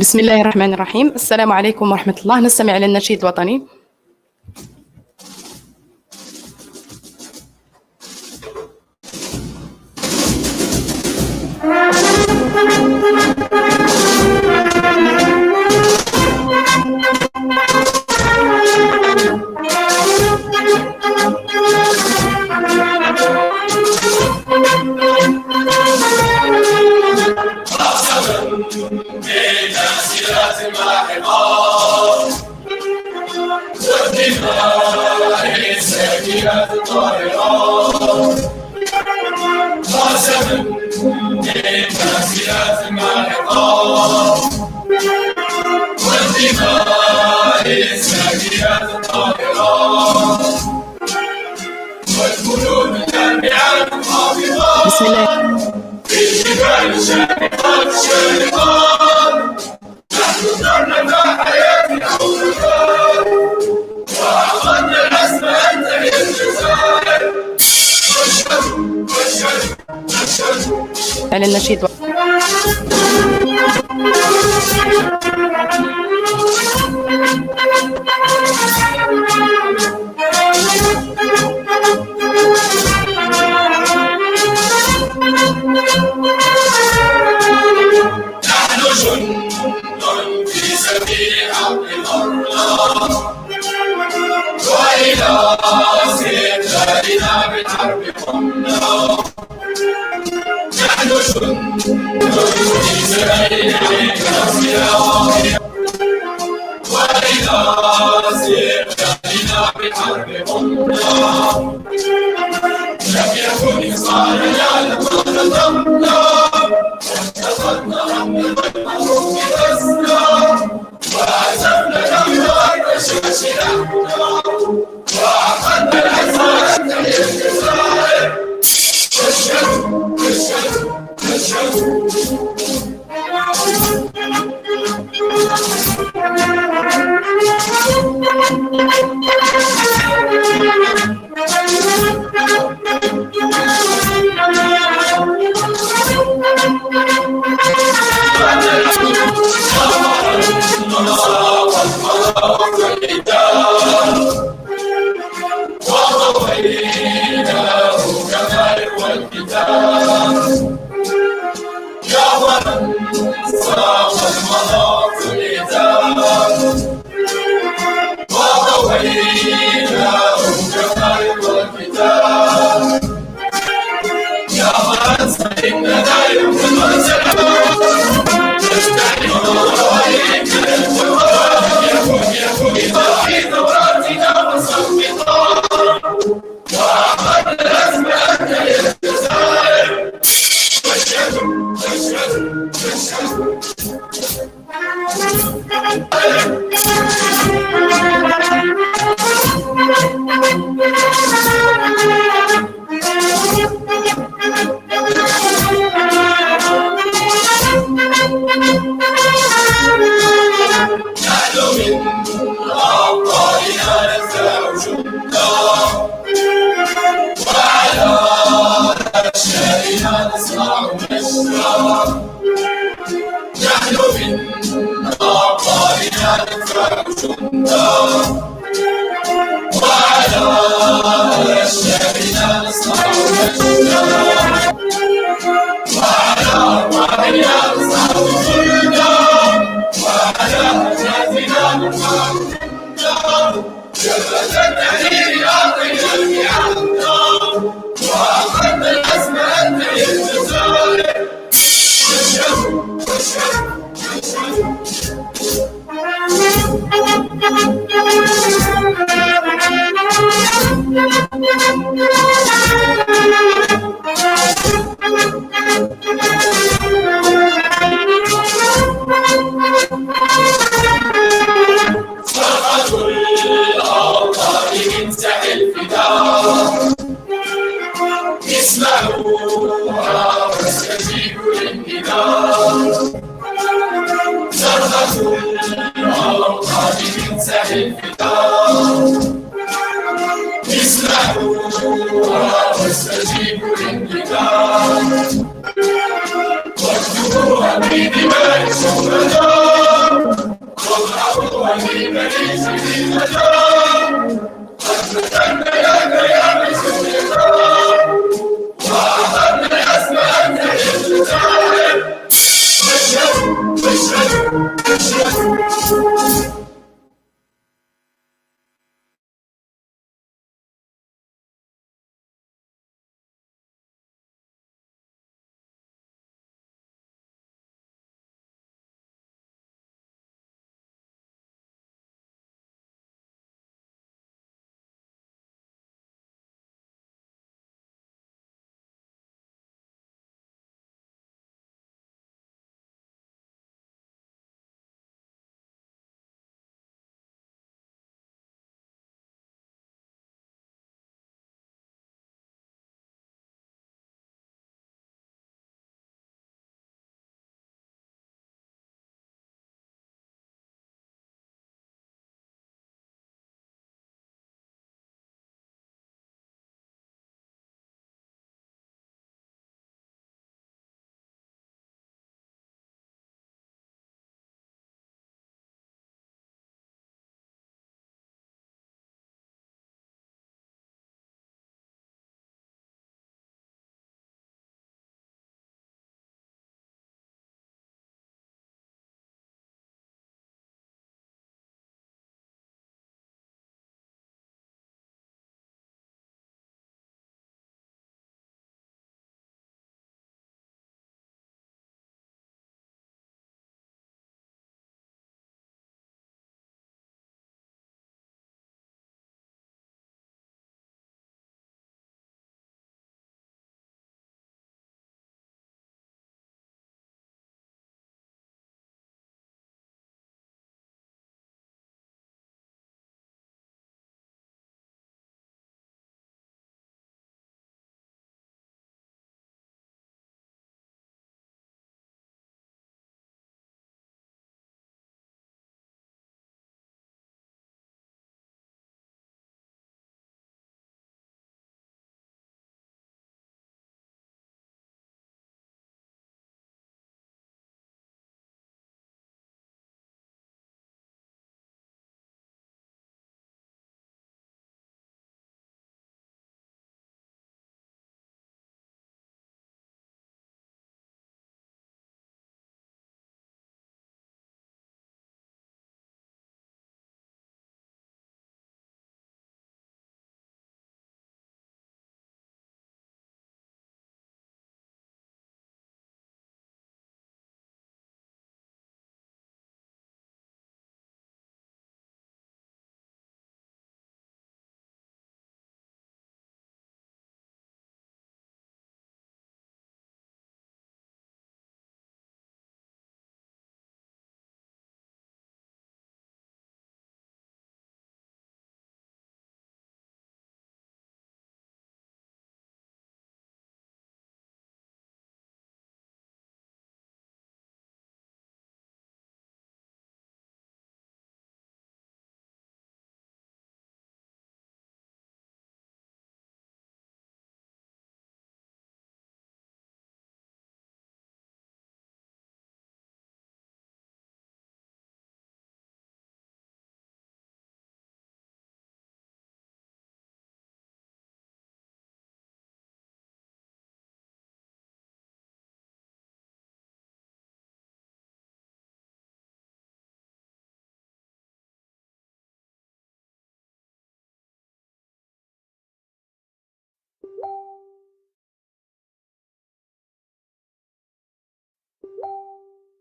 بسم الله الرحمن الرحيم. السلام عليكم ورحمة الله. نستمع إلى النشيد الوطني. بسم الله. في الجبال الشامخات الشامخات نحن اخترنا حياتنا أولاد وعقدنا العزم أن تحيا الجزائر. على النشيد. نحن جند في سبيل حق الله وإلى استقلالنا بالحرب قمنا. نحن جند في سبيل حق الله وإلى استقلالنا بالحرب قمنا. لم يكن إصرارنا لما نظمنا واتخذنا من المعروف بأسنا وعزفنا الأموال وشاشرنا وعقدنا العزم أن تحيا الجزائر. صرخة الأوطان من ساحل الفداء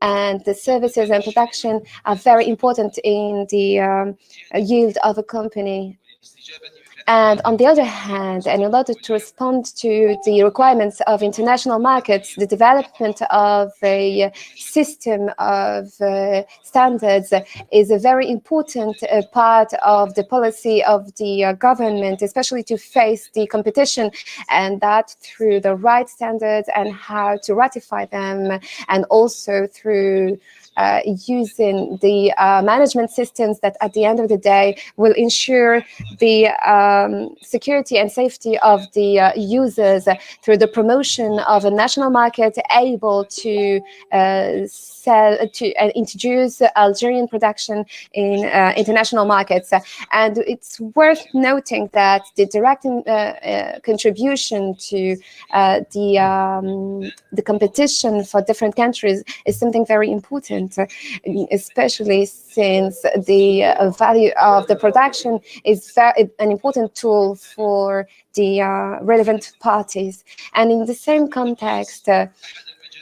And the services and production are very important in the yield of a company. And on the other hand, and in order to respond to the requirements of international markets, the development of a system of standards is a very important part of the policy of the government, especially to face the competition, and that through the right standards and how to ratify them, and also through using the management systems that at the end of the day will ensure the security and safety of the users through the promotion of a national market able to introduce Algerian production in international markets. And it's worth noting that the direct contribution to the competition for different countries is something very important, especially since the value of the production is an important tool for the relevant parties. And in the same context,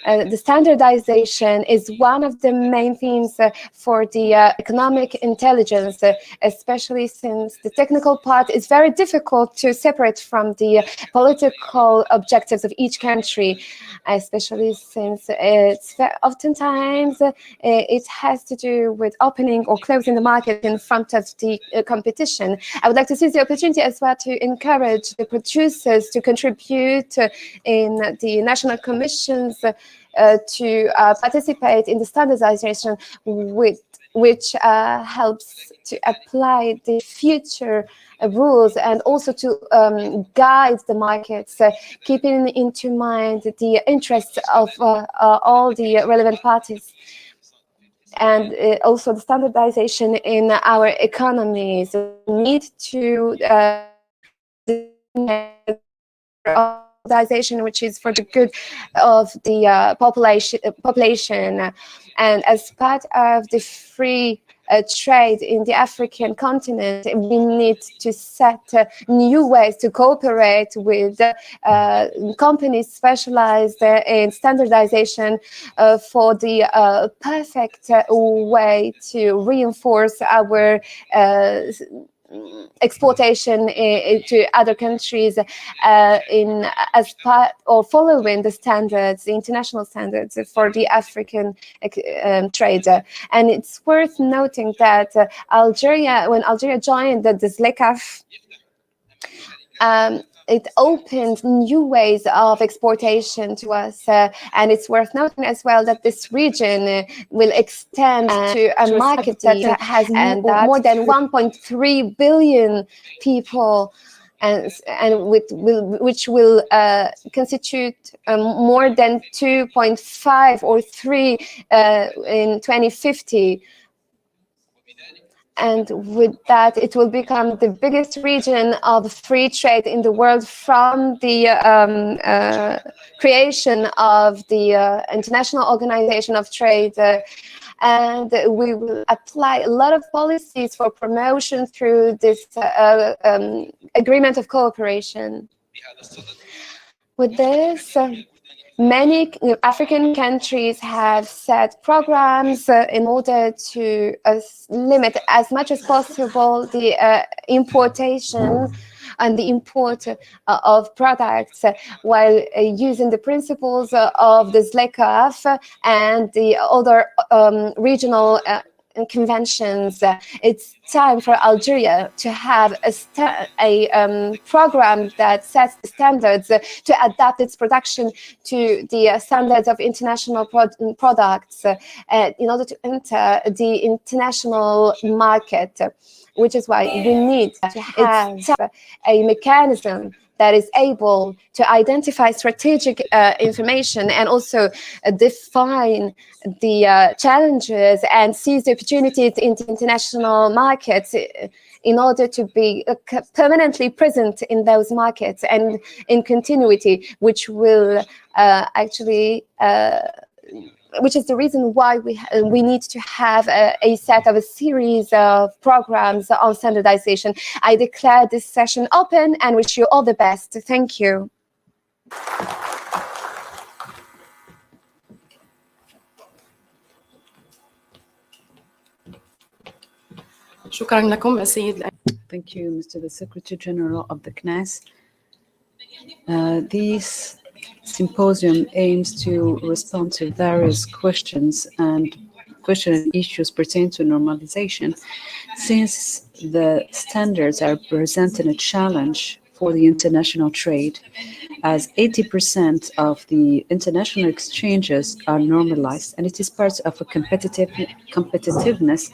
the standardization is one of the main themes for the economic intelligence, especially since the technical part is very difficult to separate from the political objectives of each country, especially since it's oftentimes it has to do with opening or closing the market in front of the competition. I would like to seize the opportunity as well to encourage the producers to contribute in the national commissions to participate in the standardization, which helps to apply the future rules and also to guide the markets, keeping into mind the interests of all the relevant parties. And also the standardization in our economies. We need to which is for the good of the population. And as part of the free trade in the African continent, we need to set new ways to cooperate with companies specialized in standardization for the perfect way to reinforce our exportation to other countries as part or following the standards, the international standards for the African trade. And it's worth noting that when Algeria joined the ZLECAf, it opened new ways of exportation to us. And it's worth noting as well that this region will extend to a market that has more than 1.3 billion people, and which will constitute more than 2.5 or 3 in 2050. And with that, it will become the biggest region of free trade in the world from the creation of the International Organization of Trade. And we will apply a lot of policies for promotion through this agreement of cooperation. With this, many African countries have set programs in order to limit as much as possible the importation and the import of products, while using the principles of the ZLECAf and the other regional conventions. It's time for Algeria to have a program that sets the standards to adapt its production to the standards of international products in order to enter the international market, which is why we need to have a mechanism that is able to identify strategic information and also define the challenges and seize the opportunities in the international markets in order to be permanently present in those markets and in continuity, which will which is the reason why we need to have a series of programs on standardization. I declare this session open and wish you all the best. Thank you. شكرا لكم السيد. Thank you, Mr. the Secretary General of the CNESE. This symposium aims to respond to various questions and issues pertaining to normalization, since the standards are presenting a challenge for the international trade, as 80% of the international exchanges are normalized, and it is part of a competitiveness.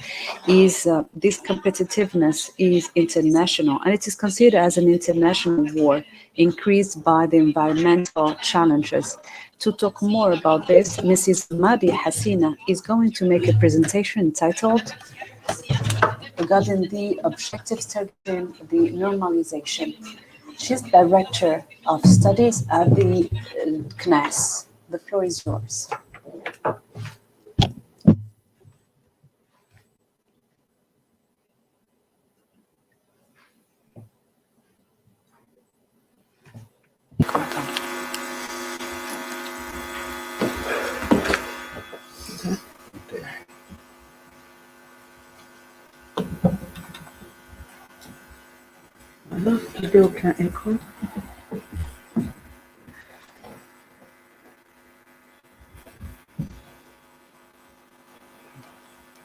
This competitiveness is international, and it is considered as an international war increased by the environmental challenges. To talk more about this, Mrs. MADDI Hassina is going to make a presentation entitled regarding the objectives targeting the normalization. She's Director of Studies at the CNESE. The floor is yours. Vidéo plein écran.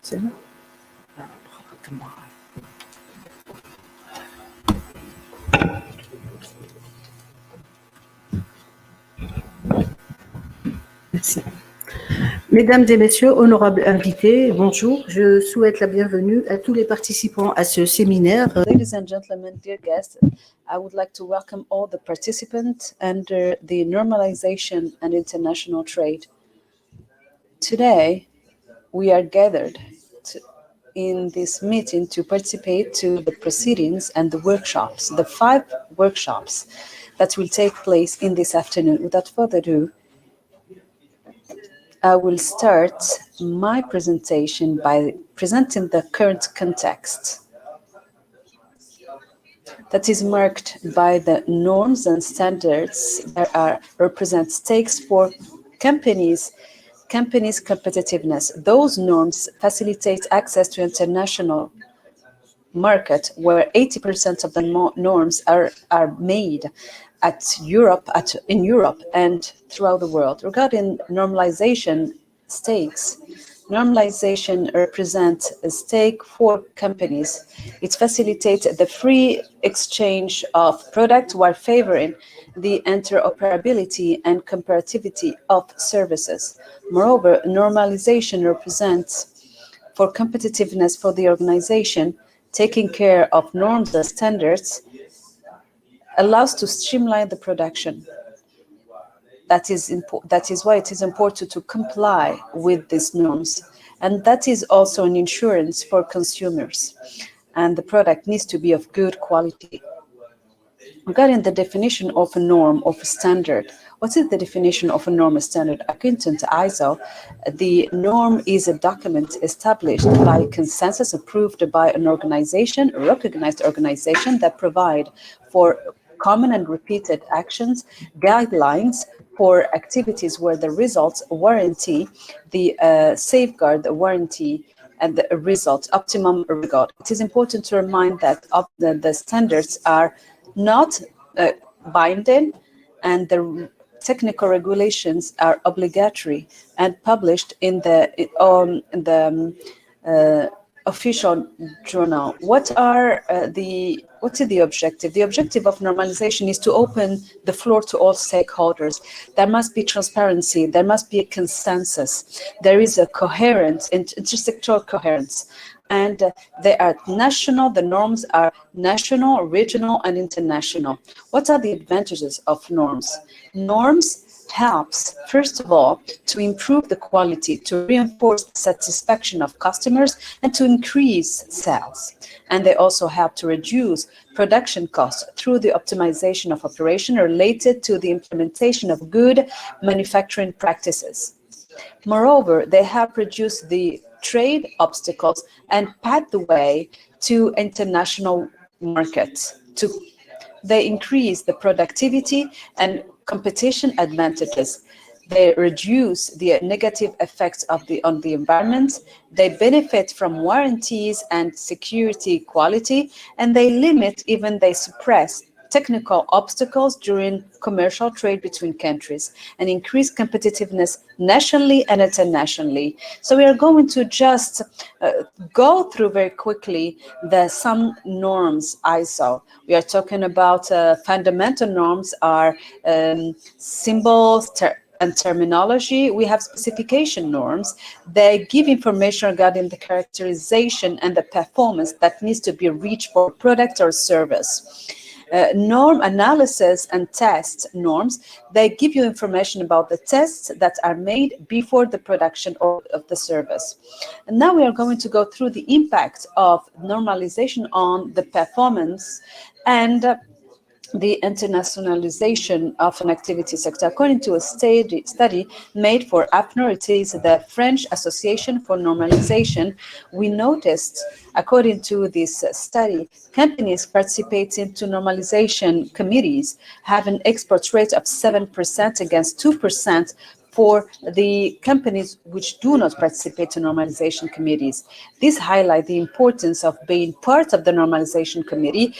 C'est là. Merci. Mesdames et messieurs, honorables invités, bonjour. Je souhaite la bienvenue à tous les participants à ce séminaire. Ladies and gentlemen, dear guests, I would like to welcome all the participants under the normalization and international trade. Today, we are gathered in this meeting to participate to the proceedings and the workshops, the 5 workshops that will take place in this afternoon. Without further ado, I will start my presentation by presenting the current context that is marked by the norms and standards that represent stakes for companies' competitiveness. Those norms facilitate access to international market, where 80% of the norms are made in Europe and throughout the world. Regarding normalization stakes, normalization represents a stake for companies. It facilitates the free exchange of products while favoring the interoperability and comparativity of services. Moreover, normalization represents for competitiveness for the organization, taking care of norms and standards allows to streamline the production. That is why it is important to comply with these norms. And that is also an insurance for consumers. And the product needs to be of good quality. Regarding the definition of a norm, of a standard, what is the definition of a norm or standard? According to ISO, the norm is a document established by consensus approved by an organization, a recognized organization that provide for common and repeated actions, guidelines for activities where the results warranty, the safeguard, the warranty, and the result, optimum regard. It is important to remind that the standards are not binding, and the technical regulations are obligatory and published in the official journal. What is the objective? The objective of normalization is to open the floor to all stakeholders. There must be transparency. There must be a consensus. There is a coherence, intersectoral coherence. And they are national, the norms are national, regional, and international. What are the advantages of norms? Norms helps, first of all, to improve the quality, to reinforce the satisfaction of customers, and to increase sales. And they also help to reduce production costs through the optimization of operation related to the implementation of good manufacturing practices. Moreover, they help reduce the trade obstacles and pave the way to international markets. They increase the productivity and competition advantages. They reduce the negative effects on the environment. They benefit from warranties and security quality, and they limit, even they suppress technical obstacles during commercial trade between countries and increase competitiveness nationally and internationally. So we are going to just go through very quickly some norms ISO. We are talking about fundamental norms are symbols, and terminology. We have specification norms. They give information regarding the characterization and the performance that needs to be reached for a product or service. Norm analysis and test norms, they give you information about the tests that are made before the production of the service. And now we are going to go through the impact of normalization on the performance and the internationalization of an activity sector. According to a study made for AFNOR, it is the French Association for Normalization, we noticed, according to this study, companies participating to normalization committees have an export rate of 7% against 2% for the companies which do not participate in normalization committees. This highlights the importance of being part of the normalization committee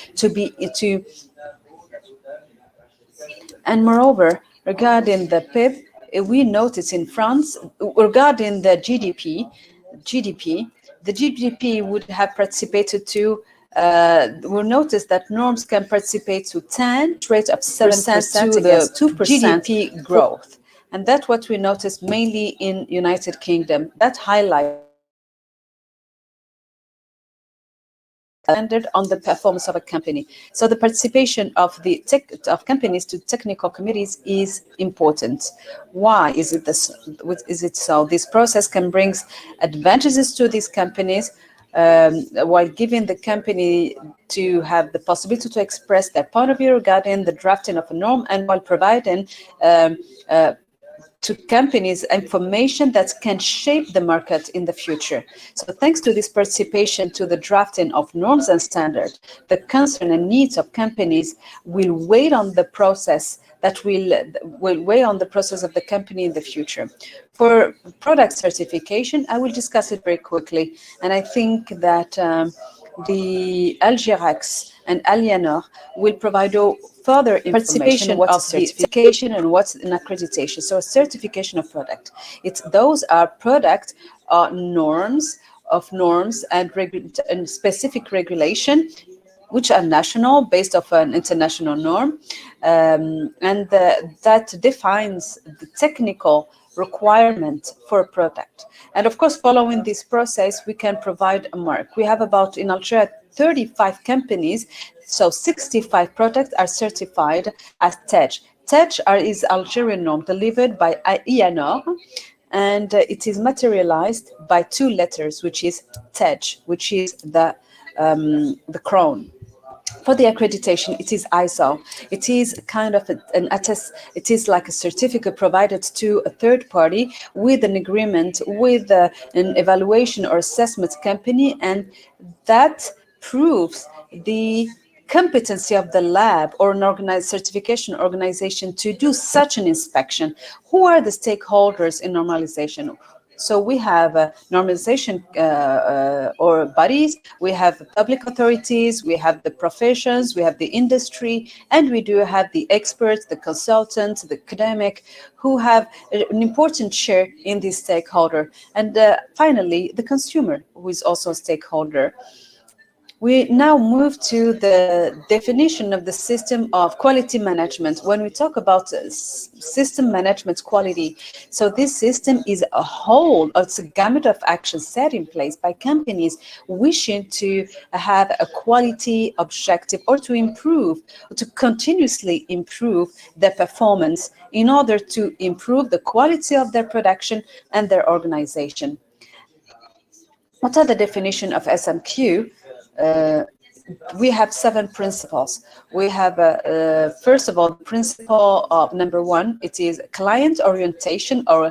and moreover, regarding the PIB, we notice in France, regarding the GDP, the GDP would have participated to, we'll notice that norms can participate to 10, rate of 7% to the 2% GDP growth. And that's what we notice mainly in United Kingdom. That highlights standard on the performance of a company. So the participation of the companies to technical committees is important. Why is it this? Is it so? This process can bring advantages to these companies while giving the company to have the possibility to express their point of view regarding the drafting of a norm, and while providing to companies information that can shape the market in the future. So thanks to this participation to the drafting of norms and standards, the concern and needs of companies will weigh on the process that will weigh on the process of the company in the future. For product certification, I will discuss it very quickly, and I think that the Algerax and Alienor will provide further information of certification and what's an accreditation. So a certification of product. Those are product norms and specific regulation, which are national, based off an international norm, and that defines the technical requirement for a product. And of course, following this process, we can provide a mark. We have about, in Algeria, 35 companies, so 65 products are certified as TEJ. TEJ is Algerian norm delivered by IANOR, and it is materialized by two letters, which is TEJ, which is the crown. For the accreditation, it is ISO. It is kind of an attest. It is like a certificate provided to a third party with an agreement with an evaluation or assessment company, and that proves the competency of the lab or an organized certification organization to do such an inspection. Who are the stakeholders in normalization? So we have normalization or bodies, we have public authorities, we have the professions, we have the industry, and we do have the experts, the consultants, the academic, who have an important share in this stakeholder. And finally, the consumer, who is also a stakeholder. We now move to the definition of the system of quality management. When we talk about system management quality, so this system is a whole, it's a gamut of actions set in place by companies wishing to have a quality objective or to improve, to continuously improve their performance in order to improve the quality of their production and their organization. What are the definition of SMQ? We have 7 principles. We have, first of all, principle of number 1, it is client orientation or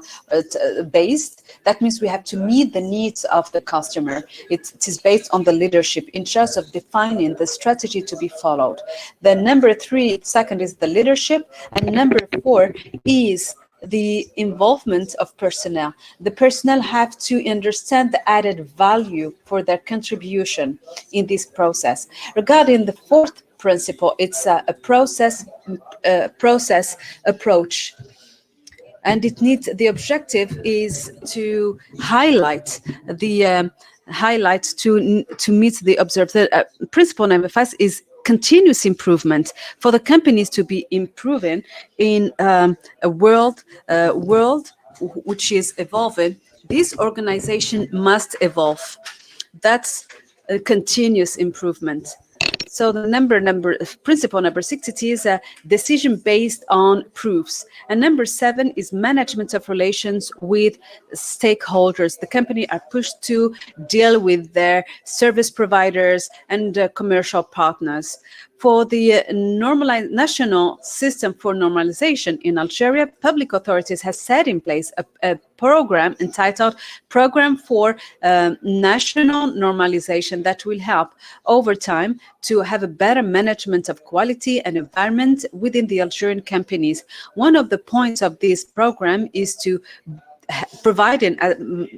based. That means we have to meet the needs of the customer. It is based on the leadership in charge of defining the strategy to be followed. Then number 3, second is the leadership, and number 4 is the involvement of personnel. The personnel have to understand the added value for their contribution in this process. Regarding the 4th principle. It's a process approach. And the objective is to highlight to meet the observed. Principle number 5 is continuous improvement. For the companies to be improving in a world which is evolving, this organization must evolve. That's a continuous improvement. So the principle number 6, it is a decision based on proofs. And number 7 is management of relations with stakeholders. The company are pushed to deal with their service providers and commercial partners. For the national system for normalization in Algeria, public authorities have set in place a program entitled Program for National Normalization that will help over time to have a better management of quality and environment within the Algerian companies. One of the points of this program is to providing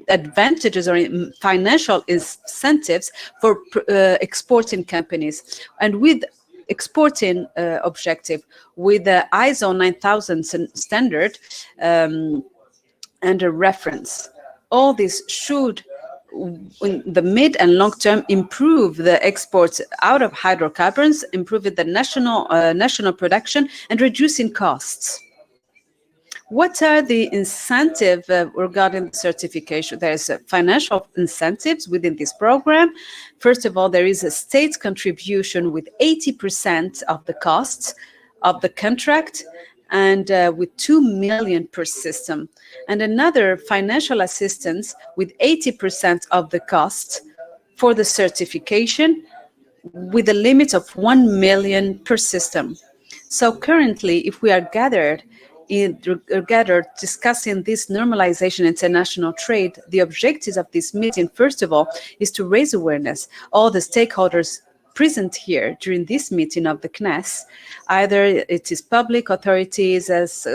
advantages or financial incentives for exporting companies. And with exporting objective, with the ISO 9000 standard and a reference, all this should, in the mid and long term, improve the exports out of hydrocarbons, improving the national production and reducing costs. What are the incentives regarding certification? There's financial incentives within this program. First of all, there is a state contribution with 80% of the costs of the contract, and with 2 million per system. And another financial assistance with 80% of the cost for the certification, with a limit of 1 million per system. So currently, if we are gathered discussing this normalization international trade, the objectives of this meeting, first of all, is to raise awareness. All the stakeholders present here during this meeting of the CNESE, either it is public authorities as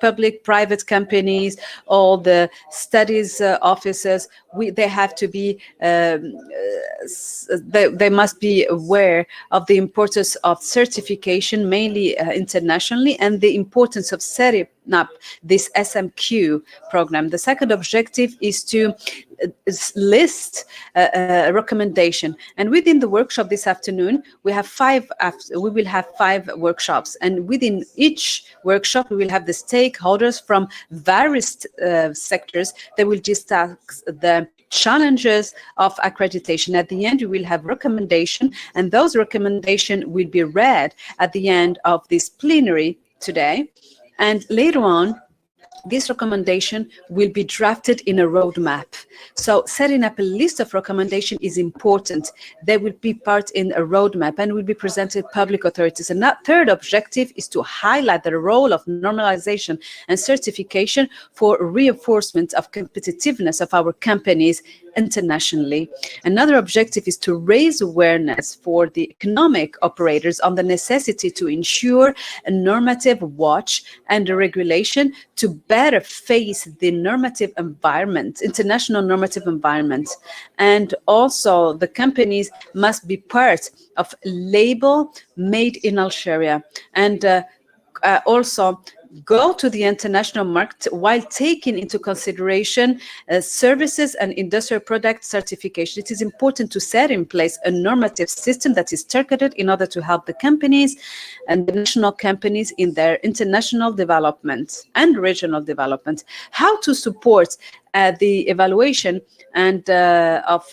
public, private companies, all the studies officers, they have to be, they must be aware of the importance of certification, mainly internationally, and the importance of setting up this SMQ program. The second objective is to list a recommendation, and within the workshop this afternoon we will have 5 workshops, and within each workshop we will have the stakeholders from various sectors that will discuss the challenges of accreditation. At the end we will have recommendation, and those recommendations will be read at the end of this plenary today, and later on this recommendation will be drafted in a roadmap. So setting up a list of recommendations is important. They will be part in a roadmap and will be presented to public authorities. And that third objective is to highlight the role of normalization and certification for reinforcement of competitiveness of our companies internationally. Another objective is to raise awareness for the economic operators on the necessity to ensure a normative watch and a regulation to better face the normative environment, international normative environment. And also the companies must be part of label made in Algeria, and also go to the international market while taking into consideration services and industrial product certification. It is important to set in place a normative system that is targeted in order to help the companies and the national companies in their international development and regional development. How to support the evaluation and of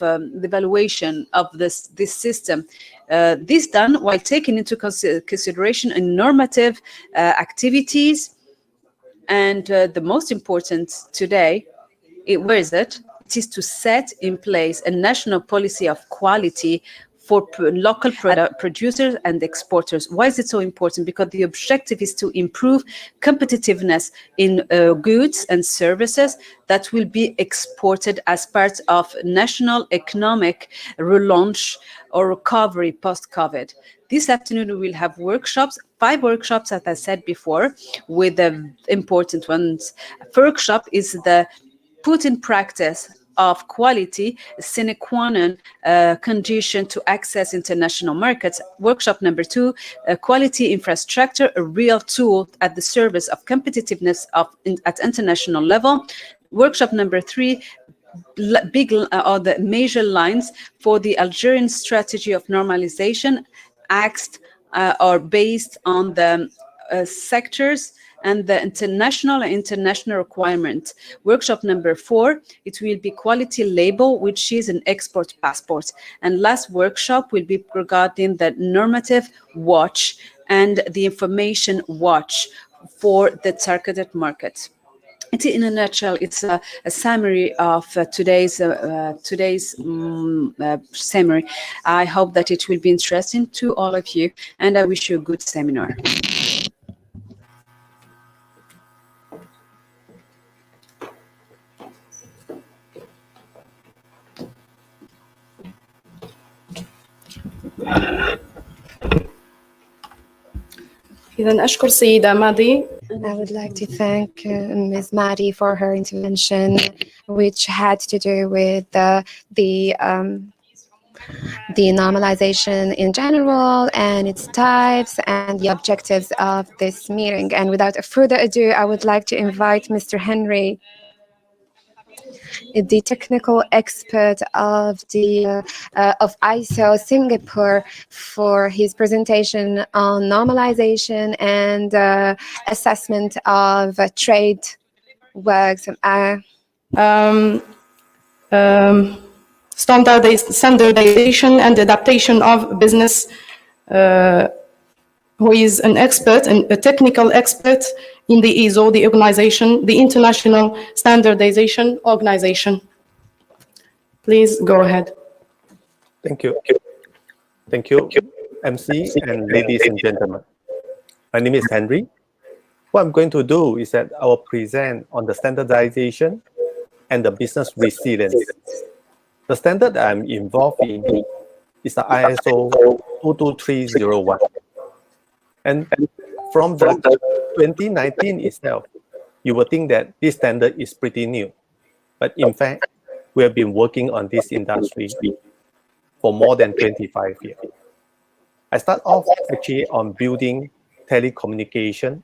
this system. This done while taking into consideration normative activities, and the most important today, where is it? It is to set in place a national policy of quality for local producers and exporters. Why is it so important? Because the objective is to improve competitiveness in goods and services that will be exported as part of national economic relaunch or recovery post-COVID. This afternoon we will have workshops, 5 workshops, as I said before, with the important ones. First workshop is the put in practice of quality, sine qua non condition to access international markets. Workshop number 2, quality infrastructure, a real tool at the service of competitiveness at international level. Workshop number 3, the major lines for the Algerian strategy of normalization, axed or based on the sectors and the international requirement. Workshop number 4, it will be quality label, which is an export passport. And last workshop will be regarding the normative watch and the information watch for the targeted market. In a nutshell, it's a summary of today's summary. I hope that it will be interesting to all of you, and I wish you a good seminar. إذن أشكر سيدة مادي. I would like to thank Ms. Maddi for her intervention, which had to do with the normalization in general and its types and the objectives of this meeting. And without further ado, I would like to invite Mr. Henry, the technical expert of ISO Singapore, for his presentation on normalization and assessment of trade works. Standardization and adaptation of business, who is an expert and a technical expert in the ISO, the organization, the International Standardization Organization. Please go ahead. Thank you. Thank you, MC and ladies and gentlemen. My name is Henry. What I'm going to do is that I will present on the standardization and the business resilience. The standard that I'm involved in is the ISO 22301. And from the 2019 itself, you will think that this standard is pretty new. But in fact, we have been working on this industry for more than 25 years. I start off actually on building telecommunication,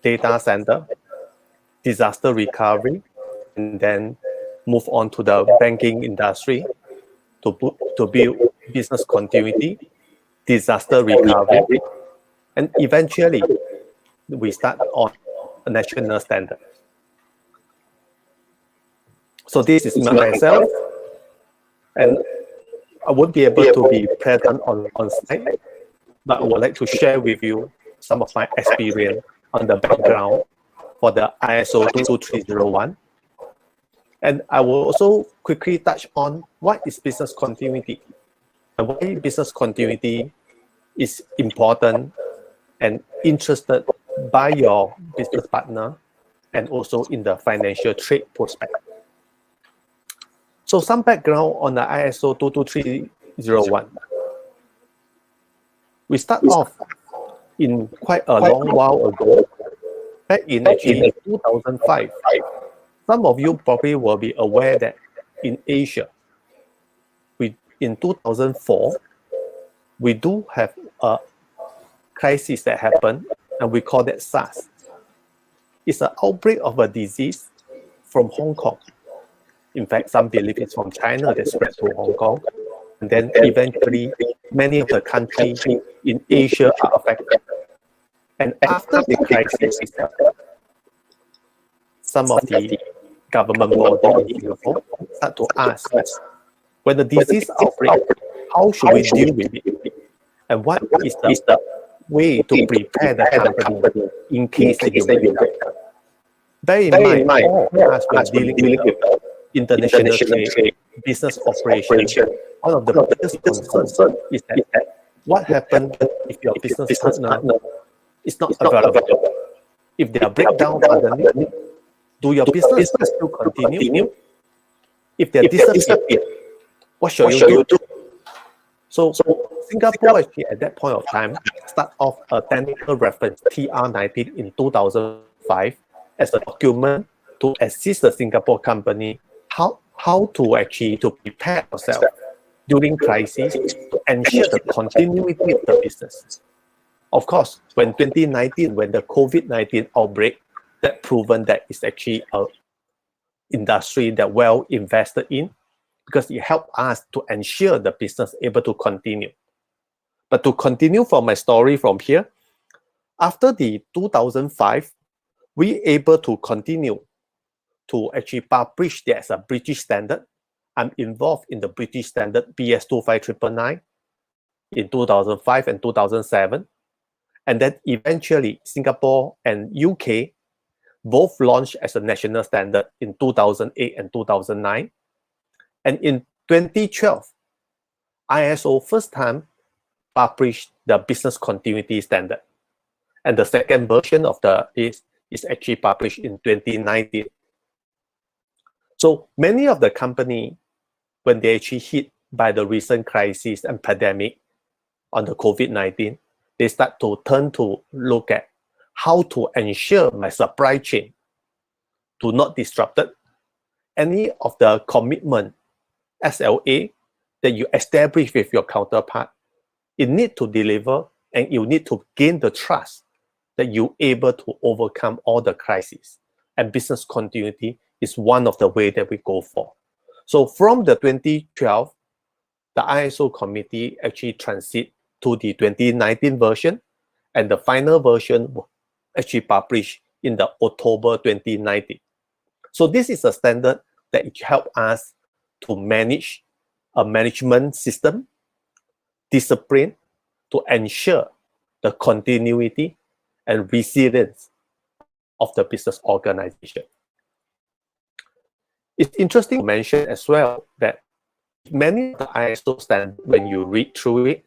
data center, disaster recovery, and then move on to the banking industry to build business continuity, disaster recovery, and eventually we start on a national standard. So this is myself, and I won't be able to be present on site, but I would like to share with you some of my experience on the background for the ISO 22301. And I will also quickly touch on what is business continuity and why business continuity is important and interested by your business partner and also in the financial trade prospect. So some background on the ISO 22301. We start off in quite a long while ago, back in actually 2005. Some of you probably will be aware that in Asia, in 2004, we do have a crisis that happened, and we call that SARS. It's an outbreak of a disease from Hong Kong. In fact, some believe it's from China that spread to Hong Kong. And then eventually, many of the countries in Asia are affected. And after the crisis, some of the government bodies in Singapore start to ask us, when the disease outbreak, how should we deal with it? And what is the way to prepare the company in case it will be done? Bear in mind, all of us are dealing with international trade, business operation. One of the biggest concerns is that what happens if your business partner is not available? If there are breakdowns underneath, do your business still continue? If they disappear, what shall you do? So Singapore actually at that point of time start off a technical reference TR19 in 2005 as a document to assist the Singapore company how how to actually to prepare ourselves during crisis to ensure the continuity of the business. Of course, when 2019, when the COVID-19 outbreak, that proven that it's actually a industry that well invested in, because it helped us to ensure the business able to continue. But to continue from my story from here, after the 2005, we able to continue to actually publish as a British standard. I'm involved in the British standard BS 25999 in 2005 and 2007. And then eventually Singapore and UK both launched as a national standard in 2008 and 2009. And in 2012, ISO first time published the business continuity standard. And the second version of is actually published in 2019. So many of the company, when they actually hit by the recent crisis and pandemic on the COVID-19, they start to turn to look at how to ensure my supply chain to not disrupted. Any of the commitment, SLA, that you establish with your counterpart, it need to deliver, and you need to gain the trust that you're able to overcome all the crises. And business continuity is one of the ways that we go for. So from the 2012, the ISO committee actually transit to the 2019 version, and the final version was actually published in the October 2019. So this is a standard that it helps us to manage a management system, discipline, to ensure the continuity and resilience of the business organization. It's interesting to mention as well that many of the ISO standards, when you read through it,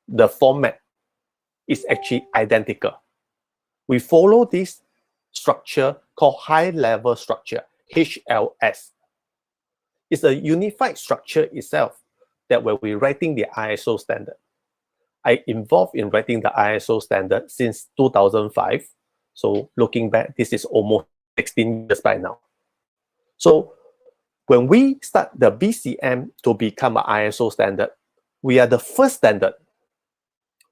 the format is actually identical. We follow this structure called high-level structure, HLS. It's a unified structure itself that when we're writing the ISO standard. I involved in writing the ISO standard since 2005. So looking back, this is almost 16 years by now. So when we start the BCM to become an ISO standard, we are the first standard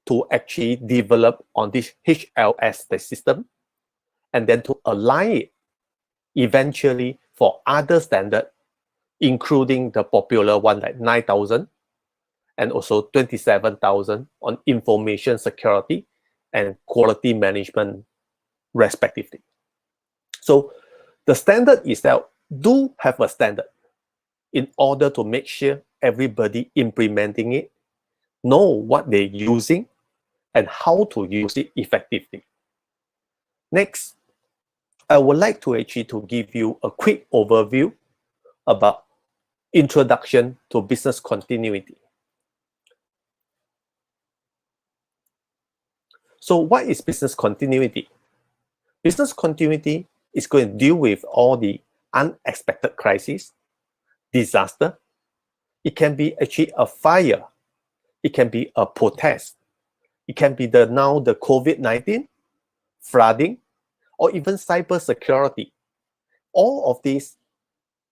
to actually develop on this HLS system, and then to align it eventually for other standards, including the popular one like 9000 and also 27000 on information security and quality management, respectively. So the standard itself do have a standard in order to make sure everybody implementing it know what they're using and how to use it effectively. Next, I would like to actually to give you a quick overview about introduction to business continuity. So what is business continuity? Business continuity is going to deal with all the unexpected crises, disaster. It can be actually a fire. It can be a protest. It can be the COVID-19, flooding, or even cybersecurity. All of these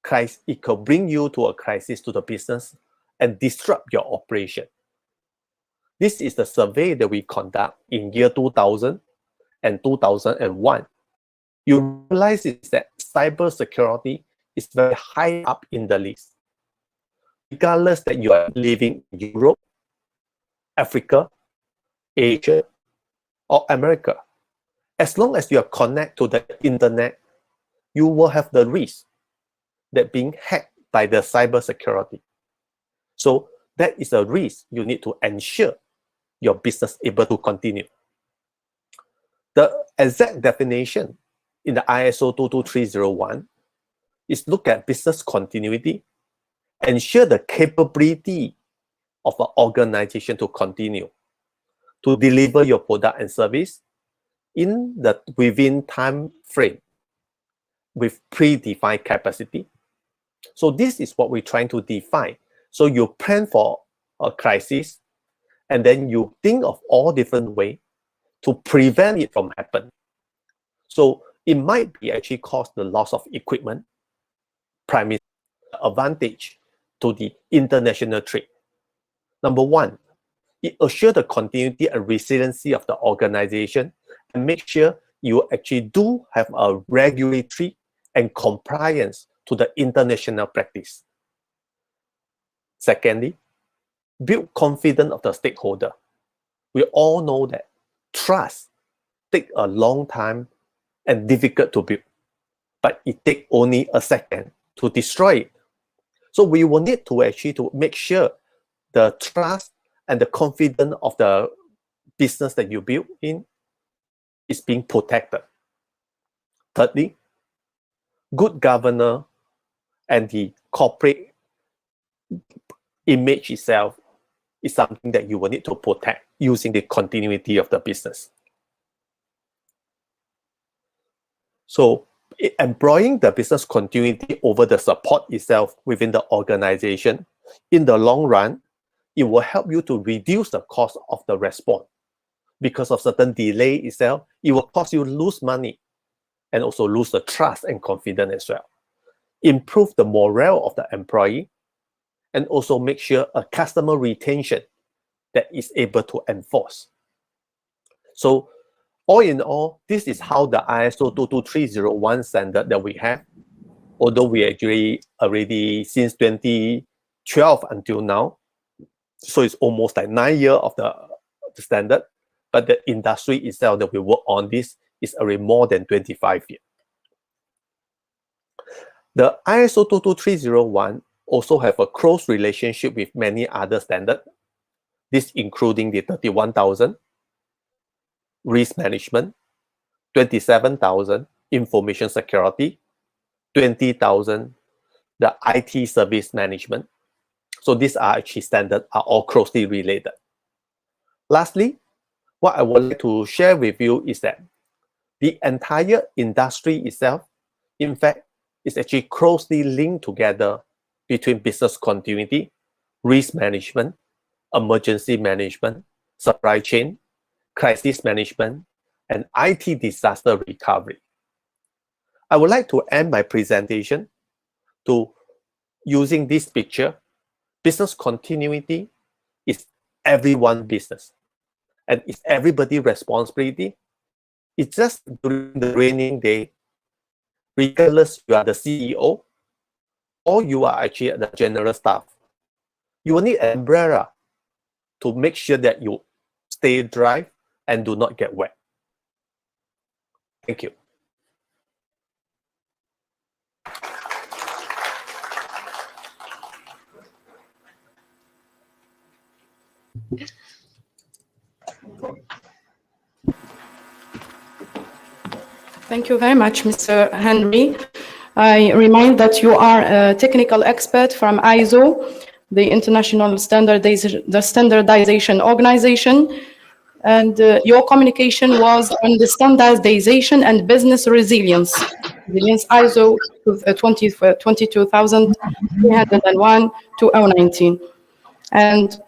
crises, it could bring you to a crisis to the business and disrupt your operation. This is the survey that we conduct in year 2000 and 2001. You realize is that cybersecurity is very high up in the list. Regardless that you are living in Europe, Africa, Asia, or America, as long as you are connected to the internet, you will have the risk that being hacked by the cybersecurity. So that is a risk you need to ensure your business able to continue. The exact definition in the ISO 22301 is look at business continuity, ensure the capability of an organization to continue to deliver your product and service in the within time frame with predefined capacity. So this is what we're trying to define. So you plan for a crisis, and then you think of all different ways to prevent it from happening. So it might be actually cause the loss of equipment, primarily. advantage to the international trade. Number one, it assures the continuity and resiliency of the organization and make sure you actually do have a regulatory and compliance to the international practice. Secondly, build confidence of the stakeholder. We all know that trust takes a long time and difficult to build, but it takes only a second to destroy it. So we will need to actually to make sure the trust and the confidence of the business that you build in is being protected. Thirdly, good governance and the corporate image itself is something that you will need to protect using the continuity of the business. So employing the business continuity over the support itself within the organization, in the long run, it will help you to reduce the cost of the response. Because of certain delay itself, it will cause you lose money and also lose the trust and confidence as well. Improve the morale of the employee and also make sure a customer retention that is able to enforce. So all in all, this is how the ISO 22301 standard that we have, although we actually already since 2012 until now, so it's almost like 9 years of the standard, but the industry itself that we work on this is already more than 25 years. The ISO 22301 also have a close relationship with many other standards, this including the 31,000, risk management, 27,000, information security, 20,000, the IT service management. So these are actually standards are all closely related. Lastly, what I would like to share with you is that the entire industry itself, in fact, is actually closely linked together between business continuity, risk management, emergency management, supply chain, crisis management, and IT disaster recovery. I would like to end my presentation to using this picture. Business continuity is everyone's business and it's everybody's responsibility. It's just during the raining day, regardless you are the CEO or you are actually the general staff, you will need an umbrella to make sure that you stay dry and do not get wet. Thank you. Thank you very much, Mr. Henry. I remind that you are a technical expert from ISO, the International Standardization Organization, and your communication was on the standardization and business resilience, ISO 22301-2019. And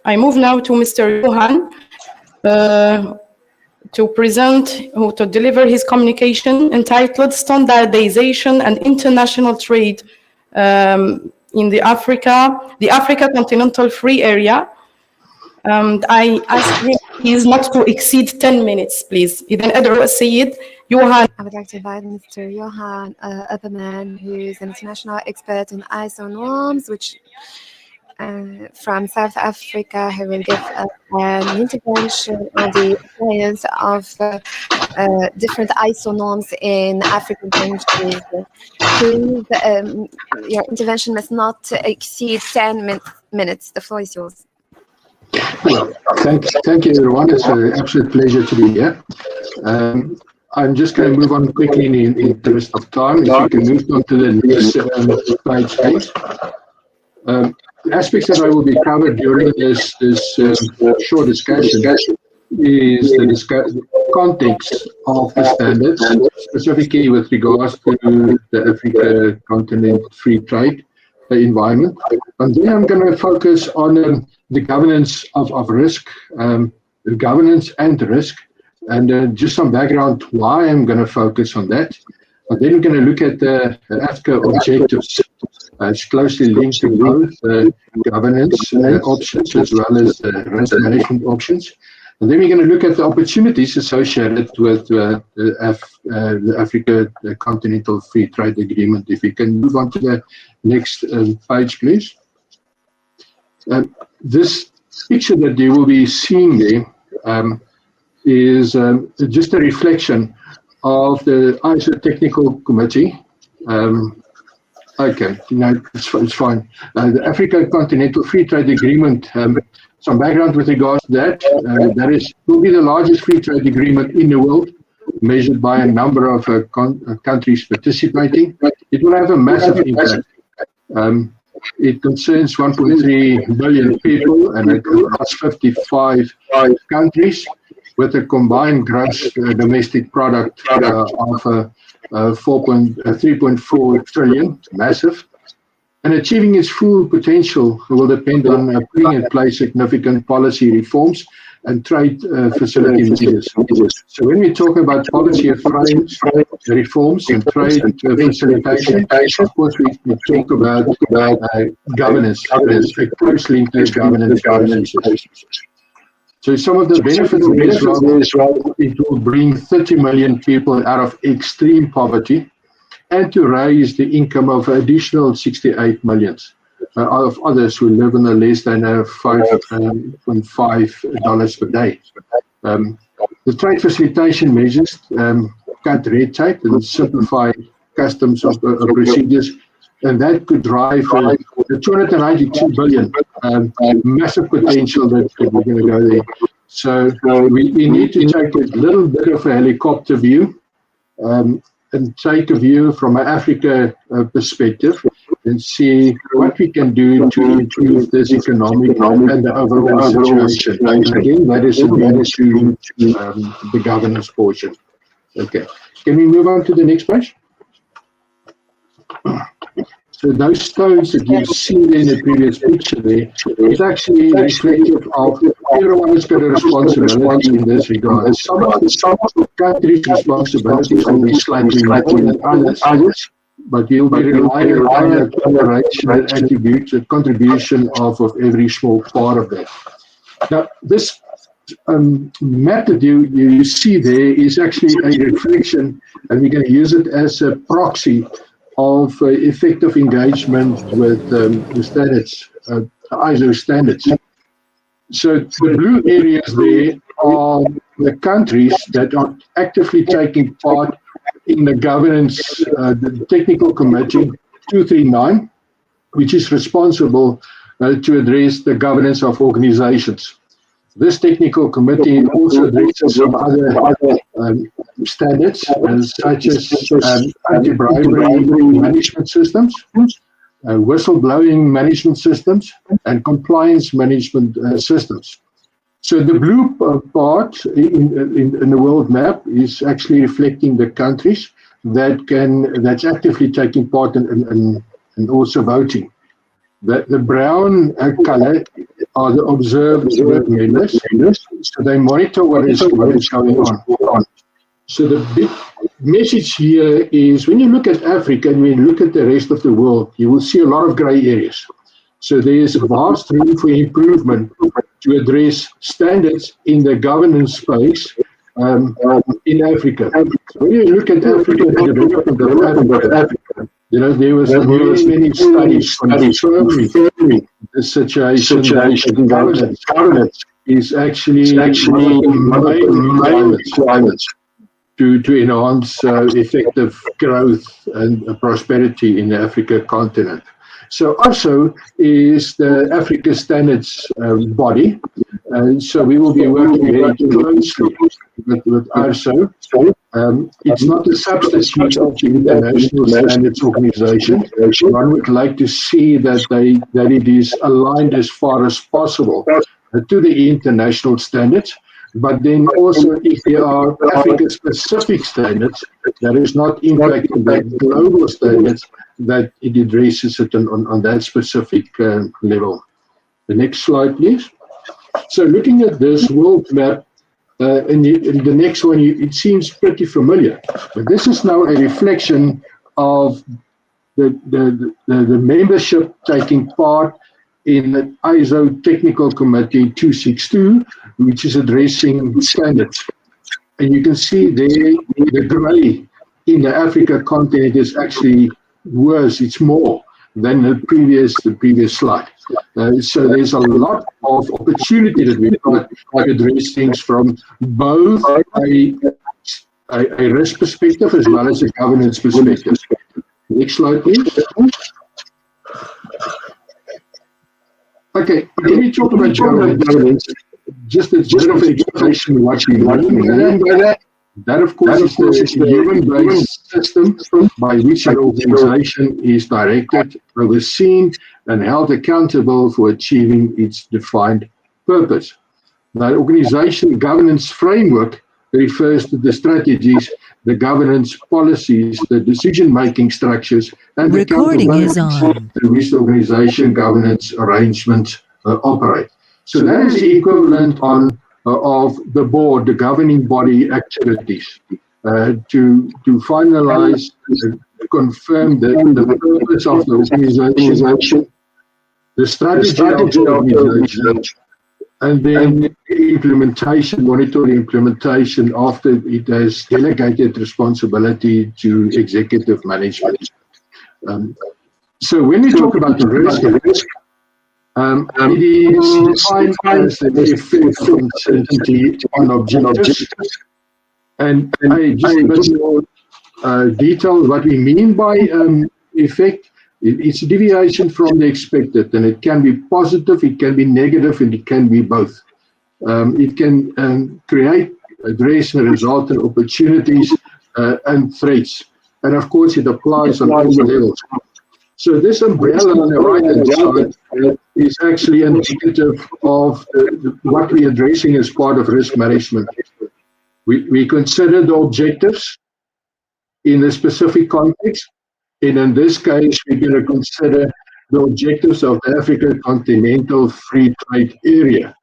I move now to Mr. Johan to deliver his communication entitled Standardization and International Trade in the Africa Continental Free Area. I ask him please not to exceed 10 minutes, please. I would like to invite Mr. Johan OPPERMAN, who is an international expert in ISO norms, which from South Africa, who will give an intervention on the appliance of different ISO norms in African countries. Please, your intervention must not exceed 10 minutes. The floor is yours. Thank you, everyone. It's an absolute pleasure to be here. I'm just going to move on quickly in the interest of time. If you can move on to the next page, please. The aspects that I will be covered during this short discussion is the context of the standards, specifically with regards to the Africa continent free trade environment. And then I'm going to focus on the governance of risk, governance and risk, and just some background why I'm going to focus on that. And then we're going to look at the Africa objectives. It's closely linked to both governance options as well as risk management options. And then we're going to look at the opportunities associated with the Africa Continental Free Trade Agreement. If we can move on to the next page, please. This picture that you will be seeing there is just a reflection of the ISO Technical Committee. Okay, no, it's fine. The Africa Continental Free Trade Agreement, some background with regards to that. That will be the largest free trade agreement in the world, measured by a number of countries participating. It will have a massive impact. It concerns 1.3 billion people and across 55 countries, with a combined gross domestic product of 3.4 trillion, massive. And achieving its full potential will depend on putting in place significant policy reforms and trade facility measures. So when we talk about policy reforms and trade facilitation, of course we talk about governance, a close link to governance processes. So some of the benefits of this, it will bring 30 million people out of extreme poverty and to raise the income of additional 68 million of others who live on less than $5.5 per day. The trade facilitation measures cut red tape and simplify customs procedures, and that could drive the 292 billion massive potential that we're going to go there. So we need to take a little bit of a helicopter view and take a view from an Africa perspective and see what we can do to improve this economic and the overall situation. And again, that is linked to the governance portion. Okay, can we move on to the next page? So those stones that you've seen in the previous picture there, it's actually reflective of everyone has got a responsibility in this regard. Some of the countries' responsibilities will be slightly more than others, but you'll be relying on the cooperation and contribution of every small part of that. Now, this map that you see there is actually a reflection, and we're going to use it as a proxy of effective engagement with the standards, ISO standards. So the blue areas there are the countries that are actively taking part in the governance, the Technical Committee 239, which is responsible to address the governance of organizations. This technical committee also addresses some other standards, such as anti-bribery management systems, whistleblowing management systems, and compliance management systems. So the blue part in the world map is actually reflecting the countries that's actively taking part and also voting. The brown color are the observed members, so they monitor what is going on. So the big message here is when you look at Africa and when you look at the rest of the world, you will see a lot of gray areas. So there is a vast room for improvement to address standards in the governance space in Africa. When you look at Africa, the development of Africa, there was many studies confirming the situation in governance is actually main requirements to enhance effective growth and prosperity in the Africa continent. So ASO is the Africa Standards body, and so we will be working very closely with ASO. It's not a substitute of the International Standards Organization. One would like to see that it is aligned as far as possible to the international standards. But then also, if there are Africa-specific standards that is not impacting the global standards, that it addresses it on that specific level. The next slide, please. So looking at this world map, and the next one, it seems pretty familiar. But this is now a reflection of the membership taking part in the ISO Technical Committee 262, which is addressing standards. And you can see there the grey in the Africa continent is actually worse, it's more than the previous slide. So there's a lot of opportunity that we've got to address things from both a risk perspective as well as a governance perspective. Next slide, please. Okay, when we talk about governance, just a bit of explanation of what we mean by that. That, of course, is the human-based system by which an organization is directed, overseen, and held accountable for achieving its defined purpose. The organization governance framework refers to the strategies, the governance policies, the decision-making structures, and the accountability through which the organization governance arrangements operate. So that is the equivalent of the board, the governing body activities, to finalize, confirm the purpose of the organization, the strategy of the organization, and then implementation, monitor the implementation after it has delegated responsibility to executive management. So when we talk about the risk, it is defined as the effect of uncertainty on objectives. And just a bit more detail what we mean by effect. It's a deviation from the expected, and it can be positive, it can be negative, and it can be both. It can create, address, and result in opportunities and threats. And of course, it applies on all the levels. So this umbrella on the right-hand side is actually indicative of what we're addressing as part of risk management. We consider the objectives in a specific context. And in this case, we're going to consider the objectives of the African Continental Free Trade Area.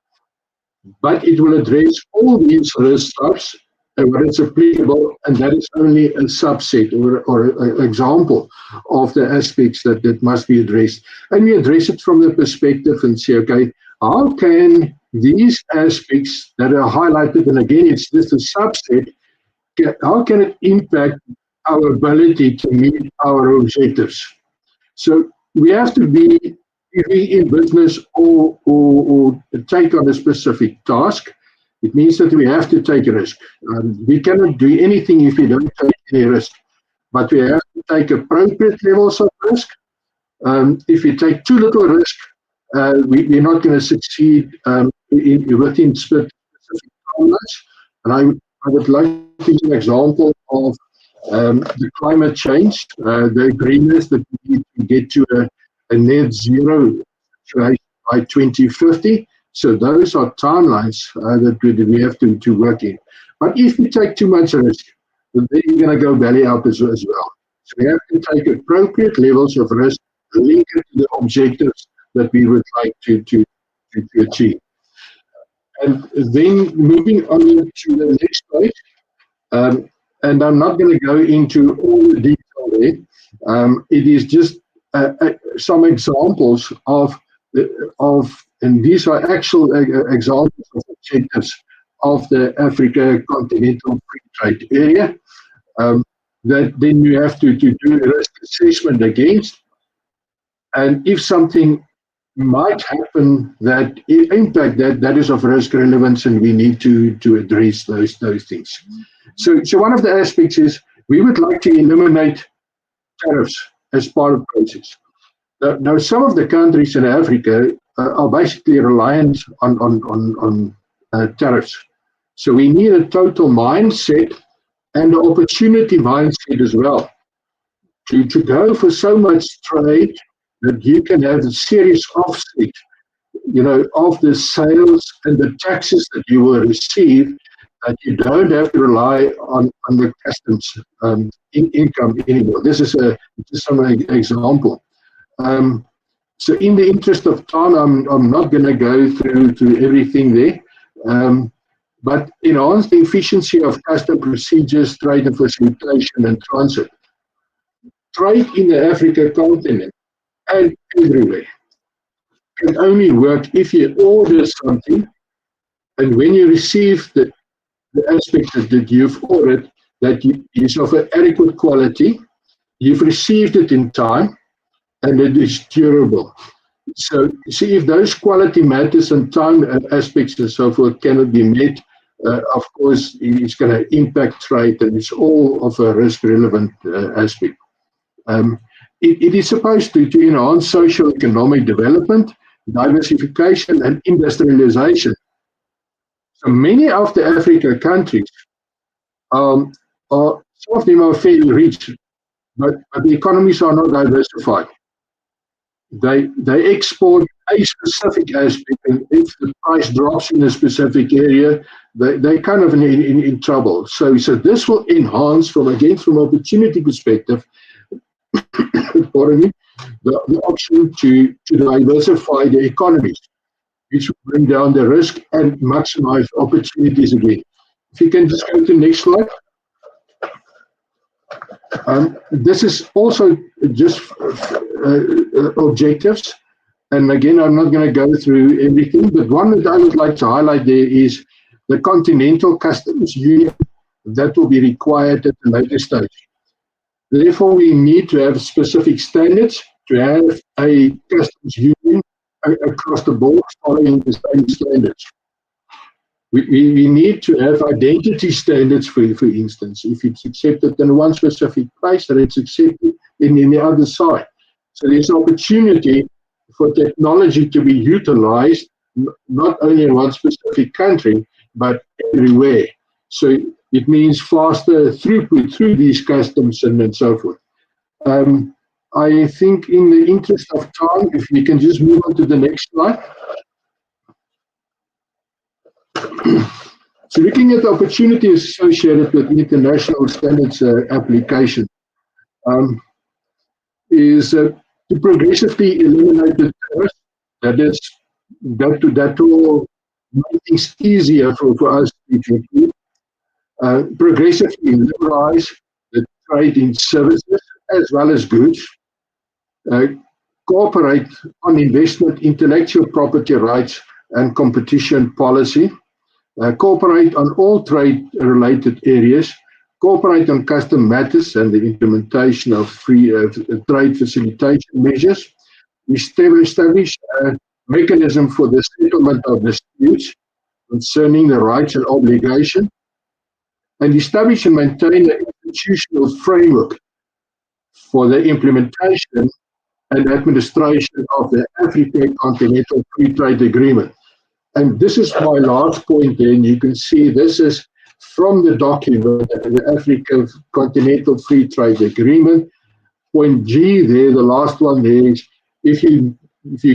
But it will address all these risk types and what is applicable, and that is only a subset or an example of the aspects that must be addressed. And we address it from the perspective and say, okay, how can these aspects that are highlighted, and again, it's just a subset, how can it impact our ability to meet our objectives? So we have to be in business or take on a specific task. It means that we have to take a risk. We cannot do anything if we don't take any risk, but we have to take appropriate levels of risk. If we take too little risk, we're not going to succeed within specific timelines. And I would like to give an example of the climate change, the agreements that we need to get to a net zero situation by 2050. So those are timelines that we have to work in. But if we take too much risk, then you're going to go belly up as well. So we have to take appropriate levels of risk, link it to the objectives that we would like to achieve. And then moving on to the next slide. And I'm not going to go into all the detail there. It is just some examples of, and these are actual examples of objectives of the Africa Continental Free Trade Area that then you have to do a risk assessment against. And if something might happen that impact that is of risk relevance, and we need to address those things. So one of the aspects is we would like to eliminate tariffs as part of the process. Now some of the countries in Africa are basically reliant on tariffs. So we need a total mindset and an opportunity mindset as well to go for so much trade that you can have a serious offset, of the sales and the taxes that you will receive, that you don't have to rely on the customs income anymore. This is just some example. So in the interest of time, I'm not going to go through everything there. but enhance the efficiency of custom procedures, trade and facilitation and transit. Trade in the African continent and everywhere can only work if you order something, and when you receive the aspect that you've ordered, that is of an adequate quality, you've received it in time, and it is durable. So, see, if those quality matters and time aspects and so forth cannot be met, of course, it's going to impact trade, and it's all of a risk-relevant aspect. It is supposed to enhance socio-economic development, diversification, and industrialization. So many of the African countries, some of them are fairly rich, but the economies are not diversified. They export a specific aspect, and if the price drops in a specific area, they're kind of in trouble. So this will enhance, from opportunity perspective, pardon me, the option to diversify the economies, which will bring down the risk and maximize opportunities again. If you can just go to the next slide. This is also just objectives. And again, I'm not going to go through everything, but one that I would like to highlight there is the Continental Customs Union that will be required at a later stage. Therefore, we need to have specific standards to have a customs union across the board following the same standards. We need to have identity standards, for instance. If it's accepted in one specific place, then it's accepted in the other side. So there's opportunity for technology to be utilized, not only in one specific country, but everywhere. So it means faster throughput through these customs and so forth. I think in the interest of time, if we can just move on to the next slide. So looking at the opportunities associated with international standards application is to progressively eliminate the tariffs. That will make things easier for us to include. Progressively liberalize the trade in services as well as goods. Cooperate on investment, intellectual property rights, and competition policy. Cooperate on all trade-related areas. Cooperate on custom matters and the implementation of free trade facilitation measures. Establish a mechanism for the settlement of disputes concerning the rights and obligations. And establish and maintain an institutional framework for the implementation and administration of the African Continental Free Trade Agreement. And this is my last point there, and you can see this is from the document, the African Continental Free Trade Agreement. Point G there, the last one there is, if you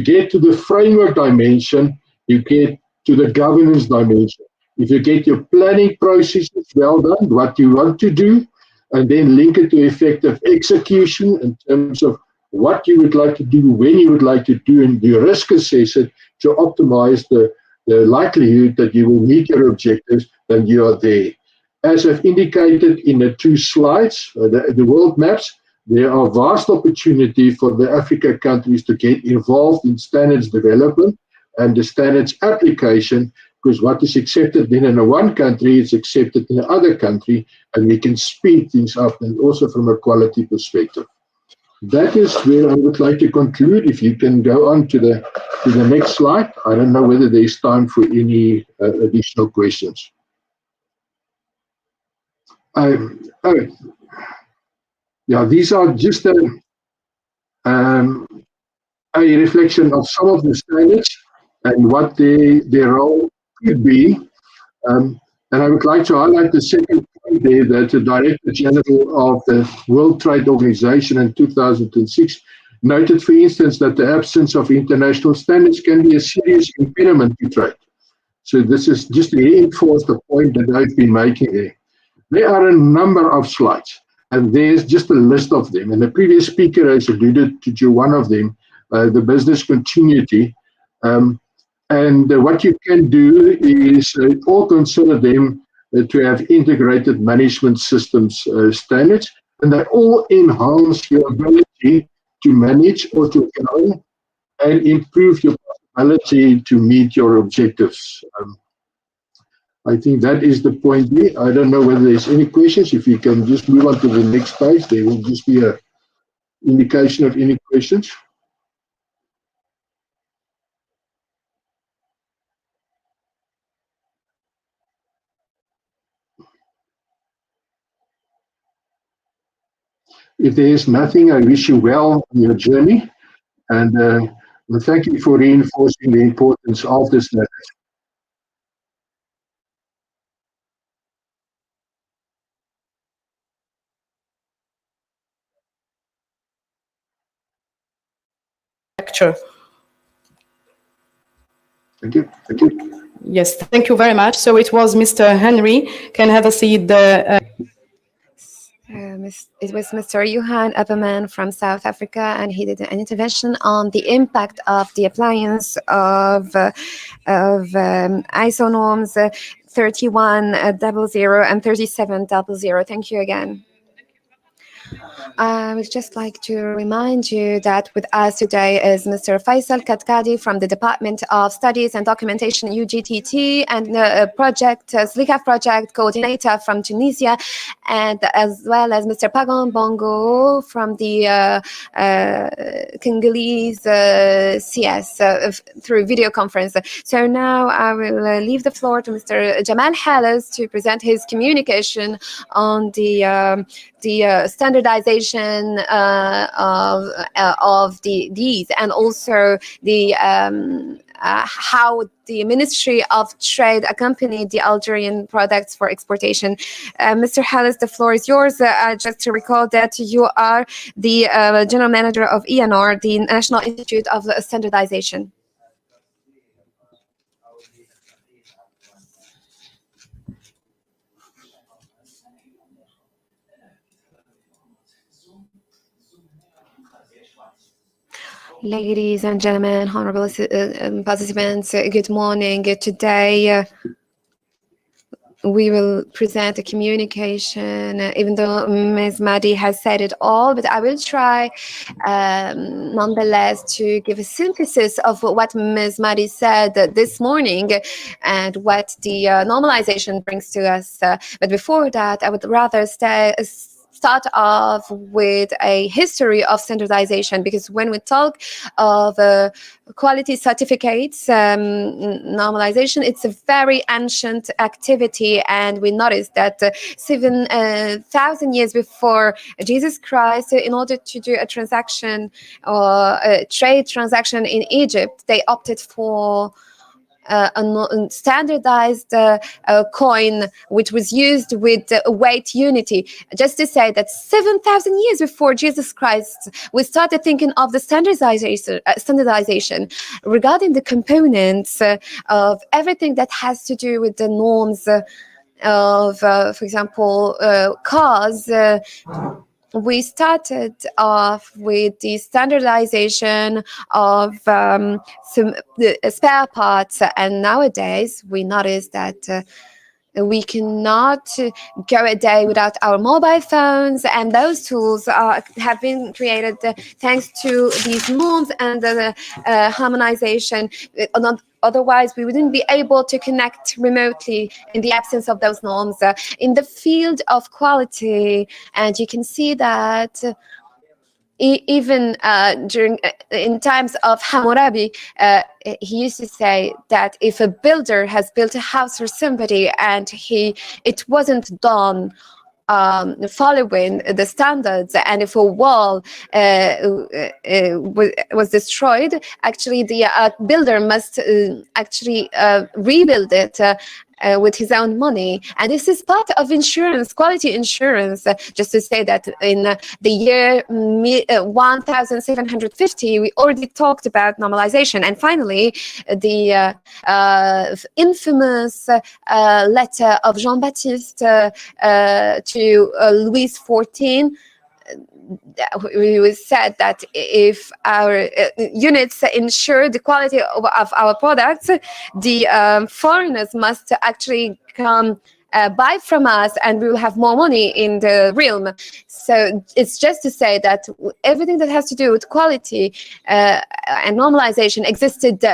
get to the framework dimension, you get to the governance dimension. If you get your planning processes well done, what you want to do, and then link it to effective execution in terms of what you would like to do, when you would like to do, and you risk assess it to optimize the likelihood that you will meet your objectives, then you are there. As I've indicated in the two slides, the world maps, there are vast opportunity for the Africa countries to get involved in standards development and the standards application, because what is accepted then in one country is accepted in another country, and we can speed things up, and also from a quality perspective. That is where I would like to conclude. If you can go on to the next slide. I don't know whether there is time for any additional questions. Yeah, these are just a reflection of some of the standards and what their role could be. And I would like to highlight the second point there, that the Director General of the World Trade Organization in 2006 noted, for instance, that the absence of international standards can be a serious impediment to trade. So this is just to reinforce the point that I've been making there. There are a number of slides, and there's just a list of them. And the previous speaker has alluded to one of them, the business continuity. And what you can do is all consider them to have integrated management systems standards, and they all enhance your ability to manage or to grow and improve your ability to meet your objectives. I think that is the point here. I don't know whether there's any questions. If you can just move on to the next page, there will just be an indication of any questions. If there is nothing, I wish you well in your journey, and thank you for reinforcing the importance of this matter. Lecture. Thank you. Thank you. Yes, thank you very much. So it was Mr. Henry. Can I have a seat? It was Mr. Johan OPPERMAN from South Africa, and he did an intervention on the impact of the appliance of ISO norms 3100 and 3700. Thank you again. I would just like to remind you that with us today is Mr. Faisal Katkadi from the Department of Studies and Documentation, UGTT, and the SLICAF project coordinator from Tunisia, and as well as Mr. Pagon Bongo from the Congolese CS through video conference. So now I will leave the floor to Mr. Djamel HALES to present his communication on the standardization of these, and also the how the Ministry of Trade accompanied the Algerian products for exportation. Mr. HALES, the floor is yours. Just to recall that you are the General Manager of ENR, the National Institute of Standardization. Ladies and gentlemen, honorable participants, good morning. Today, we will present a communication, even though Ms. MADDI has said it all, but I will try nonetheless to give a synthesis of what Ms. MADDI said this morning and what the normalization brings to us. But before that, I would rather start off with a history of standardization, because when we talk of quality certificates, normalization, it's a very ancient activity, and we notice that 7,000 years before Jesus Christ, in order to do a transaction or a trade transaction in Egypt, they opted for a standardized coin, which was used with weight unity. Just to say that 7,000 years before Jesus Christ, we started thinking of the standardization regarding the components of everything that has to do with the norms of, for example, cars. We started off with the standardization of some spare parts, and nowadays we notice that we cannot go a day without our mobile phones, and those tools have been created thanks to these norms and the harmonization. Otherwise, we wouldn't be able to connect remotely in the absence of those norms. In the field of quality, and you can see that even in times of Hammurabi, he used to say that if a builder has built a house for somebody and it wasn't done following the standards, and if a wall was destroyed, actually the builder must actually rebuild it with his own money. And this is part of insurance, quality insurance. Just to say that in the year 1750, we already talked about normalization. And finally, the infamous letter of Jean-Baptiste to Louis XIV, we said that if our units ensure the quality of our products, the foreigners must actually come buy from us, and we will have more money in the realm. So it's just to say that everything that has to do with quality and normalization existed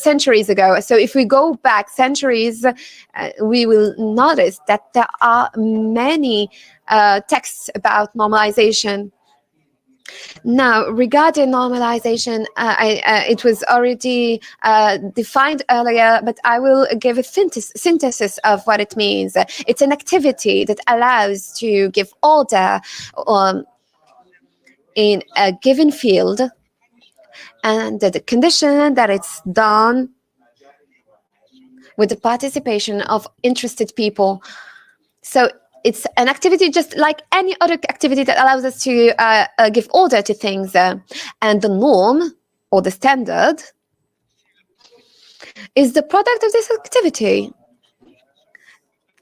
centuries ago. So if we go back centuries, we will notice that there are many texts about normalization. Now, regarding normalization, it was already defined earlier, but I will give a synthesis of what it means. It's an activity that allows to give order in a given field, and the condition that it's done with the participation of interested people. So it's an activity just like any other activity that allows us to give order to things. And the norm, or the standard, is the product of this activity.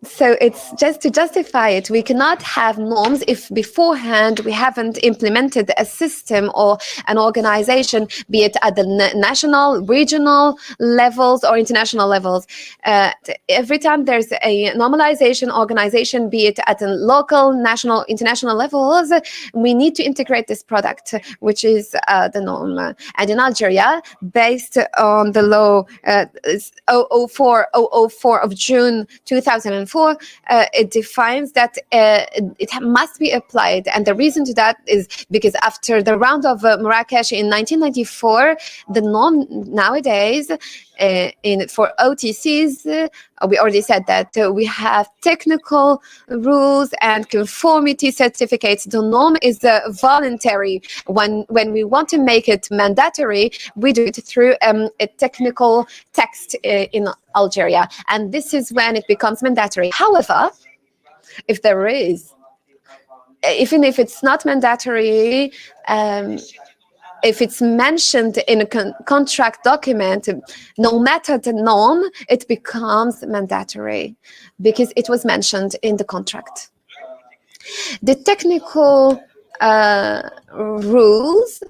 So it's just to justify it. We cannot have norms if beforehand we haven't implemented a system or an organization, be it at the national, regional levels or international levels. Every time there's a normalization organization, be it at the local, national, international levels, we need to integrate this product, which is the norm. And in Algeria, based on the law 004 of June 2004, it defines that it must be applied, and the reason to that is because after the round of Marrakesh in 1994, the norm nowadays for OTCs, we already said that we have technical rules and conformity certificates. The norm is voluntary. When we want to make it mandatory, we do it through a technical text in Algeria, and this is when it becomes mandatory. However, if there is, even if it's not mandatory, if it's mentioned in a contract document, no matter the norm, it becomes mandatory because it was mentioned in the contract. The technical rules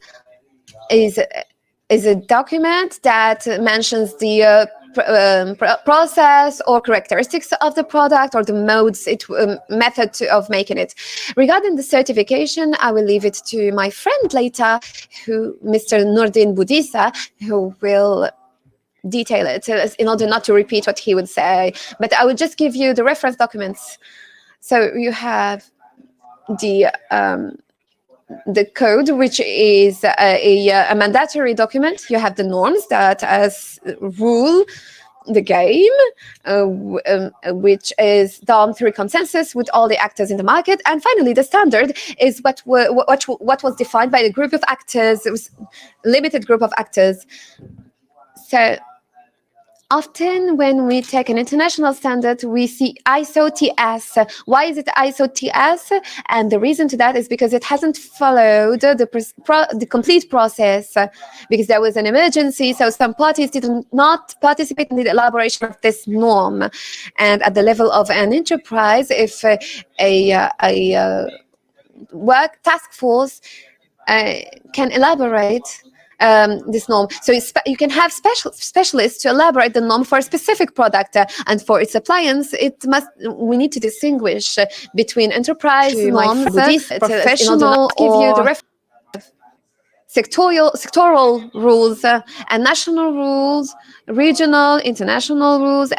is a document that mentions the process or characteristics of the product or the modes, method of making it. Regarding the certification, I will leave it to my friend later, Mr. Nordin Boudissa, who will detail it in order not to repeat what he would say. But I will just give you the reference documents. So you have the code, which is a mandatory document. You have the norms that rule the game, which is done through consensus with all the actors in the market. And finally, the standard is what was defined by the group of actors. It was a limited group of actors. So often when we take an international standard, we see ISO TS. Why is it ISO TS? And the reason to that is because it hasn't followed the complete process, because there was an emergency, so some parties did not participate in the elaboration of this norm. And at the level of an enterprise, if a work task force can elaborate this norm. So you can have specialists to elaborate the norm for a specific product, and for its appliance, we need to distinguish between enterprise norms, professional, give you the sectoral rules, and national rules, regional, international rules.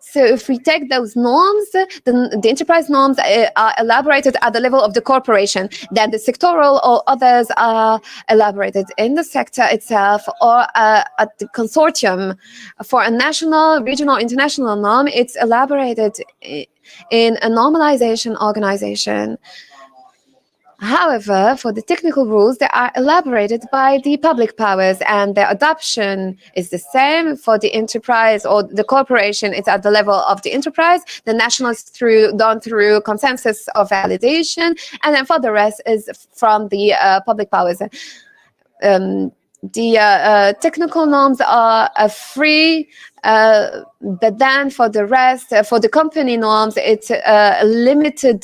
So if we take those norms, the enterprise norms are elaborated at the level of the corporation. Then the sectoral or others are elaborated in the sector itself or at the consortium. For a national, regional, international norm, it's elaborated in a normalization organization. However, for the technical rules, they are elaborated by the public powers, and their adoption is the same for the enterprise or the corporation. It's at the level of the enterprise. The national is done through consensus of validation, and then for the rest is from the public powers. the technical norms are free, but then for the rest, for the company norms, it's limited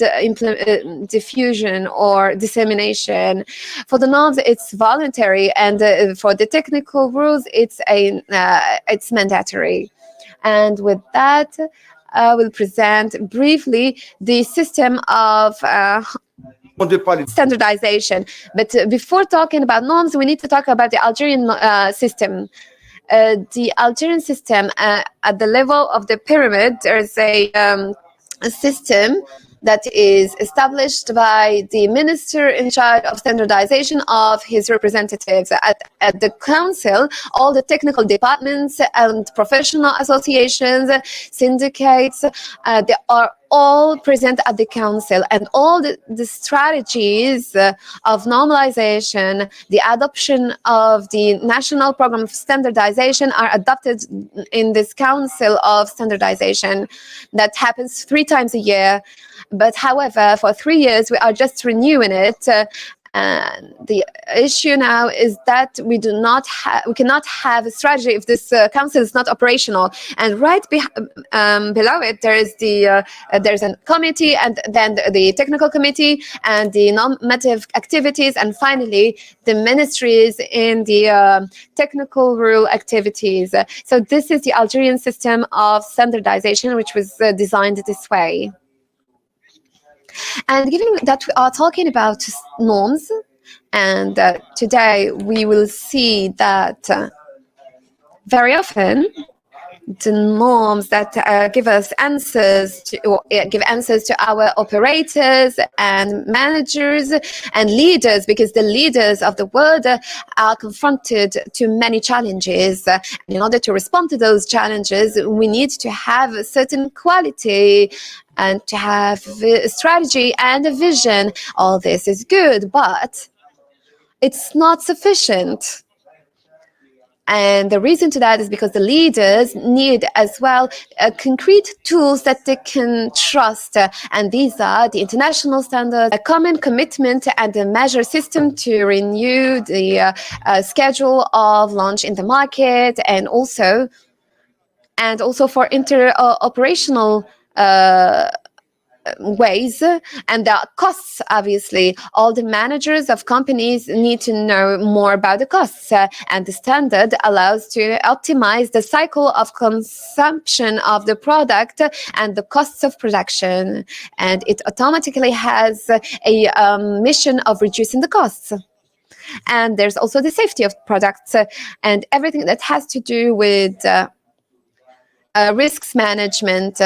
diffusion or dissemination. For the norms, it's voluntary, and for the technical rules, it's mandatory. And with that, I will present briefly the system of standardization. But before talking about norms, we need to talk about the Algerian system. The Algerian system, at the level of the pyramid, there's a system that is established by the minister in charge of standardization of his representatives. At the council, all the technical departments and professional associations, syndicates, they are all present at the council, and all the strategies of normalization, the adoption of the national program of standardization are adopted in this council of standardization that happens 3 times a year. But however, for 3 years, we are just renewing it. And the issue now is that we cannot have a strategy if this council is not operational. And right below it, there is there's a committee, and then the technical committee, and the normative activities, and finally the ministries in the technical rule activities. So this is the Algerian system of standardization, which was designed this way. And given that we are talking about norms, and today we will see that very often the norms that give us answers give answers to our operators and managers and leaders, because the leaders of the world are confronted to many challenges. In order to respond to those challenges, we need to have a certain quality and to have a strategy and a vision. All this is good, but it's not sufficient. And the reason to that is because the leaders need as well concrete tools that they can trust. And these are the international standards, a common commitment, and a measure system to renew the schedule of launch in the market, and also for interoperational ways. And there are costs, obviously. All the managers of companies need to know more about the costs, and the standard allows to optimize the cycle of consumption of the product and the costs of production, and it automatically has a mission of reducing the costs. And there's also the safety of products and everything that has to do with risks management.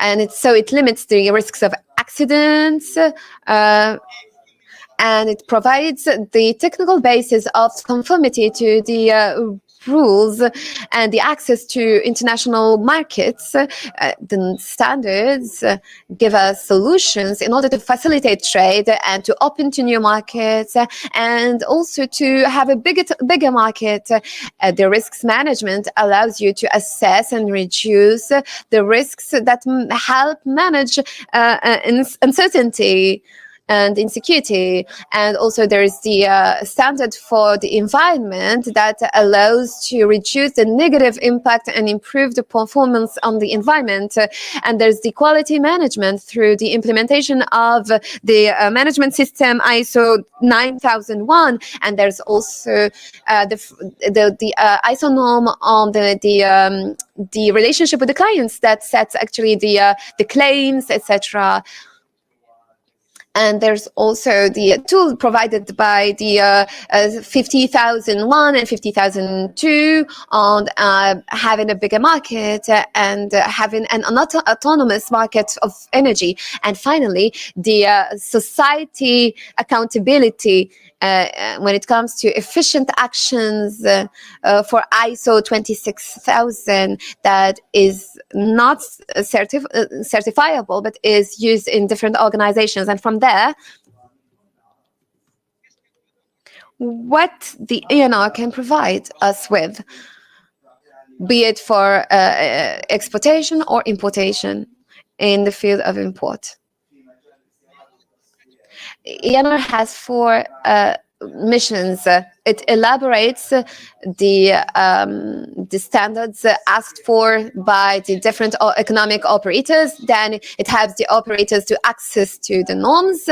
And it limits the risks of accidents, and it provides the technical basis of conformity to the rules and the access to international markets. The standards give us solutions in order to facilitate trade and to open to new markets, and also to have a bigger market. The risks management allows you to assess and reduce the risks that help manage uncertainty and insecurity. And also there is the standard for the environment that allows to reduce the negative impact and improve the performance on the environment. And there's the quality management through the implementation of the management system ISO 9001. And there's also the ISO norm on the relationship with the clients that sets actually the claims, etc. And there's also the tool provided by the 50,001 and 50,002 on having a bigger market and having an autonomous market of energy. And finally, the society accountability when it comes to efficient actions for ISO 26000 that is not certifiable but is used in different organizations. And from there, what the ENR can provide us with, be it for exportation or importation in the field of import. ENR has 4 missions. It elaborates the standards asked for by the different economic operators. Then it helps the operators to access to the norms.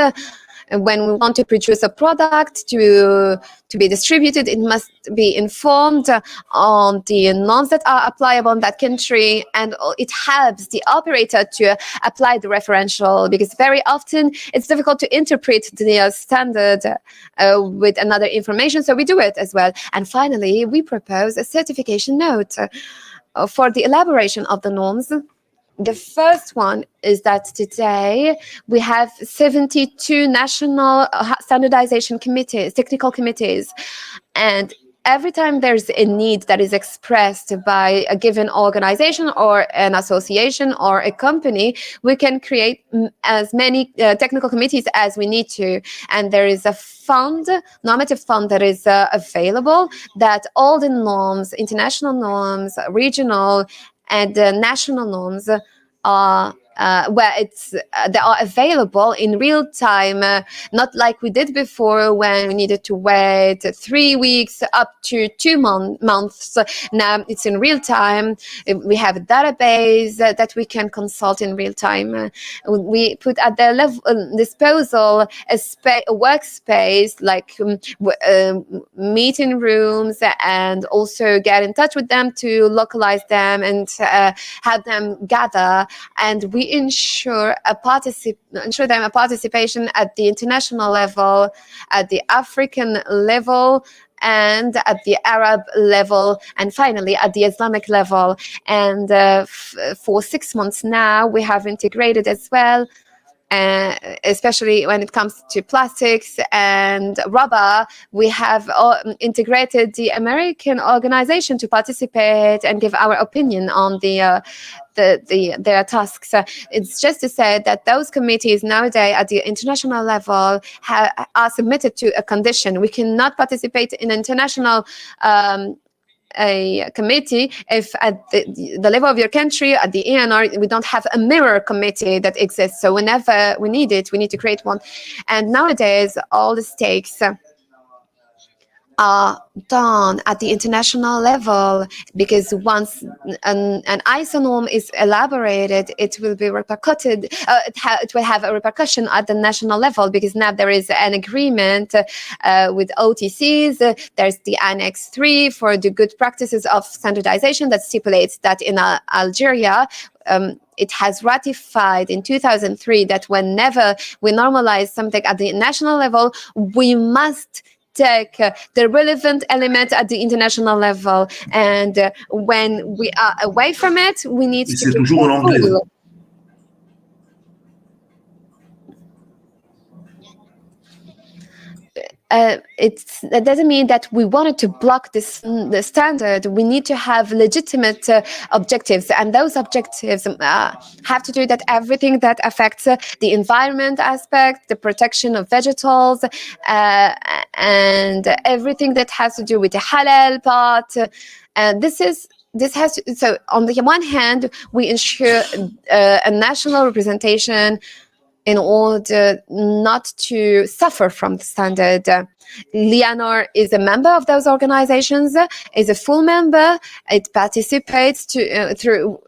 When we want to produce a product to be distributed, it must be informed on the norms that are applicable in that country, and it helps the operator to apply the referential, because very often it's difficult to interpret the standard with another information, so we do it as well. And finally, we propose a certification note for the elaboration of the norms. The first one is that today we have 72 national standardization committees, technical committees, and every time there's a need that is expressed by a given organization or an association or a company, we can create as many technical committees as we need to. And there is a fund, normative fund, that is available, that all the norms, international norms, regional and national norms are where they are available in real time, not like we did before when we needed to wait 3 weeks up to 2 months. Now it's in real time. We have a database that we can consult in real time. We put at their disposal a workspace like meeting rooms, and also get in touch with them to localize them and have them gather. And we ensure them a participation at the international level, at the African level, and at the Arab level, and finally at the Islamic level. And for 6 months now, we have integrated as well, especially when it comes to plastics and rubber. We have integrated the American organization to participate and give our opinion on their tasks. It's just to say that those committees nowadays at the international level are submitted to a condition. We cannot participate in international a committee if at the level of your country, at the ENR, we don't have a mirror committee that exists. So whenever we need it, we need to create one. And nowadays, all the stakes are done at the international level, because once an ISO norm is elaborated, it will be repercussed. It will have a repercussion at the national level, because now there is an agreement with OTCs. There's the Annex 3 for the good practices of standardization that stipulates that in Algeria, it has ratified in 2003 that whenever we normalize something at the national level, we must take the relevant element at the international level, and when we are away from it, we need to be careful. That doesn't mean that we wanted to block the standard. We need to have legitimate objectives, and those objectives have to do that everything that affects the environment aspect, the protection of vegetables, and everything that has to do with the halal part. And this has to, so on the one hand, we ensure a national representation in order not to suffer from the standard. Leonor is a member of those organizations, is a full member. It participates through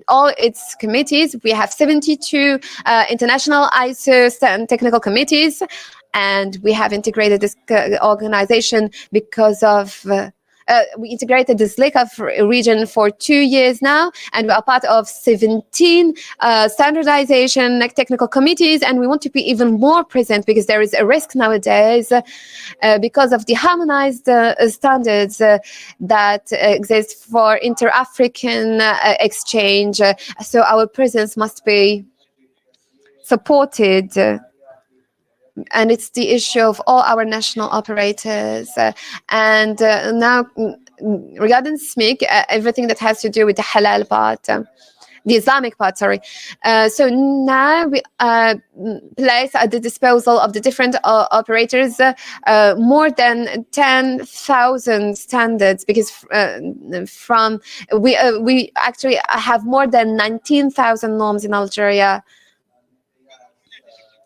all its committees. We have 72 international ISO technical committees, and we have integrated this organization because of we integrated this LACAF region for 2 years now, and we are part of 17 standardization technical committees, and we want to be even more present, because there is a risk nowadays because of the harmonized standards that exist for inter-African exchange. So our presence must be supported. And it's the issue of all our national operators. And now, regarding SMIC, everything that has to do with the halal part, the Islamic part, sorry. So now we place at the disposal of the different operators more than 10,000 standards, because we actually have more than 19,000 norms in Algeria.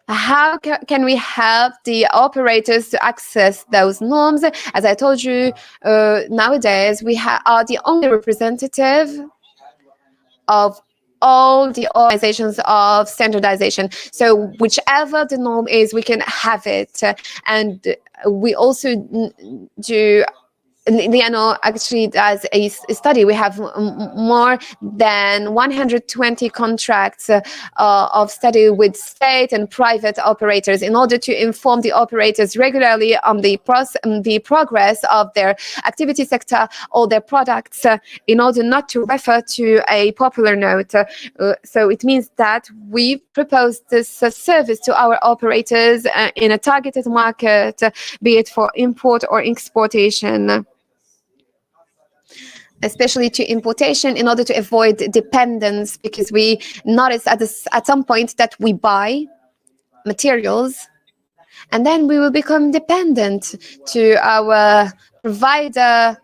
how can we help the operators to access those norms? As I told you, nowadays we are the only representative of all the organizations of standardization. So whichever the norm is, we can have it. And we also do, Liano actually does a study. We have more than 120 contracts of study with state and private operators in order to inform the operators regularly on the progress of their activity sector or their products in order not to refer to a popular note. So it means that we propose this service to our operators in a targeted market, be it for import or exportation, especially to importation, in order to avoid dependence, because we notice at some point that we buy materials and then we will become dependent to our provider.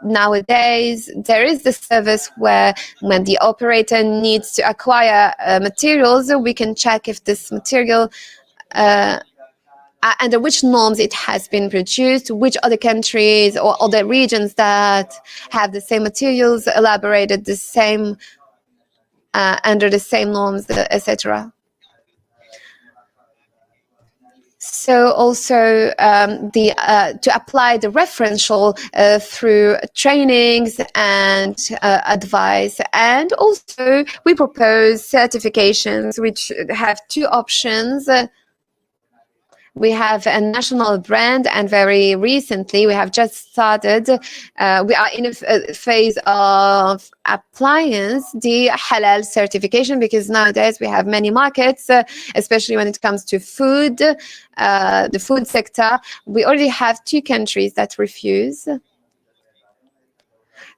Nowadays, there is the service where when the operator needs to acquire materials, we can check if this material under which norms it has been produced, which other countries or other regions that have the same materials elaborated the same under the same norms, etc. So also to apply the referential through trainings and advice. And also we propose certifications which have two options. We have a national brand, and very recently we have just started, we are in a phase of appliance, the halal certification, because nowadays we have many markets, especially when it comes to food, the food sector. We already have 2 countries that refuse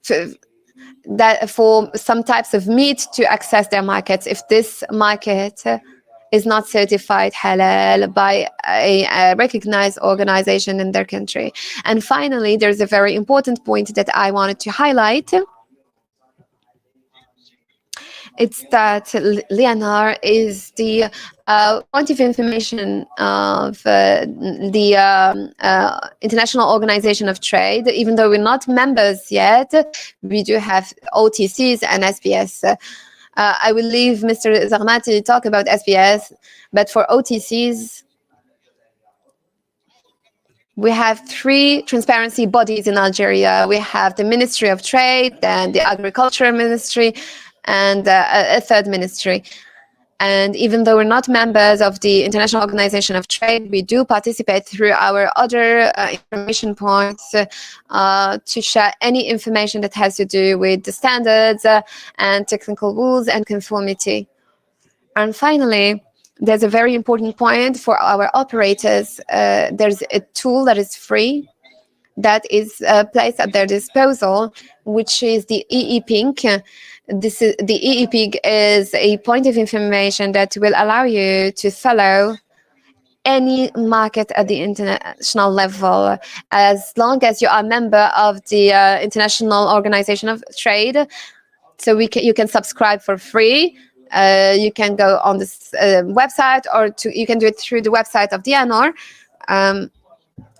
for some types of meat to access their markets if this market is not certified halal by a recognized organization in their country. And finally, there's a very important point that I wanted to highlight. It's that LIANAR is the point of information of the International Organization of Trade. Even though we're not members yet, we do have OTCs and SBS. I will leave Mr. Zarmati to talk about SBS, but for OTCs, we have 3 transparency bodies in Algeria. We have the Ministry of Trade, then the Agriculture Ministry, and a 3rd ministry. And even though we're not members of the International Organization of Trade, we do participate through our other information points to share any information that has to do with the standards and technical rules and conformity. And finally, there's a very important point for our operators. There's a tool that is free, that is placed at their disposal, which is the EEPINK. The EEPIG is a point of information that will allow you to follow any market at the international level, as long as you are a member of the International Organization of Trade. So you can subscribe for free. You can go on this website, or you can do it through the website of DNR,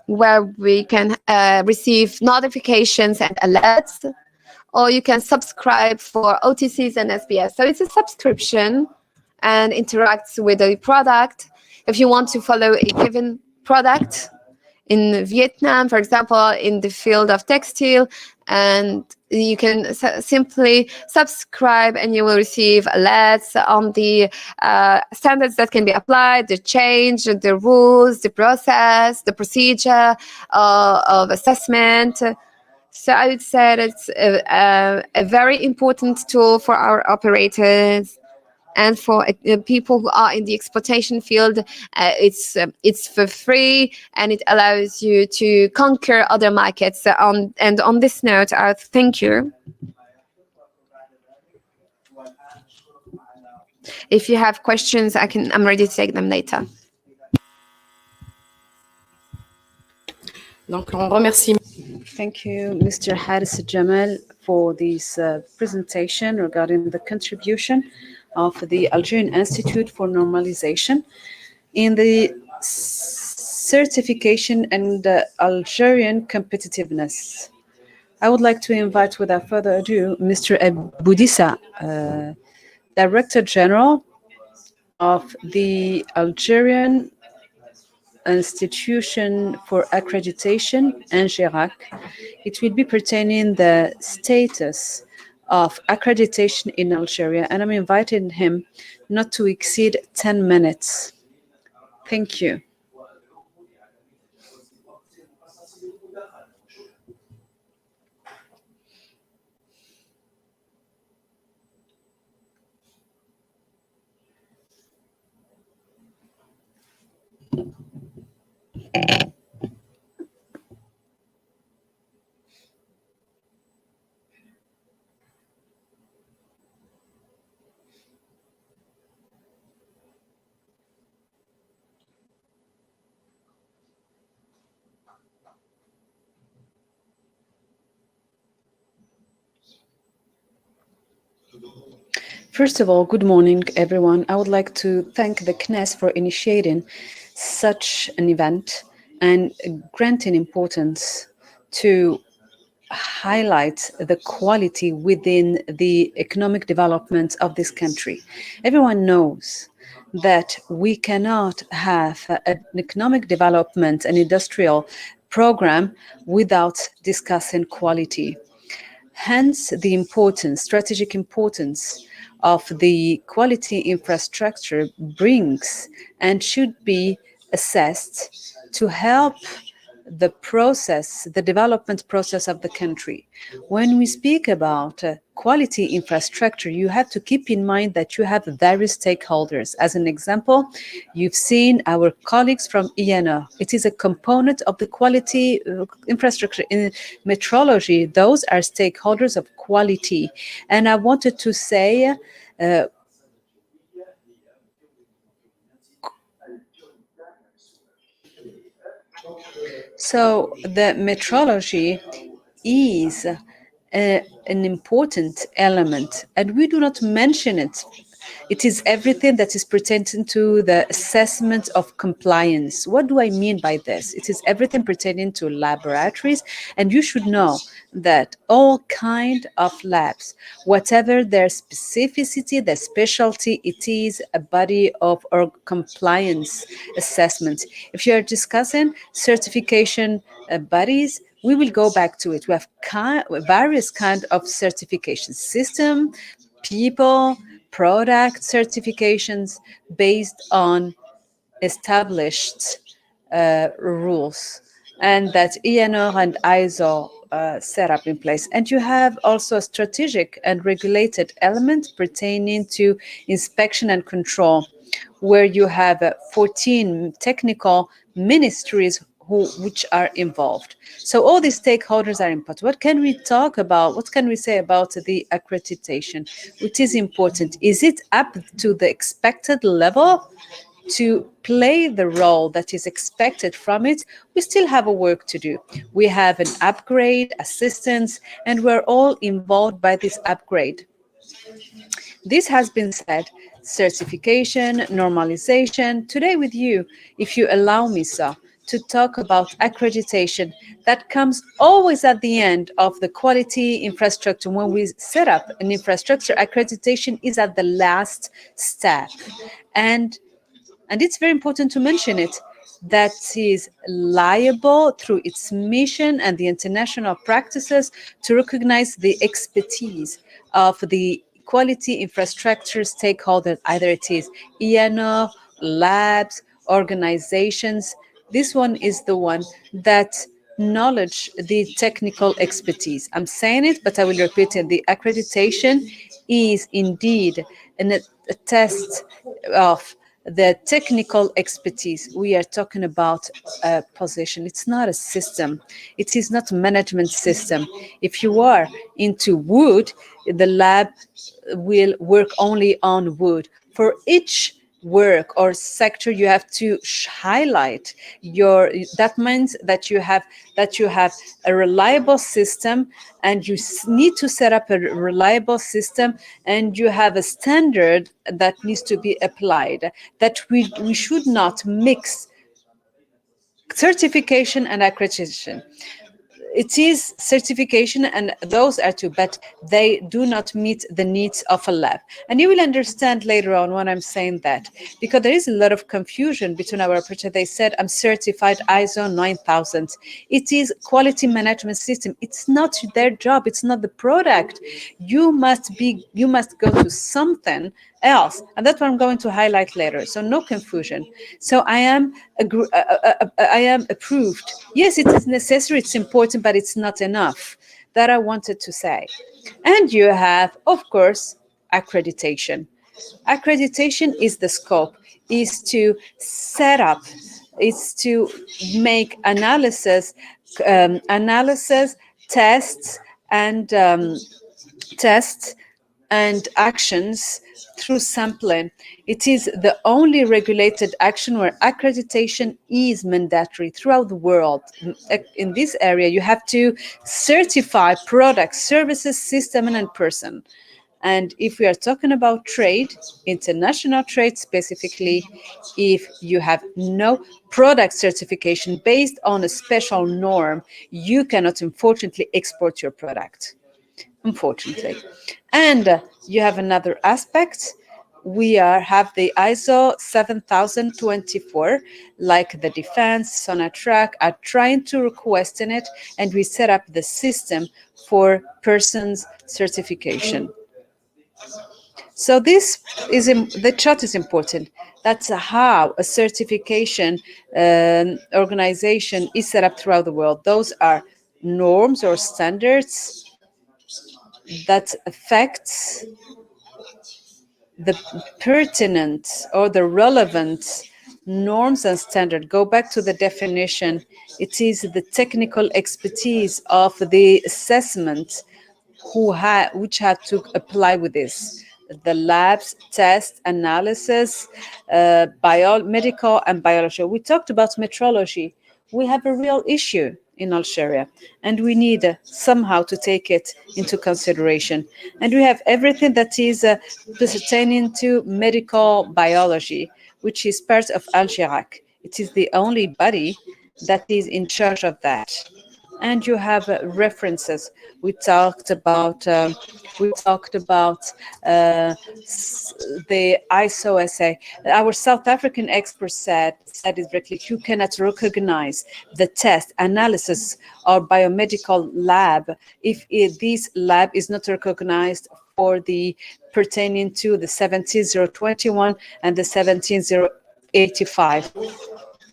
where we can receive notifications and alerts, or you can subscribe for OTCs and SBS. So it's a subscription and interacts with the product. If you want to follow a given product in Vietnam, for example, in the field of textile, and you can simply subscribe and you will receive alerts on the standards that can be applied, the change, the rules, the process, the procedure of assessment. So I would say that it's a very important tool for our operators and for people who are in the exploitation field. It's for free, and it allows you to conquer other markets. And on this note, thank you. If you have questions, I'm ready to take them later. Donc, on remercie. Thank you, Mr. HALES Djamel, for this presentation regarding the contribution of the Algerian Institute for Normalization. in the certification and Algerian competitiveness. I would like to invite, without further ado, Mr. Boudissa, Director General of the Algerian Institution for Accreditation, INGERAC. It will be pertaining the status of accreditation in Algeria, and I'm inviting him not to exceed 10 minutes. Thank you. First of all, good morning, everyone. I would like to thank the CNESE for initiating such an event and granting importance to highlight the quality within the economic development of this country. Everyone knows that we cannot have an economic development, an industrial program without discussing quality. Hence, the importance, strategic importance of the quality infrastructure brings and should be assessed to help the process, the development process of the country. When we speak about quality infrastructure, you have to keep in mind that you have various stakeholders. As an example, you've seen our colleagues from INO. It is a component of the quality infrastructure. In metrology, those are stakeholders of quality. And I wanted to say, so the metrology is an important element, and we do not mention it. It is everything that is pertaining to the assessment of compliance. What do I mean by this? It is everything pertaining to laboratories, and you should know that all kind of labs, whatever their specificity, their specialty, it is a body of or compliance assessment. If you are discussing certification bodies, we will go back to it. We have various kinds of certification system, people, product certifications based on established rules, and that INO and ISO set up in place. And you have also a strategic and regulated element pertaining to inspection and control, where you have 14 technical ministries which are involved. So all these stakeholders are important. What can we talk about? What can we say about the accreditation? Which is important. Is it up to the expected level to play the role that is expected from it? We still have a work to do. We have an upgrade, assistance, and we're all involved by this upgrade. This has been said, certification, normalization. Today with you, if you allow me so, to talk about accreditation, that comes always at the end of the quality infrastructure. When we set up an infrastructure, accreditation is at the last step. And it's very important to mention it, that is liable through its mission and the international practices to recognize the expertise of the quality infrastructure stakeholders, either it is INO, labs, organizations. This one is the one that knowledge the technical expertise. I'm saying it, but I will repeat it. The accreditation is indeed a test of the technical expertise. We are talking about a position. It's not a system. It is not a management system. If you are into wood, the lab will work only on wood. For each work or sector, you have to highlight your, that means that you have a reliable system, and you need to set up a reliable system, and you have a standard that needs to be applied, that we should not mix certification and accreditation. It is certification, and those are two, but they do not meet the needs of a lab. And you will understand later on when I'm saying that, because there is a lot of confusion between our approach. They said, I'm certified ISO 9000. It is quality management system. It's not their job. It's not the product. You must go to something else, and that's what I'm going to highlight later. So no confusion. So I am approved. Yes, it is necessary, it's important, but it's not enough. That I wanted to say. And you have, of course, accreditation. Accreditation is the scope, is to set up, is to make analysis, tests and actions through sampling. It is the only regulated action where accreditation is mandatory throughout the world. In this area, you have to certify products, services, system, and person. And if we are talking about trade, international trade specifically, if you have no product certification based on a special norm, you cannot, unfortunately, export your product. Unfortunately. And you have another aspect. We have the ISO 7024, like the defense, Sonatrach are trying to question it, and we set up the system for persons certification. So this is, the chart is important. That's how a certification organization is set up throughout the world. Those are norms or standards that affects the pertinent or the relevant norms and standards. Go back to the definition. It is the technical expertise of the assessment which had to apply with this. The labs, test, analysis, medical and biology. We talked about metrology. We have a real issue in Algeria, and we need somehow to take it into consideration. And we have everything that is pertaining to medical biology, which is part of Algerac. It is the only body that is in charge of that. And you have references. We talked about the ISO SA. Our South African expert said it directly. You cannot recognize the test, analysis, or biomedical lab if this lab is not recognized for the pertaining to the 17021 and the 17085.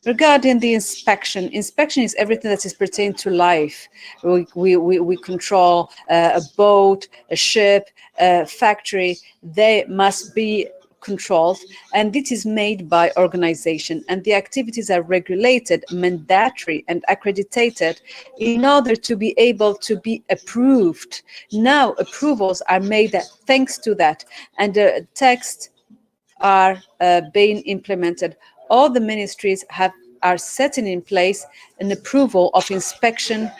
Regarding the inspection is everything that is pertaining to life. We control a boat, a ship, a factory. They must be controlled, and it is made by organization, and the activities are regulated, mandatory, and accredited in order to be able to be approved. Now approvals are made thanks to that, and the texts are being implemented. All the ministries are setting in place an approval of inspection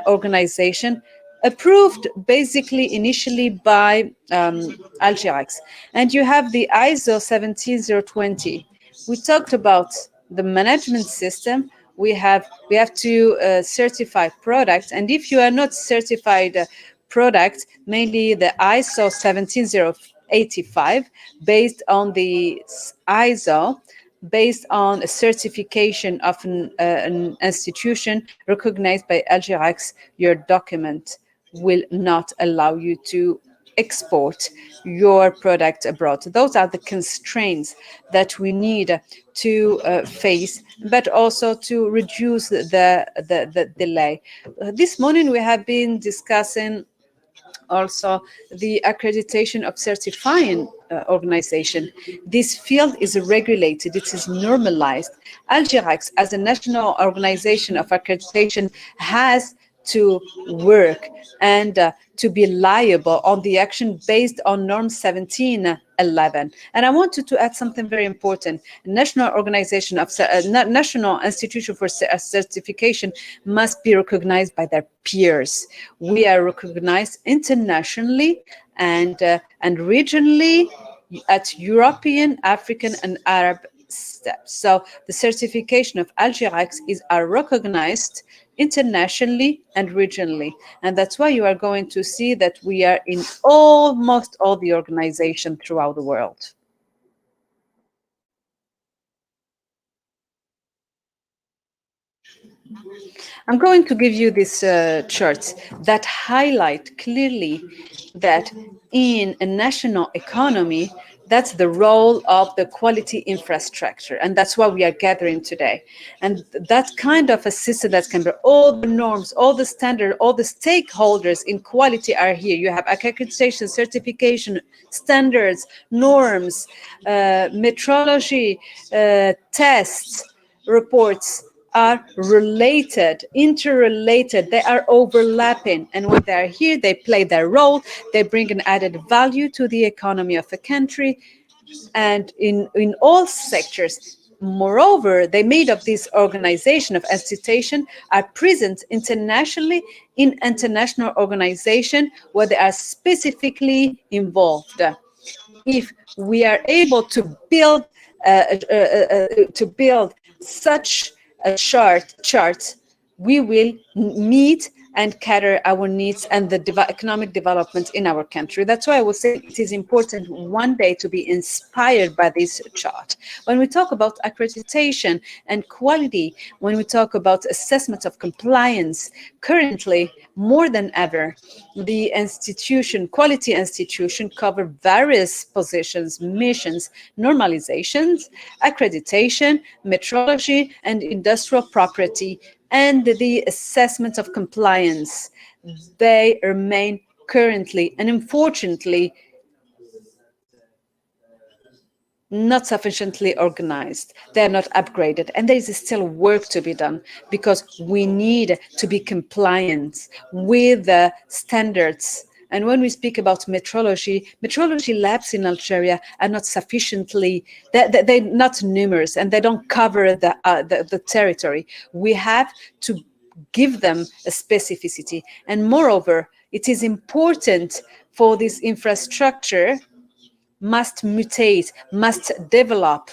organization, approved basically initially by Algerac. And you have the ISO 17020. We talked about the management system. We have to certify products, and if you are not certified product, mainly the ISO 17085, based on the ISO, based on a certification of an institution recognized by Algerac, your document will not allow you to export your product abroad. Those are the constraints that we need to face, but also to reduce the delay. This morning we have been discussing also the accreditation of certifying organization. This field is regulated, it is normalized. Algerac, as a national organization of accreditation, has to work and to be liable on the action based on norm 17 2011. And I wanted to add something very important. National organization of national institution for certification must be recognized by their peers. We are recognized internationally and regionally at European, African, and Arab steps. So the certification of Algeracs are recognized internationally and regionally. And that's why you are going to see that we are in almost all the organizations throughout the world. I'm going to give you this charts that highlight clearly that in a national economy, that's the role of the quality infrastructure. And that's why we are gathering today. And that kind of a system that can be all the norms, all the standards, all the stakeholders in quality are here. You have accreditation, certification, standards, norms, metrology, tests, reports, are related, interrelated, they are overlapping. And when they are here, they play their role, they bring an added value to the economy of a country, and in all sectors. Moreover, they made of this organization of institution are present internationally in international organization where they are specifically involved. If we are able to build such charts, we will meet and cater our needs and the economic development in our country. That's why I would say it is important one day to be inspired by this chart. When we talk about accreditation and quality, when we talk about assessment of compliance, currently, more than ever, the institution, quality institution, cover various positions, missions, normalizations, accreditation, metrology, and industrial property, and the assessment of compliance. They remain currently and unfortunately not sufficiently organized. They're not upgraded, and there is still work to be done because we need to be compliant with the standards. And when we speak about metrology labs in Algeria are not sufficiently, they're not numerous, and they don't cover the territory. We have to give them a specificity. And moreover, it is important for this infrastructure must mutate, must develop.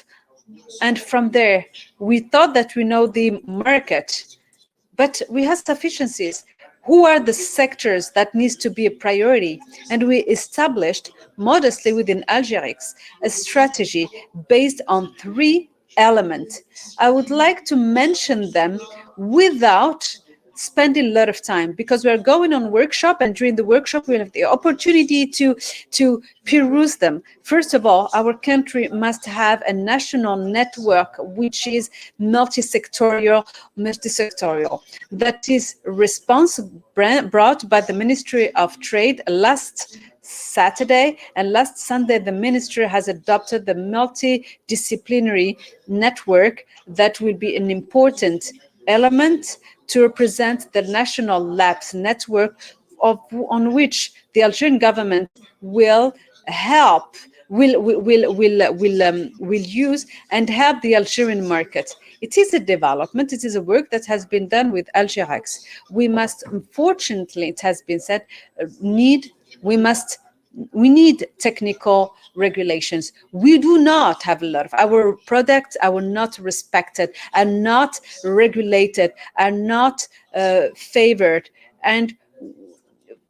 And from there, we thought that we know the market, but we have sufficiencies. Who are the sectors that needs to be a priority? And we established modestly within Algerics a strategy based on 3 elements. I would like to mention them without spending a lot of time, because we're going on workshop, and during the workshop we'll have the opportunity to peruse them. First of all, our country must have a national network which is multi-sectorial, that is brought by the Ministry of Trade last Saturday, and last Sunday the ministry has adopted the multidisciplinary network that will be an important element to represent the national labs network on which the Algerian government will help, will use and help the Algerian market. It is a development, it is a work that has been done with Algeracs. We must, unfortunately, it has been said, we need technical regulations. We do not have a lot of our products are not respected, are not regulated, are not favored. And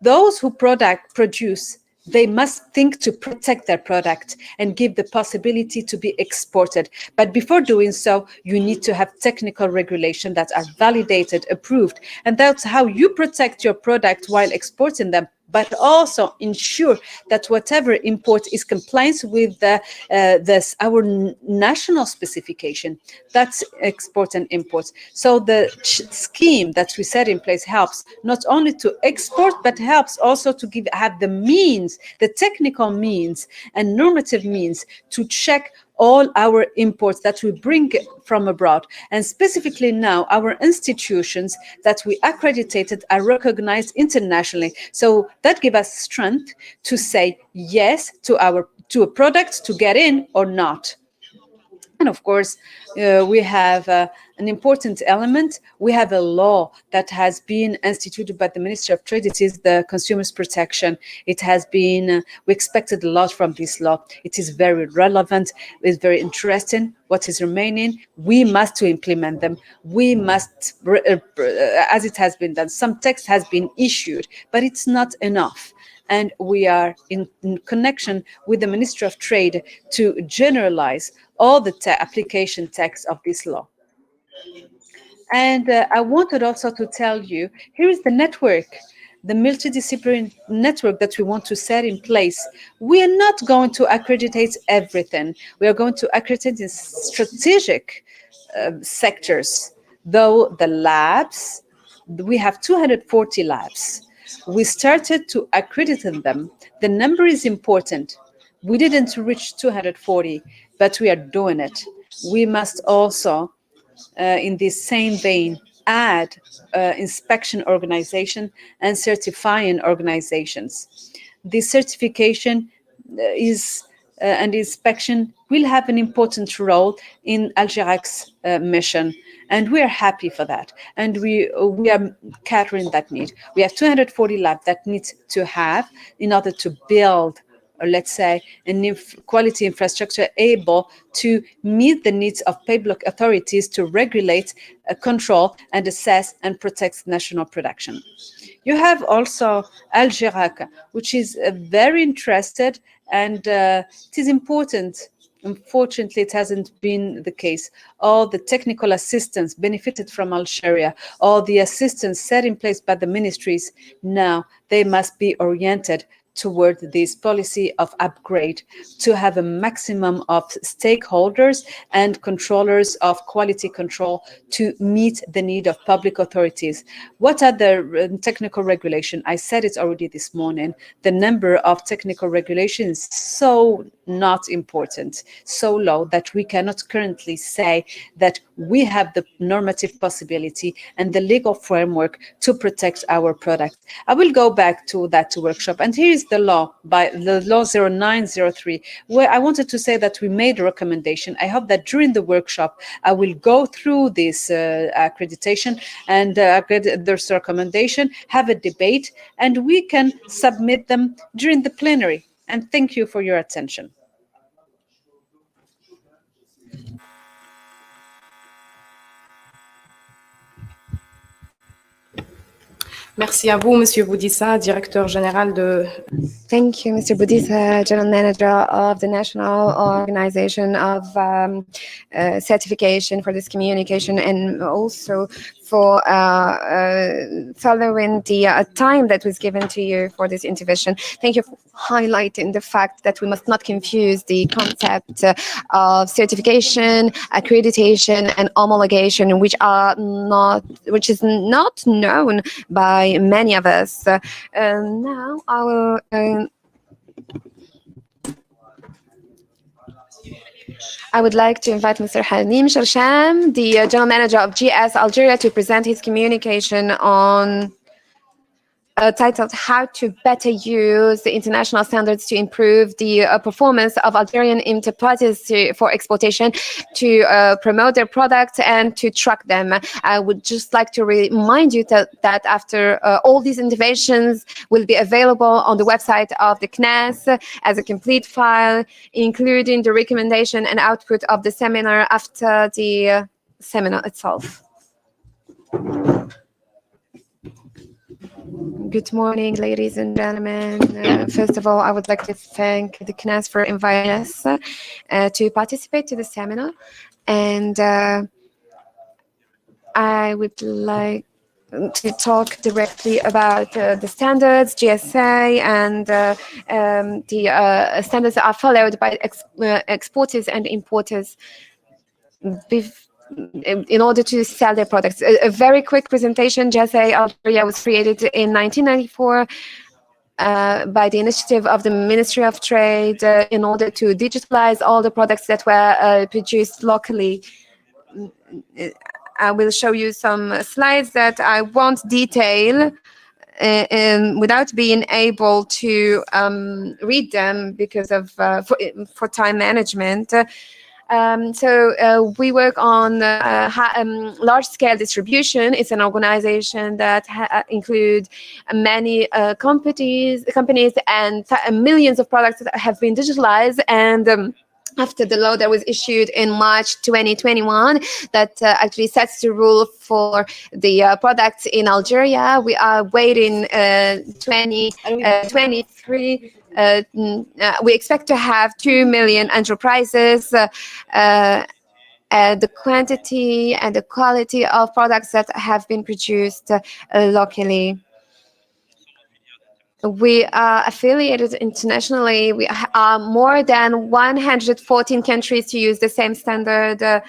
those who produce, they must think to protect their product and give the possibility to be exported. But before doing so, you need to have technical regulation that are validated, approved. And that's how you protect your product while exporting them, but also ensure that whatever import is compliant with our national specification. That's export and import. So the scheme that we set in place helps not only to export, but helps also to have the means, the technical means and normative means to check all our imports that we bring from abroad. And specifically now, our institutions that we accredited are recognized internationally. So that gives us strength to say yes to to a product to get in or not. And of course, we have an important element. We have a law that has been instituted by the Ministry of Trade. It is the Consumers Protection. It has been, we expected a lot from this law. It is very relevant. It's very interesting. What is remaining, we must to implement them. We must, as it has been done, some text has been issued, but it's not enough. And we are in connection with the Ministry of Trade to generalize all the application text of this law. And I wanted also to tell you, here is the network, the multidisciplinary network that we want to set in place. We are not going to accredit everything. We are going to accredit in strategic sectors, though the labs, we have 240 labs. We started to accredit them. The number is important. We didn't reach 240, but we are doing it. We must also, in this same vein, add inspection organization and certifying organizations. This certification is and inspection will have an important role in Algerac's mission. And we are happy for that. And we are catering that need. We have 240 labs that need to have in order to build, or let's say, a quality infrastructure able to meet the needs of public authorities to regulate, control, and assess and protect national production. You have also Algerac, which is very interested, and it is important. Unfortunately, it hasn't been the case. All the technical assistance benefited from Algeria, all the assistance set in place by the ministries, now they must be oriented toward this policy of upgrade to have a maximum of stakeholders and controllers of quality control to meet the need of public authorities. What are the technical regulations? I said it already this morning. The number of technical regulations is so not important, so low that we cannot currently say that we have the normative possibility and the legal framework to protect our product. I will go back to that workshop, and here is the law, by the law 0903, where I wanted to say that we made a recommendation. I hope that during the workshop I will go through this accreditation and this recommendation, have a debate, and we can submit them during the plenary. And thank you for your attention. Merci à vous, Monsieur Boudissa, directeur général de... Thank you, Mr. Boudissa, General Manager of the National Organization of Certification for this communication, and also for following the time that was given to you for this intervention. Thank you for highlighting the fact that we must not confuse the concept of certification, accreditation, and homologation, which is not known by many of us. Now I will I would like to invite Mr. Halim Sharsham, the General Manager of GS Algeria, to present his communication on titled How to Better Use the International Standards to Improve the Performance of Algerian Enterprises for Exportation, to promote their products and to track them. I would just like to remind you that after all these interventions will be available on the website of the CNESE as a complete file, including the recommendation and output of the seminar after the seminar itself. Good morning, ladies and gentlemen. First of all, I would like to thank the CNESE for inviting us to participate to the seminar. And I would like to talk directly about the standards, GSA, and the standards that are followed by exporters and importers in order to sell their products. A very quick presentation. GSA Algeria was created in 1994 by the initiative of the Ministry of Trade in order to digitalize all the products that were produced locally. I will show you some slides that I won't detail without being able to read them because of for time management. So we work on large-scale distribution. It's an organization that includes many companies and millions of products that have been digitalized. And after the law that was issued in March 2021 that actually sets the rule for the products in Algeria, we are waiting 2023. We expect to have 2 million enterprises. The quantity and the quality of products that have been produced locally. We are affiliated internationally. We are more than 114 countries to use the same standard,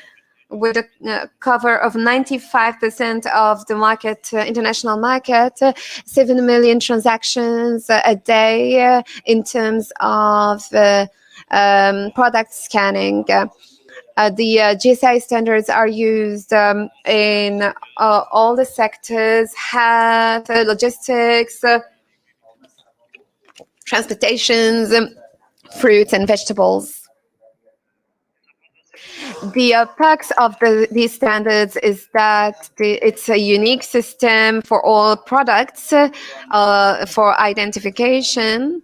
with a cover of 95% of the market, international market, 7 million transactions a day in terms of product scanning. The GSI standards are used in all the sectors: health, logistics, transportations, fruits and vegetables. The perks of these standards is that it's a unique system for all products for identification.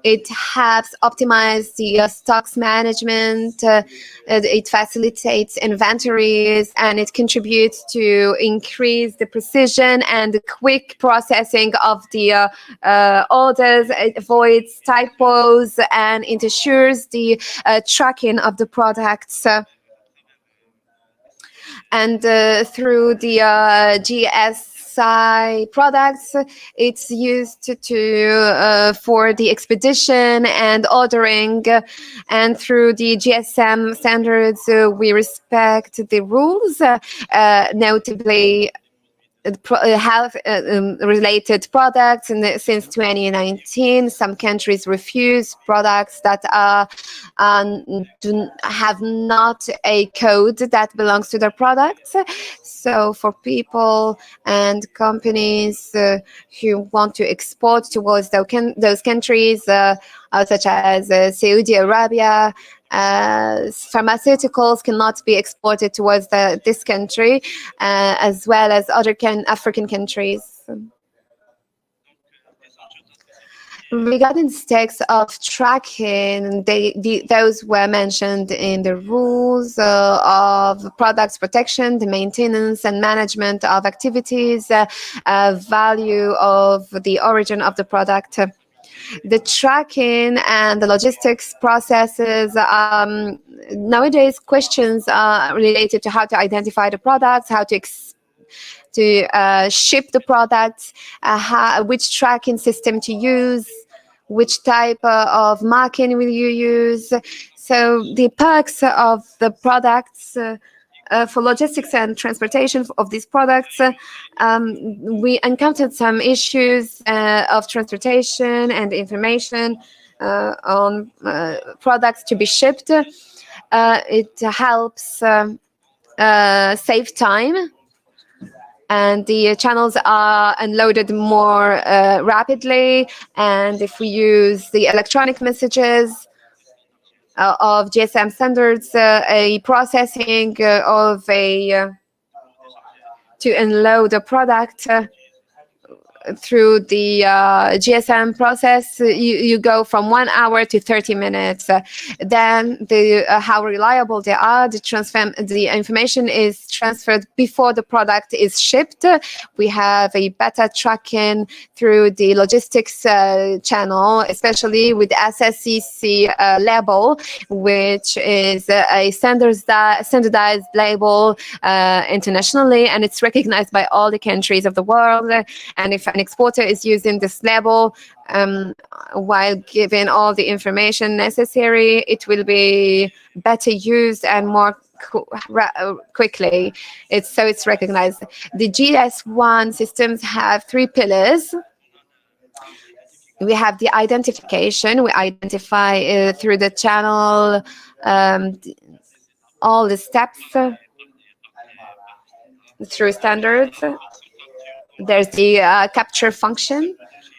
It helps optimize the stocks management. It facilitates inventories, and it contributes to increase the precision and the quick processing of the orders. It avoids typos, and it ensures the tracking of the products. And through the GSI products, it's used for the expedition and ordering. And through the GSM standards, we respect the rules, notably health-related products. And since 2019, some countries refuse products that have not a code that belongs to their products. So for people and companies who want to export towards those countries, such as Saudi Arabia, pharmaceuticals cannot be exported towards this country, as well as other African countries. Regarding stakes of tracking, those were mentioned in the rules of products protection, the maintenance and management of activities, value of the origin of the product. The tracking and the logistics processes, nowadays questions are related to how to identify the products, how to ship the products, which tracking system to use, which type of marking will you use. So the perks of the products for logistics and transportation of these products, we encountered some issues of transportation and information on products to be shipped. It helps save time, and the channels are unloaded more rapidly. And if we use the electronic messages of GSM standards, a processing of to unload a product through the GSM process, you go from 1 hour to 30 minutes. Then how reliable they are, the information is transferred before the product is shipped. We have a better tracking through the logistics channel, especially with SSCC label, which is a standardized label internationally, and it's recognized by all the countries of the world. And if an exporter is using this label while giving all the information necessary, it will be better used and more quickly. It's recognized. The GS1 systems have 3 pillars. We have the identification. We identify through the channel all the steps through standards. There's the capture function,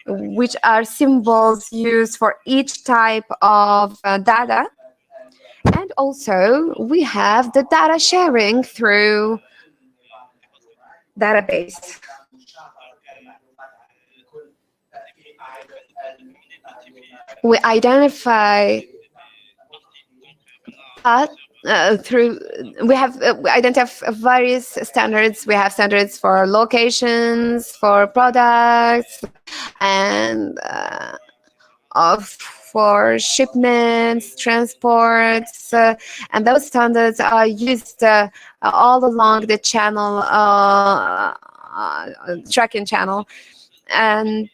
which are symbols used for each type of data. And also, we have the data sharing through database. We identify we identify various standards. We have standards for locations, for products, and for shipments, transports, and those standards are used all along the channel, tracking channel, and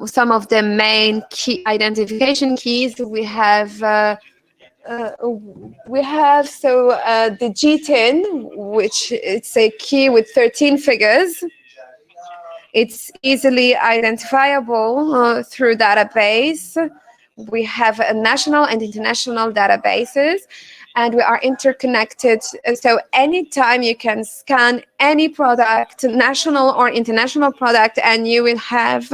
some of the main key identification keys we have. The G10, which it's a key with 13 figures. It's easily identifiable through database. We have a national and international databases, and we are interconnected. So anytime you can scan any product, national or international product, and you will have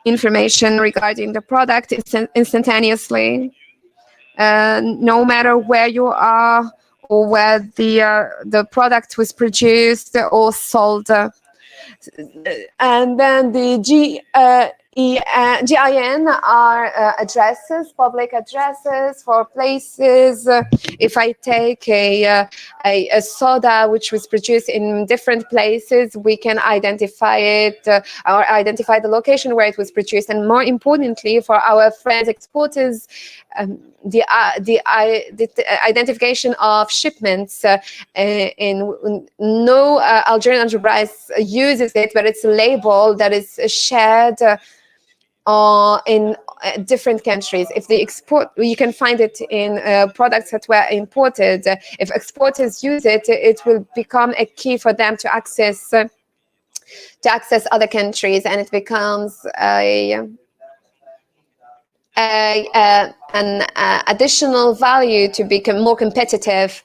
information regarding the product instantaneously, no matter where you are or where the product was produced or sold. And then the GIN are addresses, public addresses for places. If I take a soda which was produced in different places, we can identify it or identify the location where it was produced. And more importantly, for our friends exporters, the identification of shipments. No Algerian enterprise uses it, but it's a label that is shared in different countries. If they export, you can find it in products that were imported. If exporters use it, it will become a key for them to access other countries, and it becomes an additional value to become more competitive.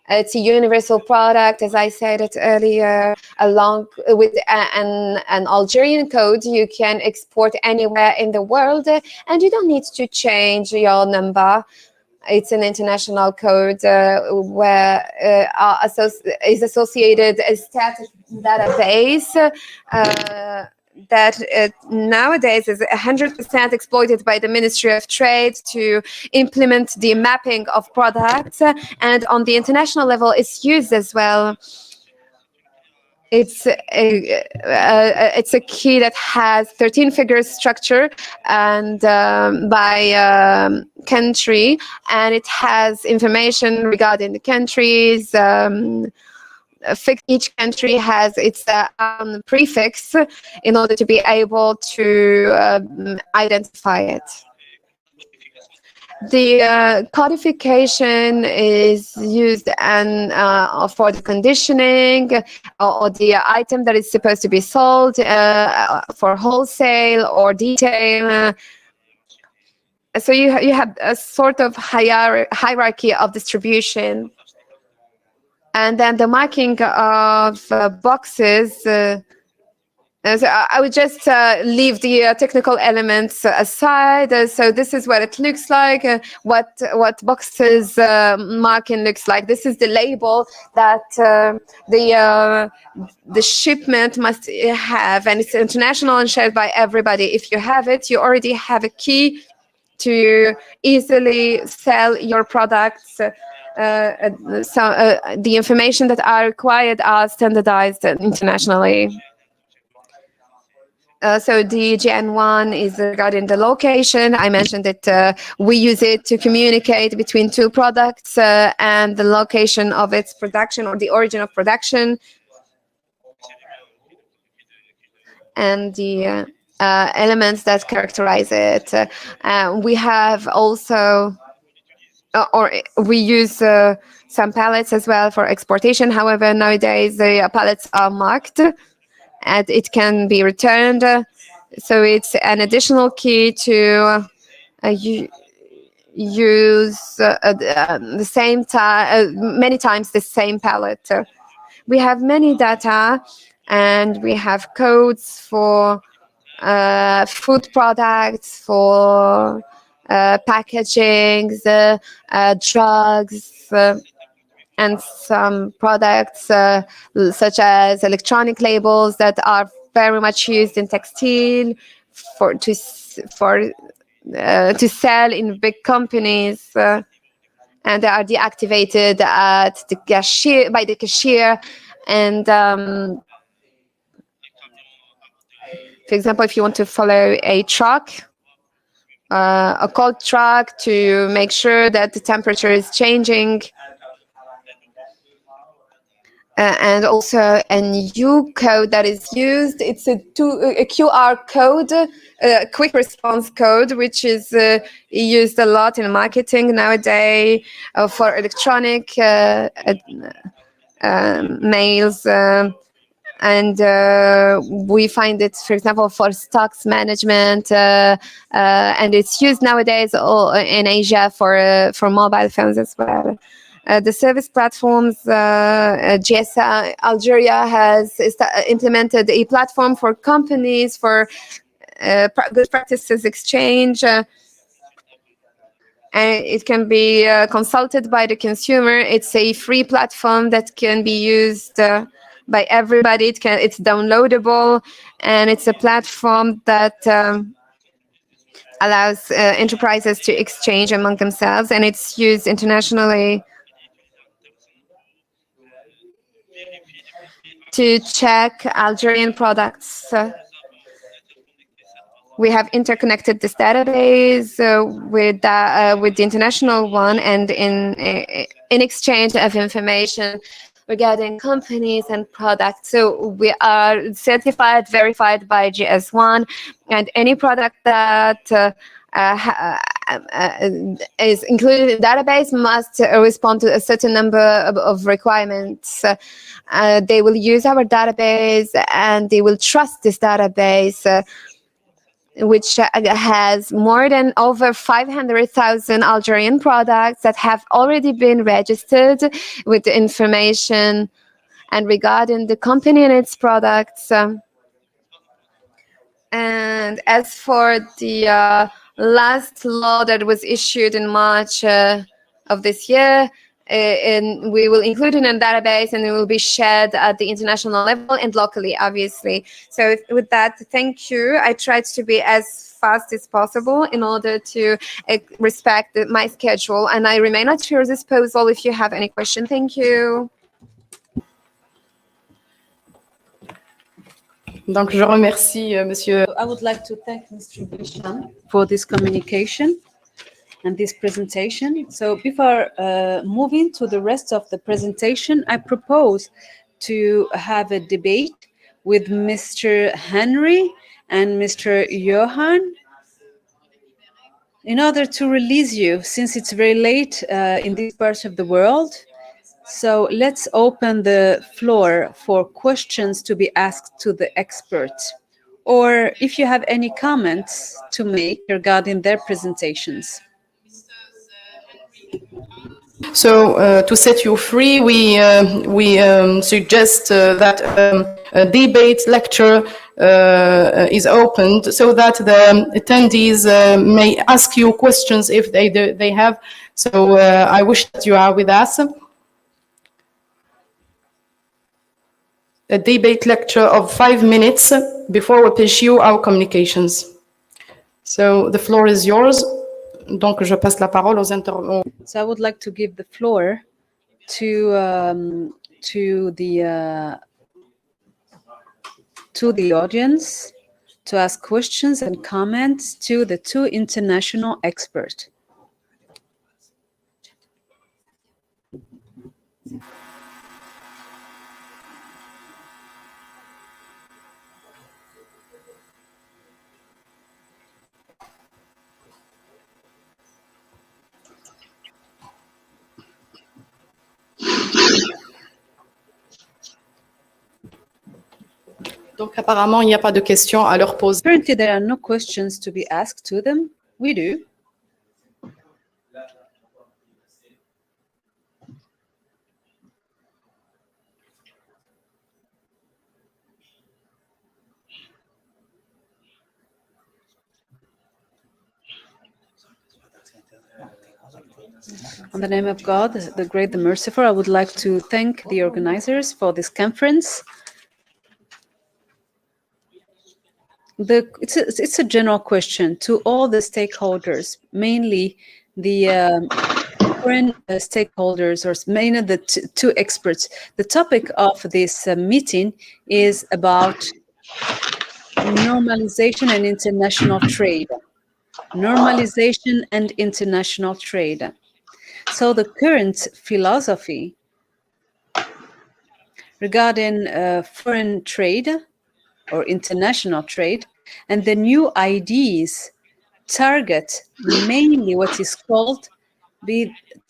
It's a universal product, as I said it earlier, along with an Algerian code. You can export anywhere in the world, and you don't need to change your number. It's an international code where is associated a static database that nowadays is 100% exploited by the Ministry of Trade to implement the mapping of products, and on the international level it's used as well. It's a key that has 13 figures structure and by country, and it has information regarding the countries. Each country has its own prefix in order to be able to identify it. The codification is used for the conditioning or the item that is supposed to be sold for wholesale or detail. So you have a sort of hierarchy of distribution. And then the marking of boxes. So I would just leave the technical elements aside. So this is what it looks like. What boxes marking looks like. This is the label that the shipment must have, and it's international and shared by everybody. If you have it, you already have a key to easily sell your products. The information that are required are standardized internationally. So the GN1 is regarding the location. I mentioned that we use it to communicate between two products and the location of its production or the origin of production. And the elements that characterize it. We have also or we use some pallets as well for exportation. However, nowadays the pallets are marked and it can be returned. So it's an additional key to use the same time, many times the same pallet. We have many data, and we have codes for food products, for packaging, drugs, and some products such as electronic labels that are very much used in textile to sell in big companies, and they are deactivated at the cashier by the cashier. And for example, if you want to follow a truck, a cold truck, to make sure that the temperature is changing, and also a new code that is used. It's a QR code, a quick response code, which is used a lot in marketing nowadays for electronic mails. And we find it, for example, for stocks management, and it's used nowadays in Asia for mobile phones as well. The service platforms, GSA Algeria has implemented a platform for companies for good practices exchange. And it can be consulted by the consumer. It's a free platform that can be used by everybody. It's downloadable, and it's a platform that allows enterprises to exchange among themselves, and it's used internationally to check Algerian products. We have interconnected this database with the international one, and in exchange of information regarding companies and products. So we are certified, verified by GS1, and any product that is included in the database must respond to a certain number of requirements. They will use our database, and they will trust this database, which has more than over 500,000 Algerian products that have already been registered with the information and regarding the company and its products. And as for the last law that was issued in March of this year, and we will include it in a database, and it will be shared at the international level and locally, obviously. So with that, thank you. I tried to be as fast as possible in order to respect my schedule, and I remain at your disposal if you have any question. Thank you. Donc, je remercie Monsieur. I would like to thank Mr. Benian for this communication and this presentation. So before moving to the rest of the presentation, I propose to have a debate with Mr. Henry and Mr. Johan in order to release you, since it's very late in this part of the world. So let's open the floor for questions to be asked to the experts, or if you have any comments to make regarding their presentations. So to set you free, we suggest that a debate lecture is opened so that the attendees may ask you questions if they have. So I wish that you are with us. A debate lecture of 5 minutes before we pursue our communications. So the floor is yours. Donc, je passe la parole aux intervenants. So I would like to give the floor to the audience to ask questions and comments to the two international experts. Donc, apparemment, il n'y a pas de questions à leur poser. Currently, there are no questions to be asked to them. We do. In the name of God, the great, the merciful, I would like to thank the organizers for this conference. It's a general question to all the stakeholders, mainly the foreign stakeholders, or mainly the two experts. The topic of this meeting is about normalization and international trade. Normalization and international trade. So the current philosophy regarding foreign trade or international trade and the new ideas target mainly what is called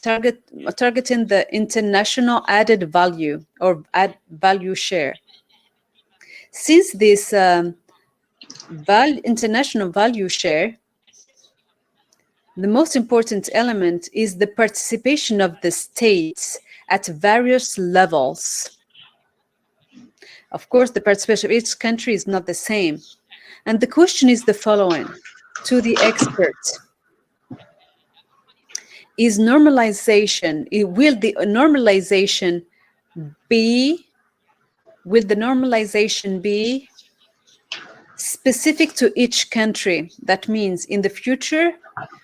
targeting the international added value or value share. Since this international value share, the most important element is the participation of the states at various levels. Of course, the participation of each country is not the same. And the question is the following to the experts. Is normalization, will the normalization be specific to each country? That means in the future,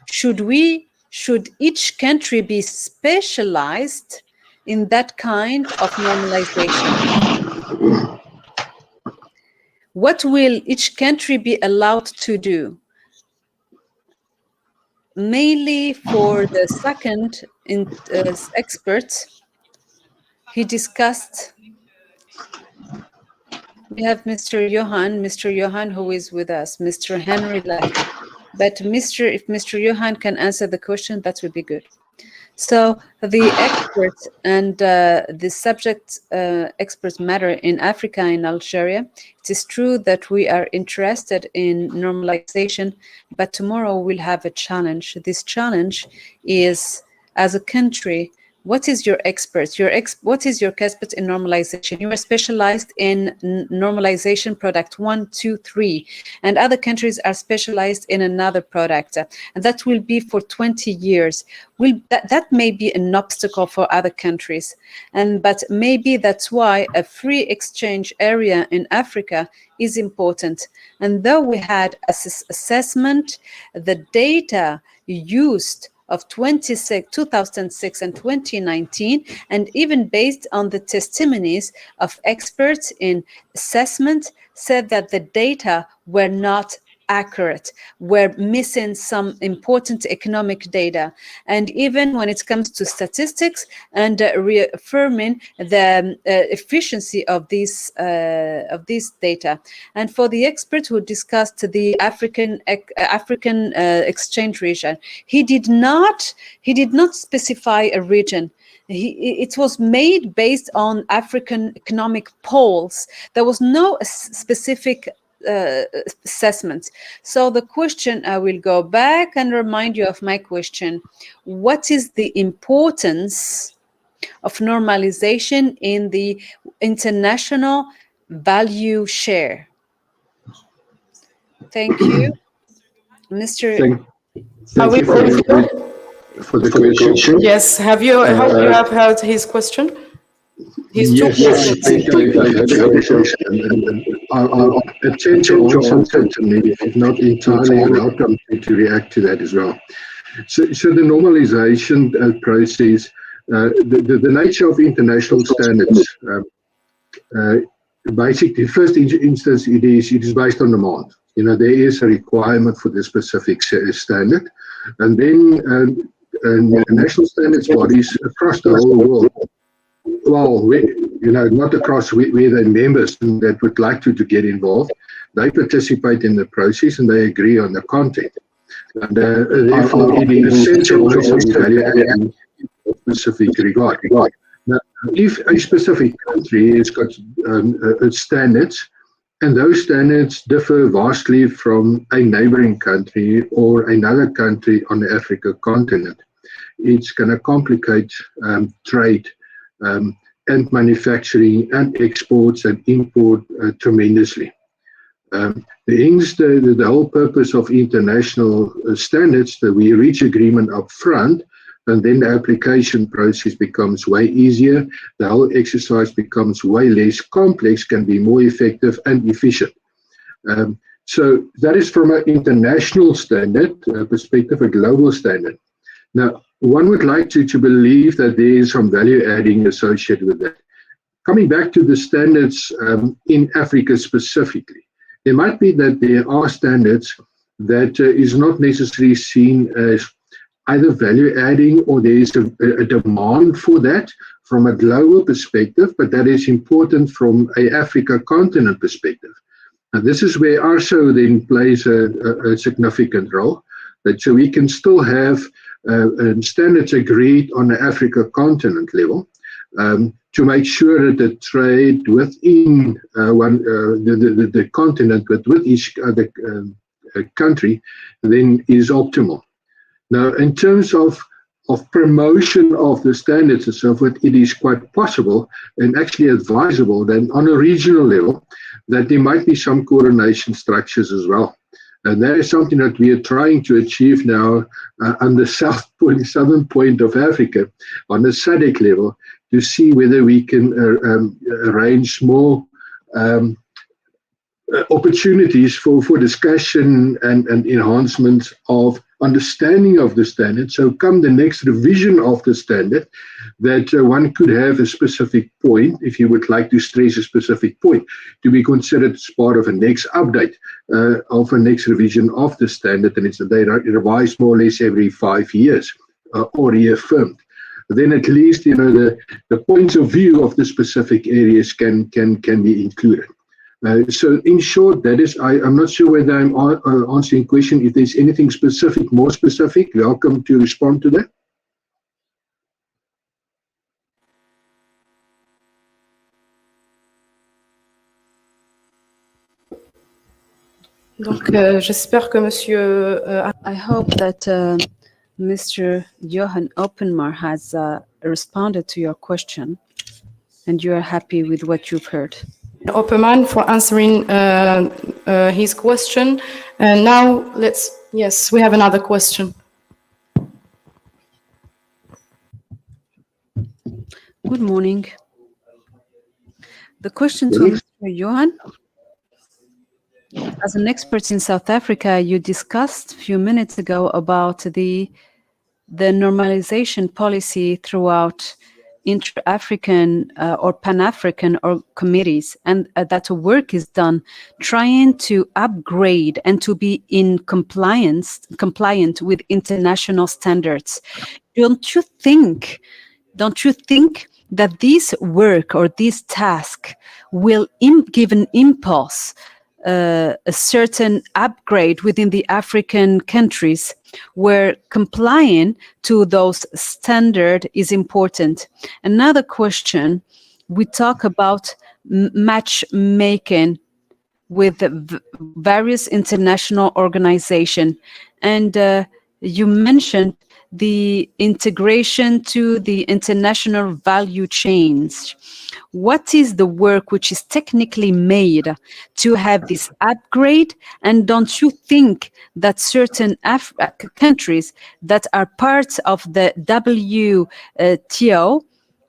should each country be specialized in that kind of normalization? What will each country be allowed to do? Mainly for the second expert, he discussed, we have Mr. Johan who is with us, Mr. Henry left. But if Mr. Johan can answer the question, that would be good. So the expert and the subject expert matter in Africa, in Algeria. It is true that we are interested in normalization, but tomorrow we'll have a challenge. This challenge is, as a country, what is your expert? What is your expert in normalization? You are specialized in normalization product 1, 2, 3, and other countries are specialized in another product, and that will be for 20 years. That may be an obstacle for other countries, but maybe that's why a free exchange area in Africa is important. And though we had assessment, the data used of 2006 and 2019, and even based on the testimonies of experts in assessment, said that the data were not accurate, were missing some important economic data. And even when it comes to statistics and reaffirming the efficiency of these data. And for the expert who discussed the African exchange region, he did not specify a region. It was made based on African economic polls. There was no specific assessments. So the question, I will go back and remind you of my question. What is the importance of normalization in the international value share? Thank you. Mr. Thank you for the question. Yes, have you heard his question? Yes, I think I've heard the question. I'll attempt to answer certainly, if not entirely, welcome to react to that as well. So the normalization process, the nature of international standards, basically, first instance, it is based on demand. You know, there is a requirement for the specific standard, and then national standards bodies across the whole world. Well, not across where they're members that would like to get involved. They participate in the process and they agree on the content. And therefore, it is essential to evaluate in a specific regard. Now, if a specific country has got standards, and those standards differ vastly from a neighboring country or another country on the African continent, it's going to complicate trade and manufacturing and exports and import tremendously. The whole purpose of international standards, that we reach agreement up front and then the application process becomes way easier. The whole exercise becomes way less complex, can be more effective and efficient. So that is from an international standard perspective, a global standard. Now, one would like to believe that there is some value adding associated with that. Coming back to the standards in Africa specifically, there might be that there are standards that is not necessarily seen as either value adding, or there is a demand for that from a global perspective, but that is important from a Africa continent perspective. And this is where ARSO then plays a significant role, that so we can still have standards agreed on the Africa continent level to make sure that the trade within the continent, but with each other country, then is optimal. Now, in terms of promotion of the standards and so forth, it is quite possible and actually advisable that on a regional level, that there might be some coordination structures as well. And that is something that we are trying to achieve now on the southern point of Africa, on the SADC level, to see whether we can arrange more opportunities for discussion and enhancement of understanding of the standard. So come the next revision of the standard, that one could have a specific point, if you would like to stress a specific point, to be considered as part of a next update of a next revision of the standard, and they revise more or less every 5 years or reaffirmed. Then at least, you know, the points of view of the specific areas can be included. So in short, that is, I'm not sure whether I'm answering the question. If there's anything specific, more specific, welcome to respond to that. Donc, j'espère que Monsieur. I hope that Mr. Johan OPPERMAN has responded to your question, and you are happy with what you've heard. OPPERMAN for answering his question. And now yes, we have another question. Good morning. The question to Mr. Johan. As an expert in South Africa, you discussed a few minutes ago about the normalization policy throughout inter-African or Pan-African or committees, and that work is done trying to upgrade and to be in compliant with international standards. Don't you think that this work or this task will give an impulse, a certain upgrade within the African countries where complying to those standards is important? Another question, we talk about matchmaking with various international organizations, and you mentioned the integration to the international value chains. What is the work which is technically made to have this upgrade? And don't you think that certain countries that are part of the WTO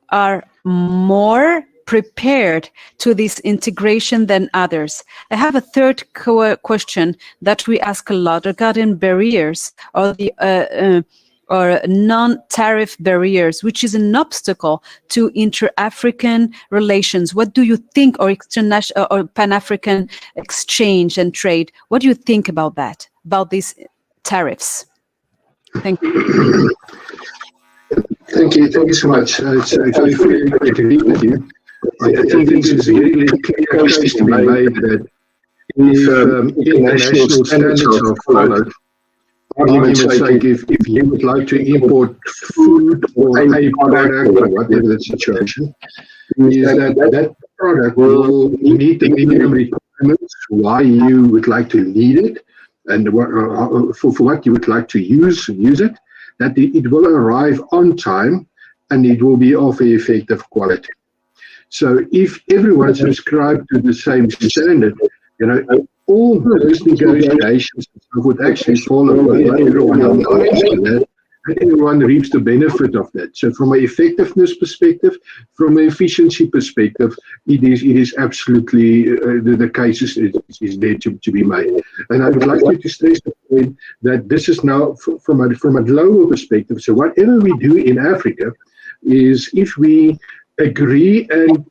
are more prepared to this integration than others? I have a third question that we ask a lot regarding barriers or the or non-tariff barriers, which is an obstacle to inter-African relations. What do you think, or international or Pan-African exchange and trade? What do you think about that, about these tariffs? Thank you. Thank you so much. It's very good to agree with you. I think this is a really clear case to be made that if international standards are followed, argument's sake, if you would like to import food or a product or whatever the situation, is that product will meet the minimum requirements, why you would like to need it, and for what you would like to use it, that it will arrive on time and it will be of effective quality. So if everyone subscribed to the same standard, you know, all those negotiations would actually follow. Everyone understands that everyone reaps the benefit of that. So from an effectiveness perspective, from an efficiency perspective, it is absolutely the case is there to be made. And I would like you to stress the point that this is now from a global perspective. So whatever we do in Africa is, if we agree and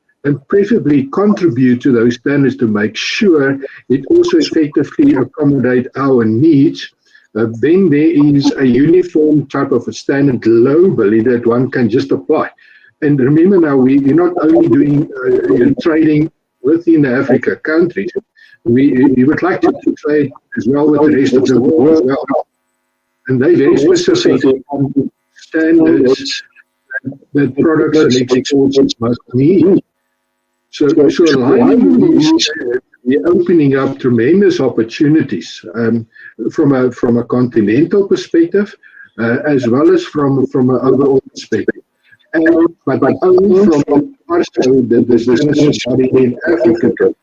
preferably contribute to those standards to make sure it also effectively accommodate our needs, then there is a uniform type of a standard globally that one can just apply. And remember now, we're not only doing trading within the Africa countries, we would like to trade as well with the rest of the world as well. And they very specific standards that products and exports must meet. So aligning these, we're opening up tremendous opportunities from a continental perspective, as well as from an overall perspective. But only from the business body in Africa,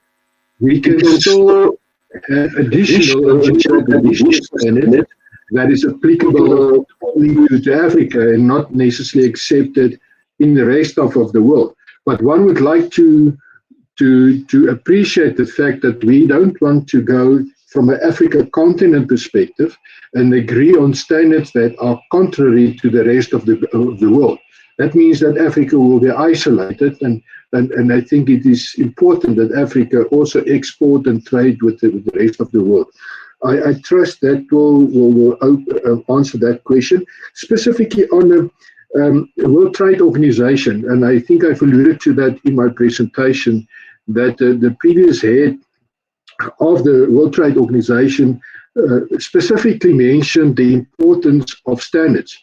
we can still have additional standard that is applicable only to Africa and not necessarily accepted in the rest of the world. But one would like to appreciate the fact that we don't want to go from an Africa continent perspective and agree on standards that are contrary to the rest of the world. That means that Africa will be isolated, and I think it is important that Africa also export and trade with the rest of the world. I trust that will answer that question. Specifically on the World Trade Organization, and I think I've alluded to that in my presentation, that the previous head of the World Trade Organization specifically mentioned the importance of standards.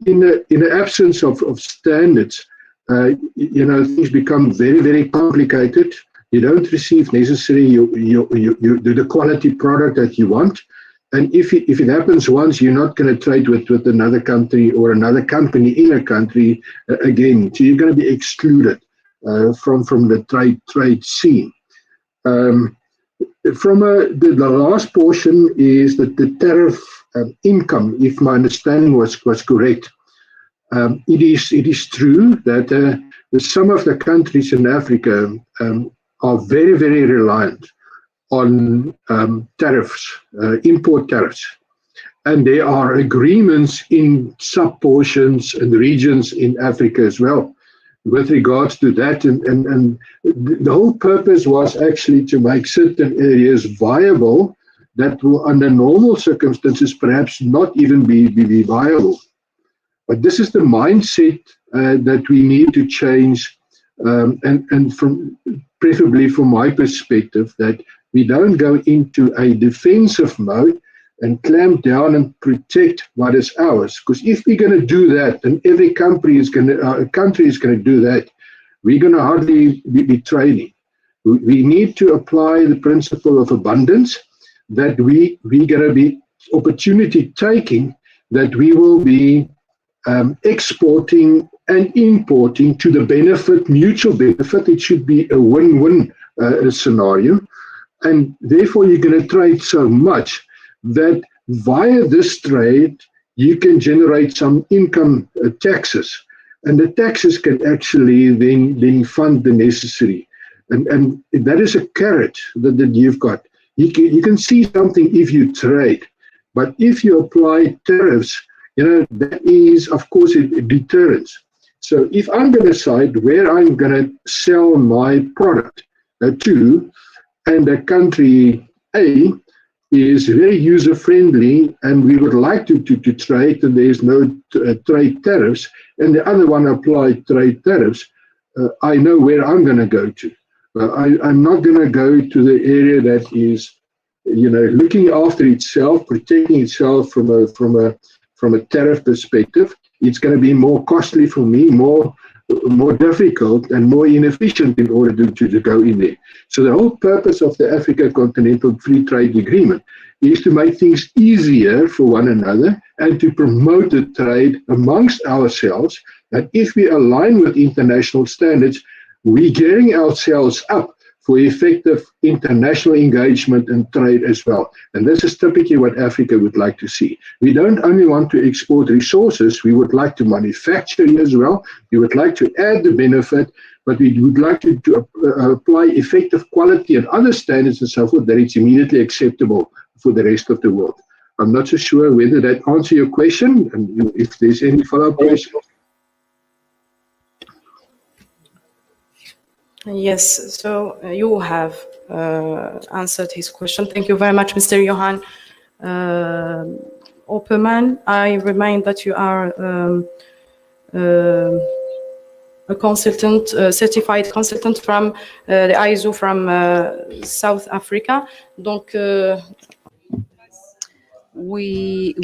In the absence of standards, things become very, very complicated. You don't receive necessarily the quality product that you want. And if it happens once, you're not going to trade with another country or another company in a country again. So you're going to be excluded from the trade scene. The last portion is that the tariff income, if my understanding was correct. It is true that some of the countries in Africa are very, very reliant on tariffs, import tariffs. And there are agreements in sub-portions and regions in Africa as well with regards to that. And the whole purpose was actually to make certain areas viable that will, under normal circumstances, perhaps not even be viable. But this is the mindset that we need to change, and preferably from my perspective, that we don't go into a defensive mode and clamp down and protect what is ours. Because if we're going to do that, and every country is going to do that, we're going to hardly be trading. We need to apply the principle of abundance, that we're going to be opportunity taking, that we will be exporting and importing to the benefit, mutual benefit. It should be a win-win scenario. And therefore, you're going to trade so much that via this trade, you can generate some income taxes. And the taxes can actually then fund the necessary. And that is a carrot that you've got. You can see something if you trade. But if you apply tariffs, that is, of course, a deterrence. So if I'm going to decide where I'm going to sell my product to, and the country A is very user-friendly, and we would like to trade, and there's no trade tariffs, and the other one applied trade tariffs, I know where I'm going to go to. I'm not going to go to the area that is, looking after itself, protecting itself from a tariff perspective. It's going to be more costly for me, more difficult and more inefficient in order to go in there. So the whole purpose of the Africa Continental Free Trade Agreement is to make things easier for one another and to promote the trade amongst ourselves. That if we align with international standards, we're gearing ourselves up for effective international engagement and trade as well. And this is typically what Africa would like to see. We don't only want to export resources, we would like to manufacture as well. We would like to add the benefit, but we would like to apply effective quality and other standards and so forth that it's immediately acceptable for the rest of the world. I'm not so sure whether that answers your question, and if there's any follow-up questions. Yes, so you have answered his question. Thank you very much, Mr. Johan OPPERMAN. I remind that you are a consultant, certified consultant from the ISO from South Africa. Donc, we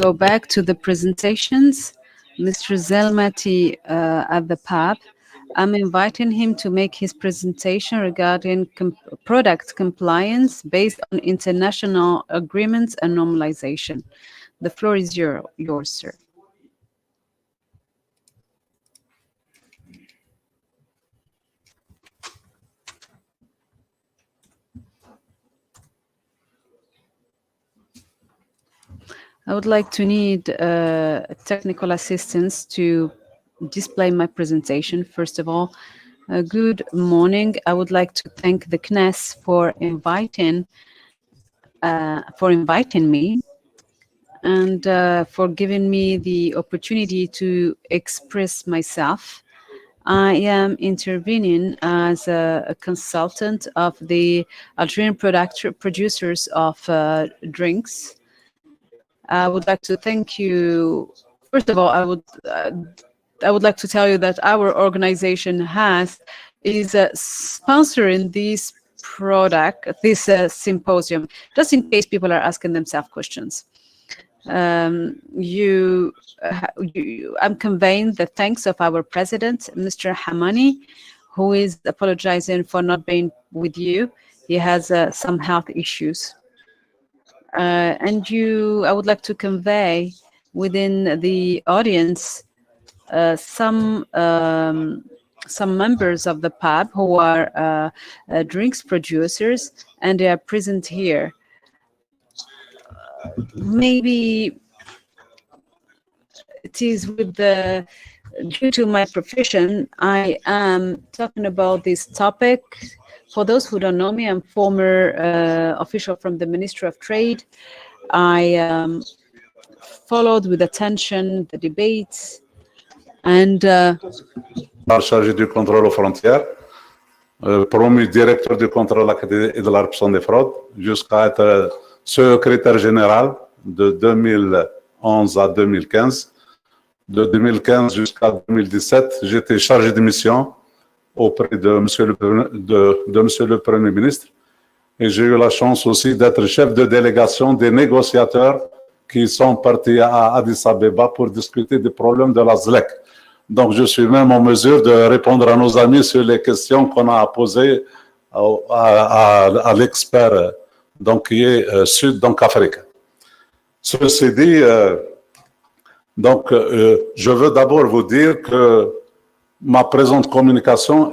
go back to the presentations. Mr. Zelmati at the PAB. I'm inviting him to make his presentation regarding product compliance based on international agreements and normalization. The floor is yours, sir. I would like to need technical assistance to display my presentation. First of all, good morning. I would like to thank the CNESE for inviting me and for giving me the opportunity to express myself. I am intervening as a consultant of the Algerian producers of drinks. I would like to thank you. First of all, I would like to tell you that our organization is sponsoring this symposium, just in case people are asking themselves questions. I'm conveying the thanks of our president, Mr. Hamani, who is apologizing for not being with you. He has some health issues. I would like to convey within the audience some members of the PAB who are drinks producers, and they are present here. Maybe it is due to my profession, I am talking about this topic. For those who don't know me, I'm former official from the Ministry of Trade. I followed with attention the debates and chargé du contrôle aux frontières, promu directeur du contrôle et de la répression des fraudes, jusqu'à être secrétaire général de 2011 à 2015. De 2015 jusqu'à 2017, j'étais chargé de mission auprès de Monsieur le Premier ministre. Et j'ai eu la chance aussi d'être chef de délégation des négociateurs qui sont partis à Addis Abeba pour discuter des problèmes de la ZLEC. Donc, je suis même en mesure de répondre à nos amis sur les questions qu'on a posées à l'expert qui est Sud, donc Afrique. Ceci dit, je veux d'abord vous dire que ma présente communication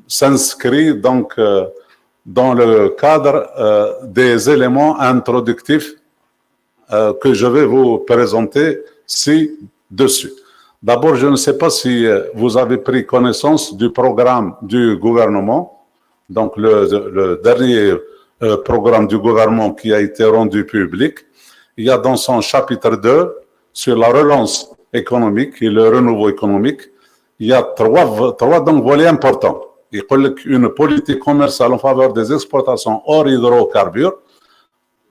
s'inscrit donc dans le cadre des éléments introductifs que je vais vous présenter ci-dessus. D'abord, je ne sais pas si vous avez pris connaissance du programme du gouvernement, donc le dernier programme du gouvernement qui a été rendu public. Il y a dans son chapitre 2 sur la relance économique et le renouveau économique, il y a trois volets importants. Il y a une politique commerciale en faveur des exportations hors hydrocarbures,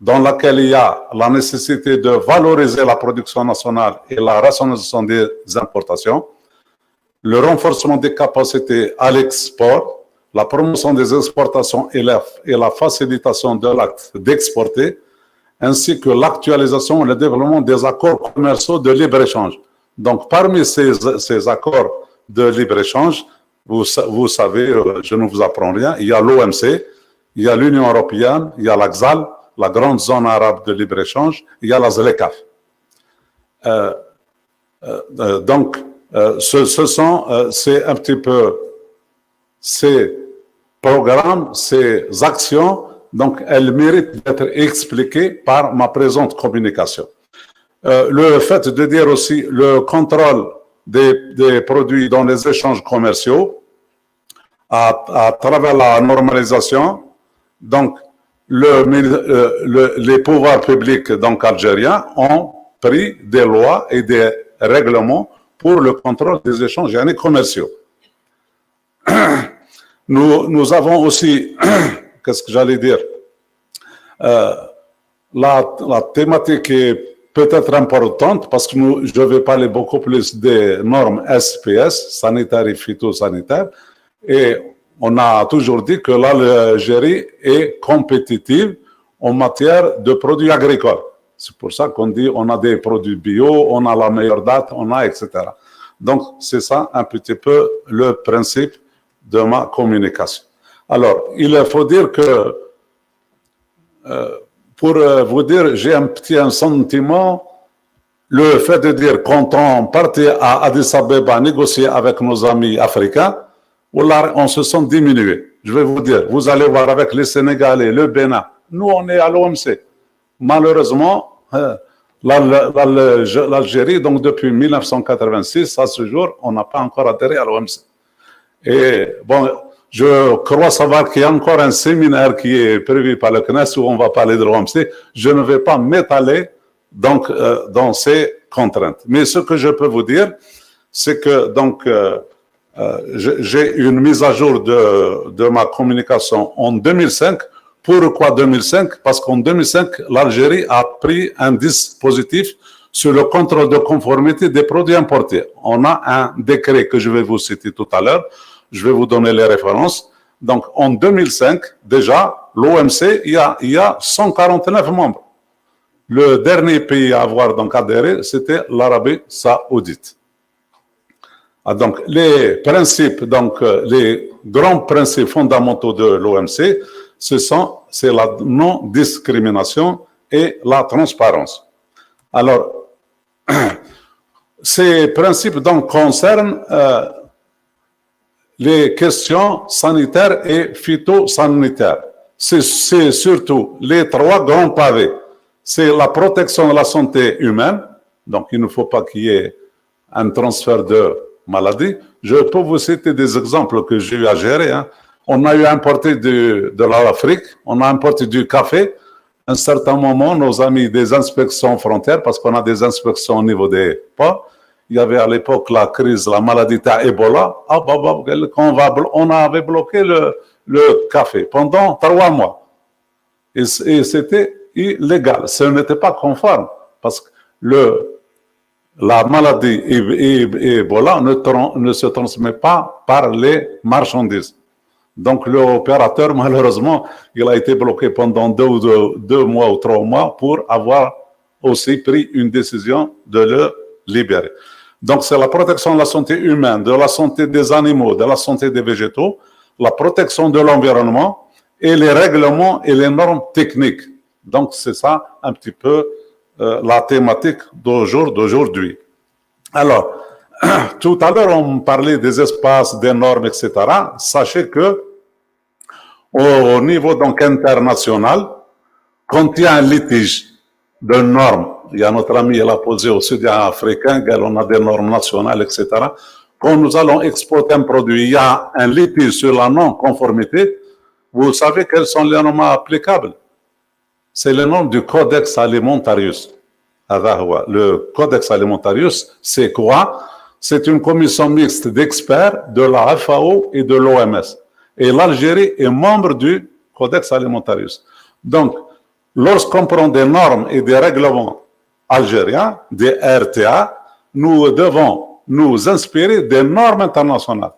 dans laquelle il y a la nécessité de valoriser la production nationale et la rationalisation des importations, le renforcement des capacités à l'export, la promotion des exportations et la facilitation de l'acte d'exporter, ainsi que l'actualisation et le développement des accords commerciaux de libre-échange. Donc, parmi ces accords de libre-échange, vous savez, je ne vous apprends rien, il y a l'OMC, il y a l'Union européenne, il y a l'AXAL, la grande zone arabe de libre-échange, il y a la ZLECAF. C'est un petit peu ces programmes, ces actions, donc elles méritent d'être expliquées par ma présente communication. Le fait de dire aussi le contrôle des produits dans les échanges commerciaux à travers la normalisation, donc les pouvoirs publics donc algériens ont pris des lois et des règlements pour le contrôle des échanges commerciaux. Nous avons aussi, qu'est-ce que j'allais dire, la thématique est peut-être importante parce que je vais parler beaucoup plus des normes SPS, sanitaires et phytosanitaires, et on a toujours dit que l'Algérie est compétitive en matière de produits agricoles. C'est pour ça qu'on dit on a des produits bio, on a la meilleure date, on a etc. Donc, c'est ça un petit peu le principe de ma communication. Alors, il faut dire que, pour vous dire, j'ai un petit sentiment, le fait de dire quand on partait à Addis Abeba négocier avec nos amis africains, on se sent diminué. Je vais vous dire, vous allez voir avec les Sénégalais, le Bénin, nous on est à l'OMC. Malheureusement, l'Algérie, donc depuis 1986, à ce jour, on n'a pas encore adhéré à l'OMC. Et bon, je crois savoir qu'il y a encore un séminaire qui est prévu par le CNESE où on va parler de l'OMC. Je ne vais pas m'étaler donc dans ces contraintes. Mais ce que je peux vous dire, c'est que donc j'ai une mise à jour de ma communication en 2005. Pourquoi 2005? Parce qu'en 2005, l'Algérie a pris un dispositif sur le contrôle de conformité des produits importés. On a un décret que je vais vous citer tout à l'heure. Je vais vous donner les références. Donc, en 2005, déjà, l'OMC, il y a 149 membres. Le dernier pays à avoir donc adhéré, c'était l'Arabie Saoudite. Donc, les principes, donc, les grands principes fondamentaux de l'OMC, c'est la non-discrimination et la transparence. Alors, ces principes donc concernent les questions sanitaires et phytosanitaires. C'est surtout les trois grands pavés. C'est la protection de la santé humaine, donc il ne faut pas qu'il y ait un transfert de maladie. Je peux vous citer des exemples que j'ai eu à gérer. On a eu importé de l'Afrique, on a importé du café. À un certain moment, nos amis des inspections frontières, parce qu'on a des inspections au niveau des ports, il y avait à l'époque la crise, la maladie Ebola. On avait bloqué le café pendant 3 mois. Et c'était illégal. Ce n'était pas conforme parce que la maladie Ebola ne se transmet pas par les marchandises. Donc, l'opérateur, malheureusement, il a été bloqué pendant 2 mois ou 3 mois pour avoir aussi pris une décision de le libérer. Donc, c'est la protection de la santé humaine, de la santé des animaux, de la santé des végétaux, la protection de l'environnement et les règlements et les normes techniques. Donc, c'est ça un petit peu la thématique d'aujourd'hui. Alors, tout à l'heure, on parlait des espaces, des normes, etc. Sachez que au niveau donc international, quand il y a un litige de normes, il y a notre ami, il a posé au Sud-Africain, on a des normes nationales, etc. Quand nous allons exporter un produit, il y a un litige sur la non-conformité, vous savez quelles sont les normes applicables? C'est les normes du codex alimentarius. Le codex alimentarius, c'est quoi? C'est une commission mixte d'experts de la FAO et de l'OMS. Et l'Algérie est membre du codex alimentarius. Donc, lorsqu'on prend des normes et des règlements algériens, des RTA, nous devons nous inspirer des normes internationales.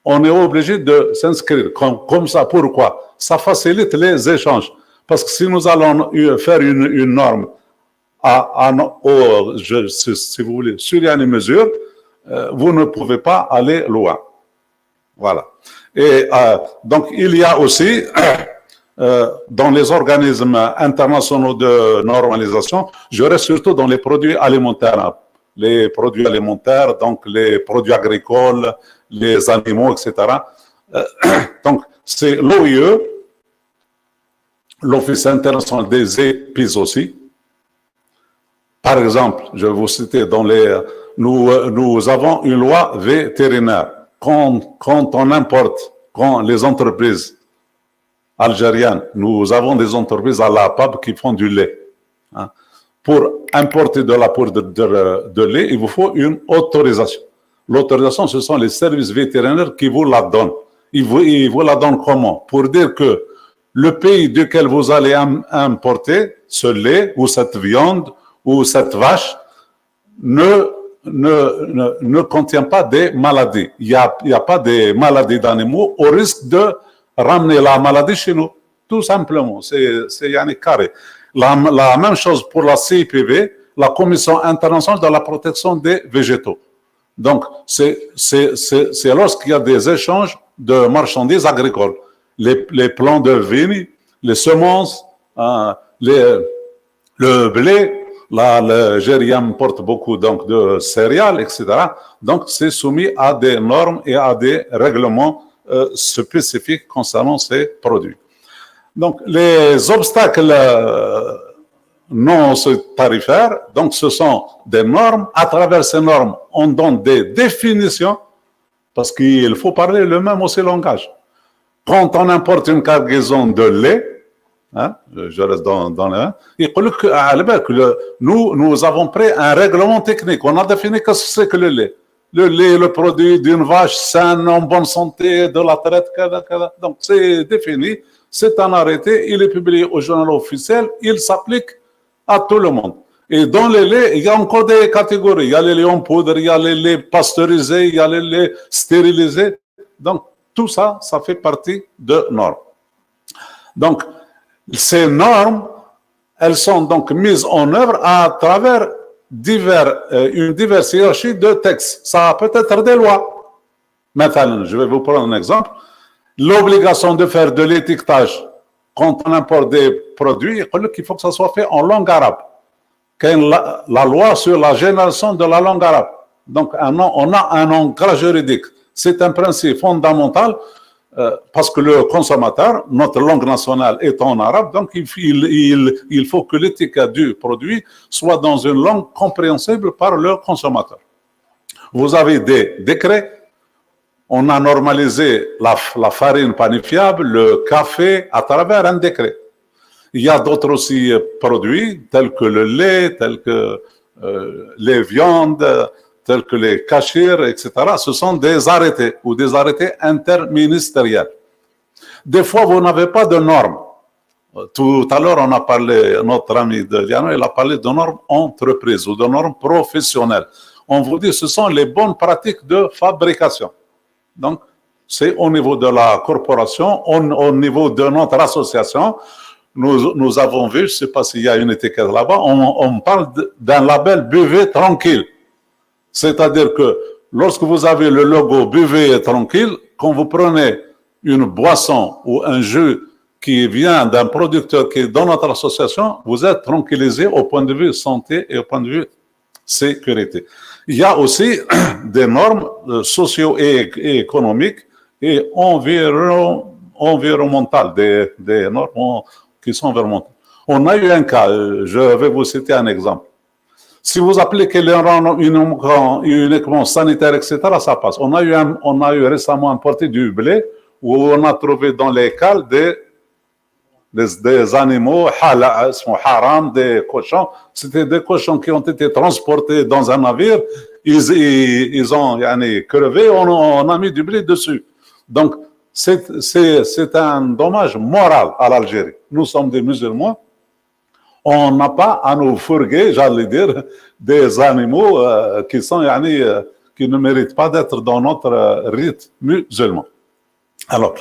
On est obligé de s'inscrire comme ça. Pourquoi? Ça facilite les échanges. Parce que si nous allons faire une norme si vous voulez, sur une mesure, vous ne pouvez pas aller loin. Voilà. Et donc, il y a aussi, dans les organismes internationaux de normalisation, je reste surtout dans les produits alimentaires. Les produits alimentaires, donc les produits agricoles, les animaux, etc. Donc, c'est l'OIE, l'Office international des épices aussi. Par exemple, je vais vous citer, nous avons une loi vétérinaire. Quand on importe, quand les entreprises algériennes, nous avons des entreprises à la PAB qui font du lait. Hein. Pour importer de la poudre de lait, il vous faut une autorisation. L'autorisation, ce sont les services vétérinaires qui vous la donnent. Ils vous la donnent comment? Pour dire que le pays duquel vous allez importer ce lait ou cette viande ou cette vache ne contient pas des maladies. Il n'y a pas de maladies d'animaux au risque de ramener la maladie chez nous. Tout simplement, c'est carré. La même chose pour la CIPV, la Commission internationale de la protection des végétaux. Donc, c'est lorsqu'il y a des échanges de marchandises agricoles, les plants de vigne, les semences, le blé, l'Algérie importe beaucoup donc, de céréales, etc. Donc, c'est soumis à des normes et à des règlements spécifiques concernant ces produits. Donc, les obstacles non tarifaires, donc ce sont des normes. À travers ces normes, on donne des définitions parce qu'il faut parler le même aussi langage. Quand on importe une cargaison de lait, hein, je reste dans le nous avons pris un règlement technique. On a défini ce que c'est que le lait. Le lait est le produit d'une vache saine, en bonne santé, de la traite, donc c'est défini. C'est un arrêté, il est publié au journal officiel, il s'applique à tout le monde. Et dans les laits, il y a encore des catégories. Il y a les laits en poudre, il y a les laits pasteurisés, il y a les laits stérilisés. Donc, tout ça, ça fait partie de normes. Donc, ces normes, elles sont donc mises en œuvre à travers une diverse hiérarchie de textes. Ça peut être des lois. Maintenant, je vais vous prendre un exemple. L'obligation de faire de l'étiquetage quand on importe des produits, il faut que ça soit fait en langue arabe. La loi sur la génération de la langue arabe. Donc, on a un ancrage juridique. C'est un principe fondamental parce que le consommateur, notre langue nationale est en arabe, donc il faut que l'étiquette du produit soit dans une langue compréhensible par le consommateur. Vous avez des décrets. On a normalisé la farine panifiable, le café, à travers un décret. Il y a d'autres aussi produits, tels que le lait, tels que les viandes, tels que les cashirs, etc. Ce sont des arrêtés ou des arrêtés interministériels. Des fois, vous n'avez pas de normes. Tout à l'heure, on a parlé, notre ami de Liano, il a parlé de normes entreprises ou de normes professionnelles. On vous dit, ce sont les bonnes pratiques de fabrication. Donc, c'est au niveau de la corporation, au niveau de notre association. Nous avons vu, je ne sais pas s'il y a une étiquette là-bas, on parle d'un label buvez tranquille. C'est-à-dire que lorsque vous avez le logo buvez tranquille, quand vous prenez une boisson ou un jus qui vient d'un producteur qui est dans notre association, vous êtes tranquillisé au point de vue santé et au point de vue sécurité. Il y a aussi des normes socio et économiques et environnementales, des normes qui sont environnementales. On a eu un cas, je vais vous citer un exemple. Si vous appliquez les normes uniquement sanitaires, etc., ça passe. On a eu récemment importé du blé où on a trouvé dans les cales des animaux, haram, des cochons. C'était des cochons qui ont été transportés dans un navire. Ils ont crevé, on a mis du blé dessus. Donc, c'est un dommage moral à l'Algérie. Nous sommes des musulmans. On n'a pas à nous fourguer, j'allais dire, des animaux qui ne méritent pas d'être dans notre rite musulman. Alors,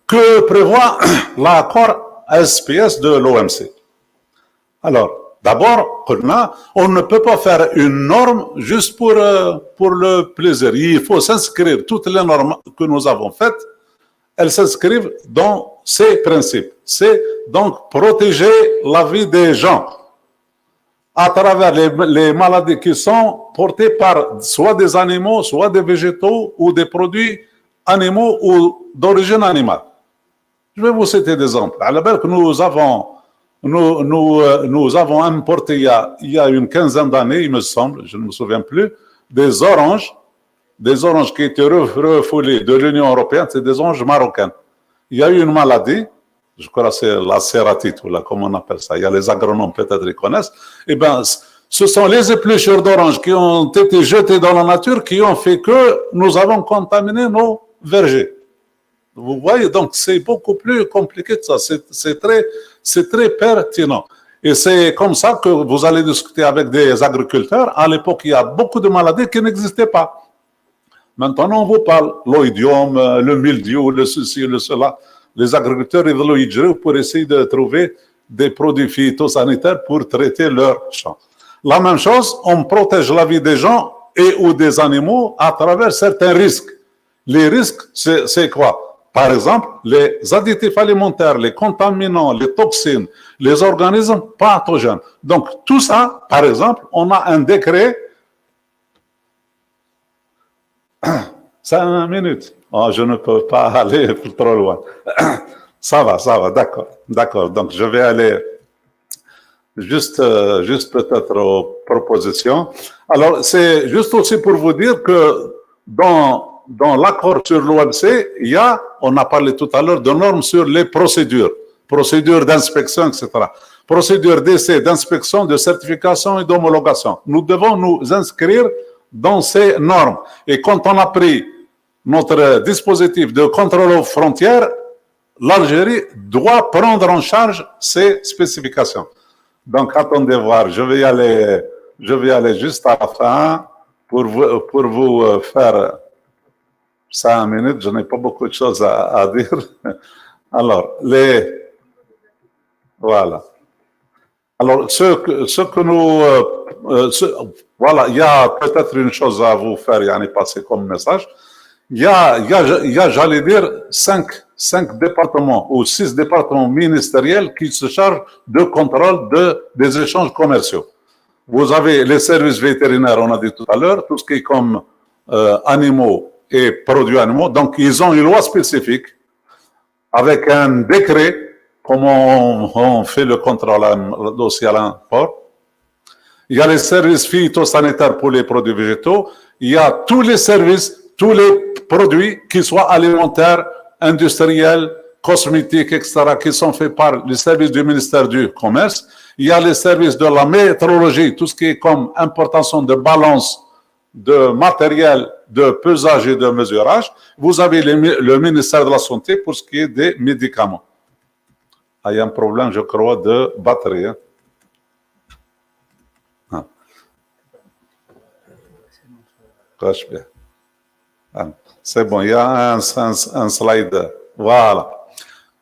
que prévoit l'accord SPS de l'OMC? Alors, d'abord, on ne peut pas faire une norme juste pour le plaisir. Il faut s'inscrire, toutes les normes que nous avons faites, elles s'inscrivent dans ces principes. C'est donc protéger la vie des gens à travers les maladies qui sont portées par soit des animaux, soit des végétaux ou des produits animaux ou d'origine animale. Je vais vous citer des exemples. À la belle que nous avons importé il y a une quinzaine d'années, il me semble, je ne me souviens plus, des oranges qui étaient refoulées de l'Union européenne, c'est des oranges marocaines. Il y a eu une maladie, je crois que c'est la cératite, ou là, comment on appelle ça, il y a les agronomes, peut-être ils connaissent, eh bien, ce sont les épluchures d'oranges qui ont été jetées dans la nature qui ont fait que nous avons contaminé nos vergers. Vous voyez, donc c'est beaucoup plus compliqué que ça, c'est très pertinent. Et c'est comme ça que vous allez discuter avec des agriculteurs. À l'époque, il y a beaucoup de maladies qui n'existaient pas. Maintenant, on vous parle, l'oïdium, le mildiou, le ceci, le cela. Les agriculteurs, ils vont y pour essayer de trouver des produits phytosanitaires pour traiter leurs champs. La même chose, on protège la vie des gens et ou des animaux à travers certains risques. Les risques, c'est quoi? Par exemple, les additifs alimentaires, les contaminants, les toxines, les organismes pathogènes. Donc, tout ça, par exemple, on a un décret. 5 minutes. Oh, je ne peux pas aller trop loin. Ça va, d'accord. Donc, je vais aller juste peut-être aux propositions. Alors, c'est juste aussi pour vous dire que dans l'accord sur l'OMC, on a parlé tout à l'heure de normes sur les procédures d'inspection, etc. Procédures d'essai, d'inspection, de certification et d'homologation. Nous devons nous inscrire dans ces normes. Et quand on a pris notre dispositif de contrôle aux frontières, l'Algérie doit prendre en charge ces spécifications. Donc, attendez voir, je vais y aller juste à la fin pour vous faire 5 minutes. Je n'ai pas beaucoup de choses à dire. Alors, voilà. Alors, voilà, il y a peut-être une chose à vous faire, passer comme message. Il y a, j'allais dire, 5 départements ou 6 départements ministériels qui se chargent de contrôle des échanges commerciaux. Vous avez les services vétérinaires, on a dit tout à l'heure, tout ce qui est comme animaux et produits animaux. Donc, ils ont une loi spécifique avec un décret, comment on fait le contrôle, le dossier à l'import. Il y a les services phytosanitaires pour les produits végétaux. Il y a tous les services, tous les produits, qui soient alimentaires, industriels, cosmétiques, etc., qui sont faits par les services du ministère du Commerce. Il y a les services de la métrologie, tout ce qui est comme importation de balance, de matériel, de pesage et de mesurage. Vous avez le ministère de la Santé pour ce qui est des médicaments. Il y a un problème, je crois, de batterie. C'est bon, il y a un slide. Voilà.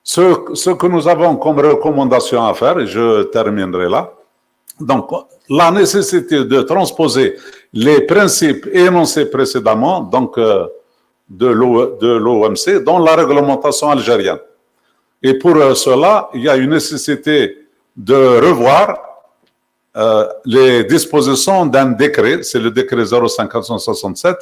Ce que nous avons comme recommandation à faire, et je terminerai là. Donc, la nécessité de transposer les principes énoncés précédemment, donc de l'OMC, dans la réglementation algérienne. Et pour cela, il y a une nécessité de revoir les dispositions d'un décret, c'est le décret 05-467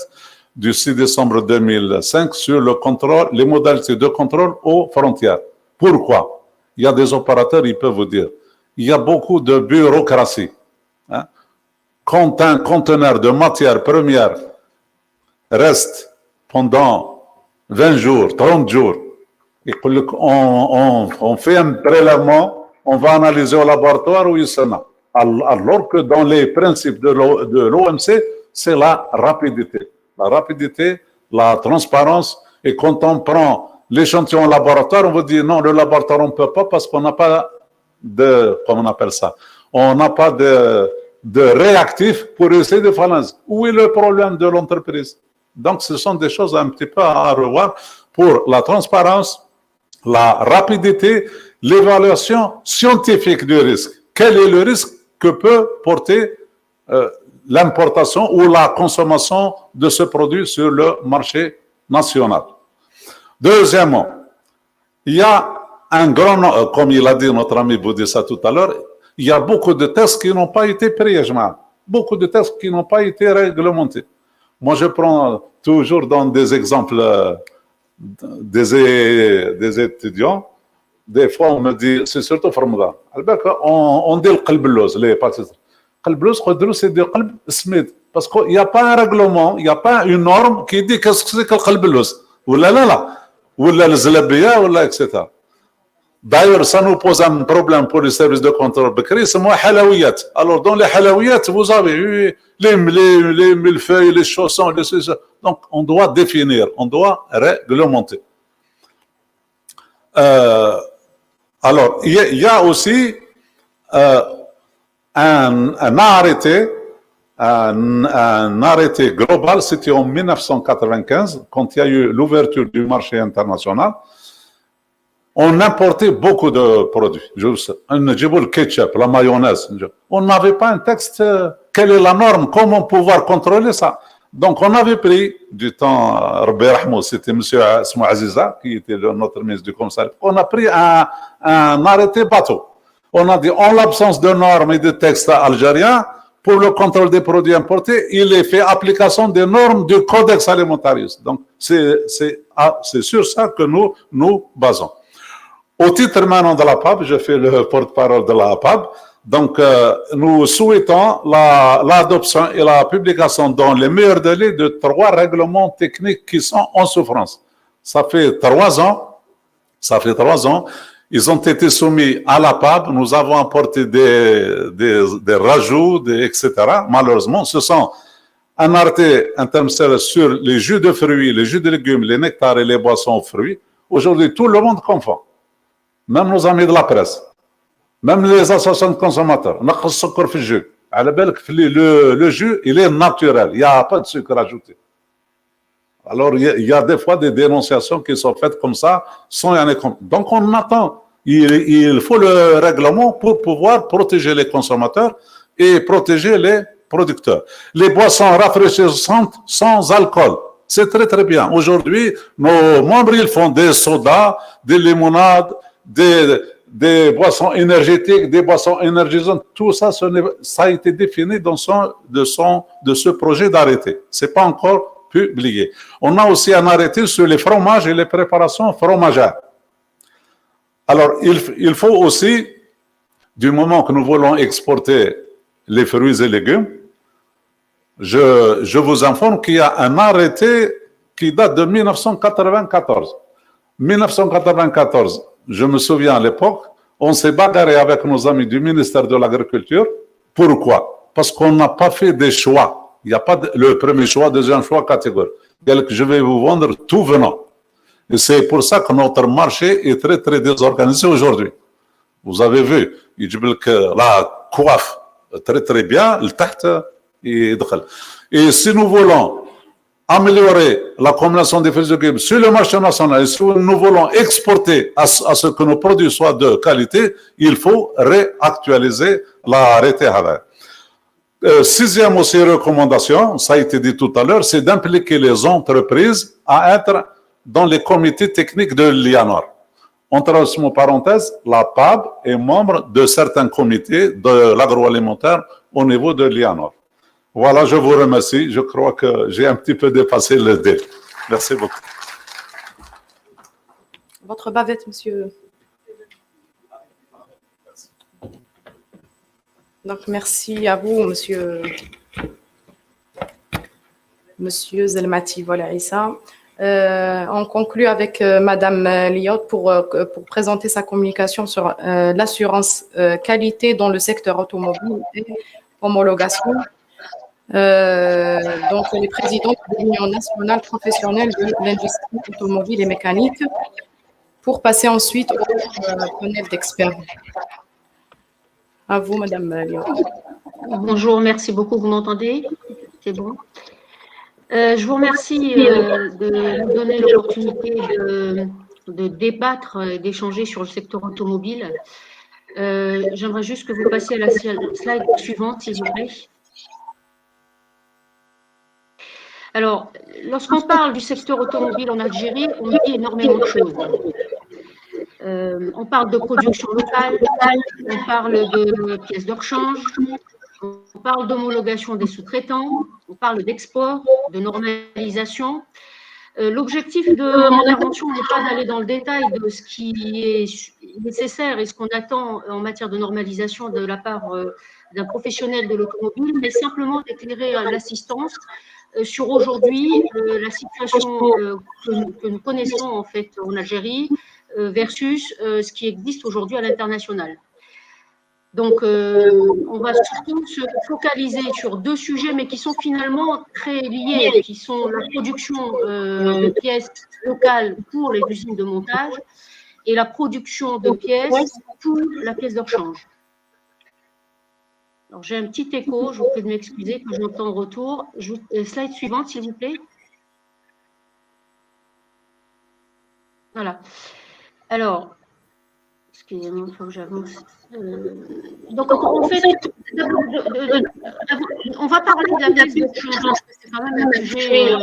du 6 décembre 2005 sur le contrôle, les modalités de contrôle aux frontières. Pourquoi? Il y a des opérateurs, ils peuvent vous dire, il y a beaucoup de bureaucratie. Quand un conteneur de matière première reste pendant 20 jours, 30 jours, et on fait un prélèvement, on va analyser au laboratoire ou ISO. Alors que dans les principes de l'OMC, c'est la rapidité. La rapidité, la transparence. Et quand on prend l'échantillon au laboratoire, on vous dit non, le laboratoire, on ne peut pas parce qu'on n'a pas comment on appelle ça? On n'a pas de réactif pour essayer de faire. Où est le problème de l'entreprise? Donc, ce sont des choses un petit peu à revoir pour la transparence, la rapidité, l'évaluation scientifique du risque. Quel est le risque que peut porter l'importation ou la consommation de ce produit sur le marché national? Deuxièmement, il y a un grand, comme il a dit notre ami Boudissa tout à l'heure, il y a beaucoup de tests qui n'ont pas été pris, beaucoup de tests qui n'ont pas été réglementés. Moi, je prends toujours dans des exemples des étudiants. des fois, on me dit, c'est surtout في رمضان. On dit le قلب اللوز, les pâtisseries. قلب اللوز, c'est du قلب سميد. Parce qu'il n'y a pas un règlement, il n'y a pas une norme qui dit qu'est-ce que c'est que le قلب اللوز. Ou là. Ou la الزلابية, ou là, etc. D'ailleurs, ça nous pose un problème pour les services de contrôle Bekri, c'est moi halawiyat. Alors, dans les halawiyat, vous avez eu les millefeuilles, les chaussons, les choses. Donc, on doit définir, on doit réglementer. Alors, il y a aussi un arrêté global, c'était en 1995, quand il y a eu l'ouverture du marché international. On importait beaucoup de produits. Le ketchup, la mayonnaise. On n'avait pas un texte. Quelle est la norme? Comment pouvoir contrôler ça? Donc, on avait pris du temps, c'était M. Aziza, qui était notre ministre du Commerce. On a pris un arrêté bateau. On a dit, en l'absence de normes et de textes algériens, pour le contrôle des produits importés, il est fait application des normes du codex alimentarius. Donc, c'est sur ça que nous nous basons. Au titre maintenant de la PAB, je fais le porte-parole de la PAB. Donc, nous souhaitons l'adoption et la publication dans les meilleurs délais de 3 règlements techniques qui sont en souffrance. Ça fait 3 ans. Ils ont été soumis à la PAB. Nous avons apporté des rajouts, etc. Malheureusement, ce sont un arrêté intermédiaire sur les jus de fruits, les jus de légumes, les nectars et les boissons aux fruits. Aujourd'hui, tout le monde confond. Même nos amis de la presse, même les associations de consommateurs, le jus, il est naturel, il n'y a pas de sucre ajouté. Alors, il y a des fois des dénonciations qui sont faites comme ça, sans y en avoir. Donc, on attend. Il faut le règlement pour pouvoir protéger les consommateurs et protéger les producteurs. Les boissons rafraîchissantes sans alcool, c'est très, très bien. Aujourd'hui, nos membres, ils font des sodas, des limonades, des boissons énergétiques, des boissons énergisantes, tout ça, ça a été défini dans de ce projet d'arrêté. Ce n'est pas encore publié. On a aussi un arrêté sur les fromages et les préparations fromagères. Alors, il faut aussi, du moment que nous voulons exporter les fruits et légumes, je vous informe qu'il y a un arrêté qui date de 1994. 1994. Je me souviens à l'époque, on s'est bagarré avec nos amis du ministère de l'Agriculture. Pourquoi? Parce qu'on n'a pas fait des choix. Il n'y a pas le premier choix, deuxième choix, catégorie. Je vais vous vendre tout venant. Et c'est pour ça que notre marché est très, très désorganisé aujourd'hui. Vous avez vu, il dit que la coiffe très, très bien, le taht, et si nous voulons améliorer la combinaison des fruits et légumes sur le marché national et si nous voulons exporter à ce que nos produits soient de qualité, il faut réactualiser l'arrêté. 6e aussi recommandation, ça a été dit tout à l'heure, c'est d'impliquer les entreprises à être dans les comités techniques de l'IANOR. Entre parenthèses, la PAB est membre de certains comités de l'agroalimentaire au niveau de l'IANOR. Voilà, je vous remercie. Je crois que j'ai un petit peu dépassé le délai. Merci beaucoup. Votre bavette, monsieur. Donc, merci à vous, monsieur Zelmati. Voilà, et ça. On conclut avec Mme Liot pour présenter sa communication sur l'assurance qualité dans le secteur automobile et homologation. Donc, elle est présidente de l'Union nationale professionnelle de l'industrie automobile et mécanique, pour passer ensuite au panel d'experts. À vous, Madame Liot. Bonjour, merci beaucoup. Vous m'entendez? C'est bon. Je vous remercie de nous donner l'opportunité de débattre et d'échanger sur le secteur automobile. J'aimerais juste que vous passiez à la slide suivante, s'il vous plaît. Alors, lorsqu'on parle du secteur automobile en Algérie, on dit énormément de choses. On parle de production locale, on parle de pièces de rechange, on parle d'homologation des sous-traitants, on parle d'export, de normalisation. L'objectif de mon intervention n'est pas d'aller dans le détail de ce qui est nécessaire et ce qu'on attend en matière de normalisation de la part d'un professionnel de l'automobile, mais simplement d'éclairer l'assistance sur aujourd'hui la situation que nous connaissons en fait en Algérie versus ce qui existe aujourd'hui à l'international. Donc, on va surtout se focaliser sur deux sujets, mais qui sont finalement très liés, qui sont la production de pièces locales pour les usines de montage et la production de pièces pour la pièce de rechange. Alors, j'ai un petit écho, je vous prie de m'excuser que j'entends en retour. Slide suivante, s'il vous plaît. Voilà. Alors, excusez-moi, il faut que j'avance. Donc, en fait, on va parler de la pièce de rechange. C'est quand même un sujet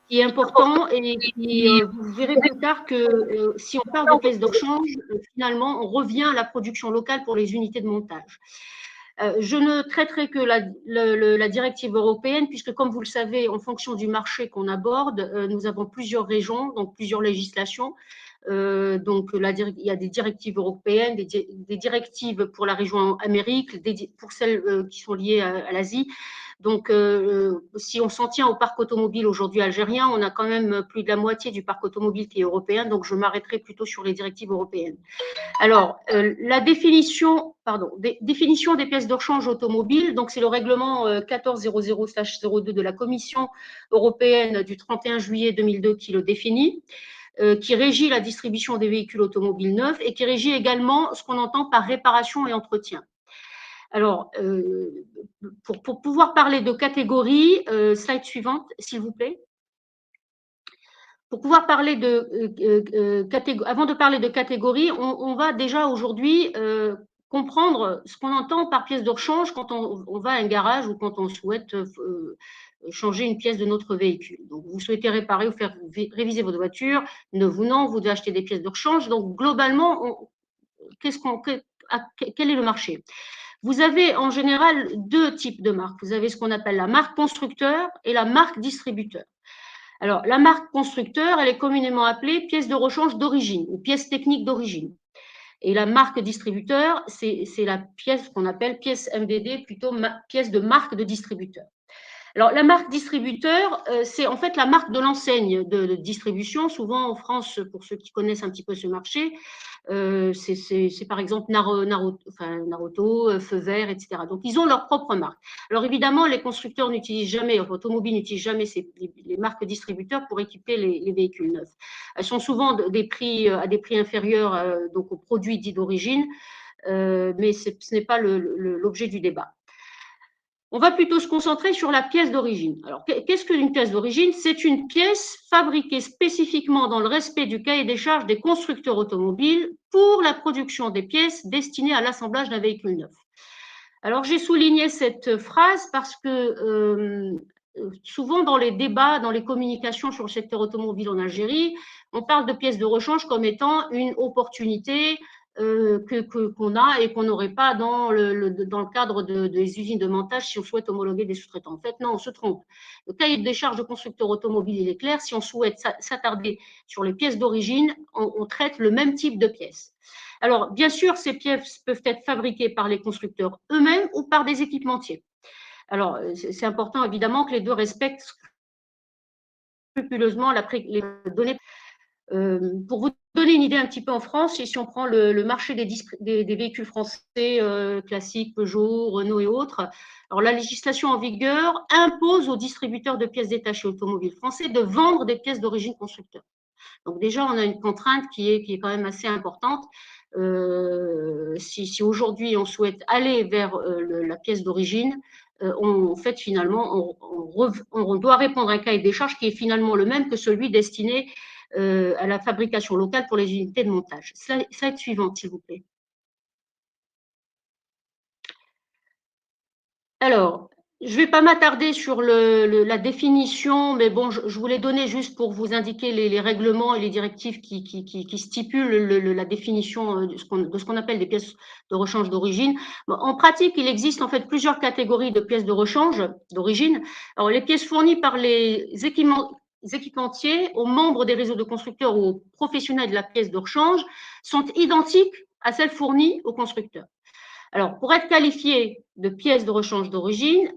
qui est important et qui, vous verrez plus tard que si on parle de pièce de rechange, finalement, on revient à la production locale pour les unités de montage. Je ne traiterai que la directive européenne, puisque comme vous le savez, en fonction du marché qu'on aborde, nous avons plusieurs régions, donc plusieurs législations. Donc, il y a des directives européennes, des directives pour la région Amérique, pour celles qui sont liées à l'Asie. Donc, si on s'en tient au parc automobile aujourd'hui algérien, on a quand même plus de la moitié du parc automobile qui est européen, donc je m'arrêterai plutôt sur les directives européennes. Alors, la définition des pièces de rechange automobile, donc c'est le règlement 1400/02 de la Commission européenne du 31 juillet 2002 qui le définit, qui régit la distribution des véhicules automobiles neufs et qui régit également ce qu'on entend par réparation et entretien. Alors, pour pouvoir parler de catégories, slide suivante, s'il vous plaît. Pour pouvoir parler avant de parler de catégories, on va déjà aujourd'hui comprendre ce qu'on entend par pièce de rechange quand on va à un garage ou quand on souhaite changer une pièce de notre véhicule. Donc, vous souhaitez réparer ou faire réviser votre voiture, non, vous devez acheter des pièces de rechange. Donc, globalement, quel est le marché? Vous avez en général deux types de marques. Vous avez ce qu'on appelle la marque constructeur et la marque distributeur. Alors, la marque constructeur, elle est communément appelée pièce de rechange d'origine ou pièce technique d'origine. Et la marque distributeur, c'est la pièce qu'on appelle pièce MDD, plutôt pièce de marque de distributeur. Alors, la marque distributeur, c'est en fait la marque de l'enseigne de distribution. Souvent, en France, pour ceux qui connaissent un petit peu ce marché, c'est par exemple Naruto, Feu Vert, etc. Donc, ils ont leur propre marque. Alors, évidemment, les constructeurs n'utilisent jamais, automobiles n'utilisent jamais les marques distributeurs pour équiper les véhicules neufs. Elles sont souvent à des prix inférieurs donc aux produits dits d'origine, mais ce n'est pas l'objet du débat. On va plutôt se concentrer sur la pièce d'origine. Alors, qu'est-ce qu'une pièce d'origine? C'est une pièce fabriquée spécifiquement dans le respect du cahier des charges des constructeurs automobiles pour la production des pièces destinées à l'assemblage d'un véhicule neuf. Alors, j'ai souligné cette phrase parce que souvent dans les débats, dans les communications sur le secteur automobile en Algérie, on parle de pièces de rechange comme étant une opportunité qu'on a et qu'on n'aurait pas dans le cadre des usines de montage si on souhaite homologuer des sous-traitants. En fait, non, on se trompe. Le cahier des charges de constructeurs automobiles, il est clair. Si on souhaite s'attarder sur les pièces d'origine, on traite le même type de pièces. Alors, bien sûr, ces pièces peuvent être fabriquées par les constructeurs eux-mêmes ou par des équipementiers. Alors, c'est important, évidemment, que les deux respectent scrupuleusement les données. Pour vous donner une idée un petit peu en France, et si on prend le marché des véhicules français classiques, Peugeot, Renault et autres, alors la législation en vigueur impose aux distributeurs de pièces détachées automobiles français de vendre des pièces d'origine constructeur. Donc déjà, on a une contrainte qui est quand même assez importante. Si aujourd'hui on souhaite aller vers la pièce d'origine, en fait, finalement, on doit répondre à un cahier des charges qui est finalement le même que celui destiné à la fabrication locale pour les unités de montage. Slide suivante, s'il vous plaît. Alors, je ne vais pas m'attarder sur la définition, mais bon, je vous l'ai donné juste pour vous indiquer les règlements et les directives qui stipulent la définition de ce qu'on appelle des pièces de rechange d'origine. En pratique, il existe en fait plusieurs catégories de pièces de rechange d'origine. Alors, les pièces fournies par les équipementiers, aux membres des réseaux de constructeurs ou aux professionnels de la pièce de rechange sont identiques à celles fournies aux constructeurs. Alors, pour être qualifiées de pièces de rechange d'origine,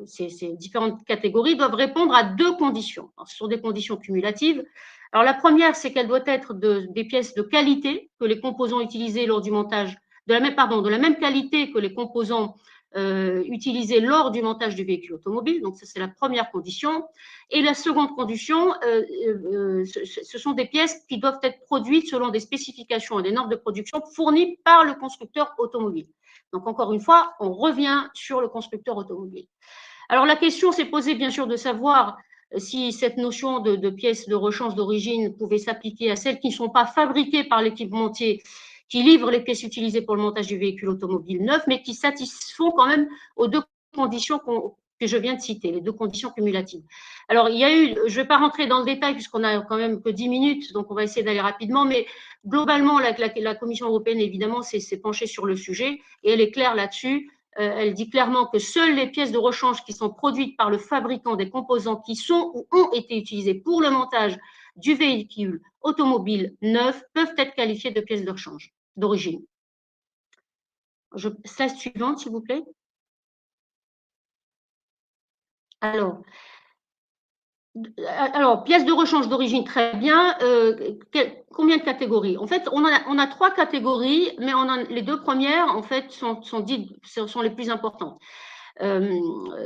ces différentes catégories doivent répondre à 2 conditions. Alors, ce sont des conditions cumulatives. Alors, la première, c'est qu'elles doivent être des pièces de qualité que les composants utilisés lors du montage, de la même qualité que les composants utilisés lors du montage du véhicule automobile. Donc, ça, c'est la première condition. Et la seconde condition, ce sont des pièces qui doivent être produites selon des spécifications et des normes de production fournies par le constructeur automobile. Donc, encore une fois, on revient sur le constructeur automobile. Alors, la question s'est posée, bien sûr, de savoir si cette notion de pièces de rechange d'origine pouvait s'appliquer à celles qui ne sont pas fabriquées par l'équipementier qui livre les pièces utilisées pour le montage du véhicule automobile neuf, mais qui satisfont quand même aux 2 conditions que je viens de citer, les 2 conditions cumulatives. Alors, il y a eu, je ne vais pas rentrer dans le détail puisqu'on a quand même que 10 minutes, donc on va essayer d'aller rapidement, mais globalement, la Commission européenne, évidemment, s'est penchée sur le sujet et elle est claire là-dessus. Elle dit clairement que seules les pièces de rechange qui sont produites par le fabricant des composants qui sont ou ont été utilisés pour le montage du véhicule automobile neuf peuvent être qualifiées de pièces de rechange d'origine. Slide suivante, s'il vous plaît. Alors, pièces de rechange d'origine, très bien. Combien de catégories? En fait, on a 3 catégories, mais les 2 premières, en fait, sont les plus importantes.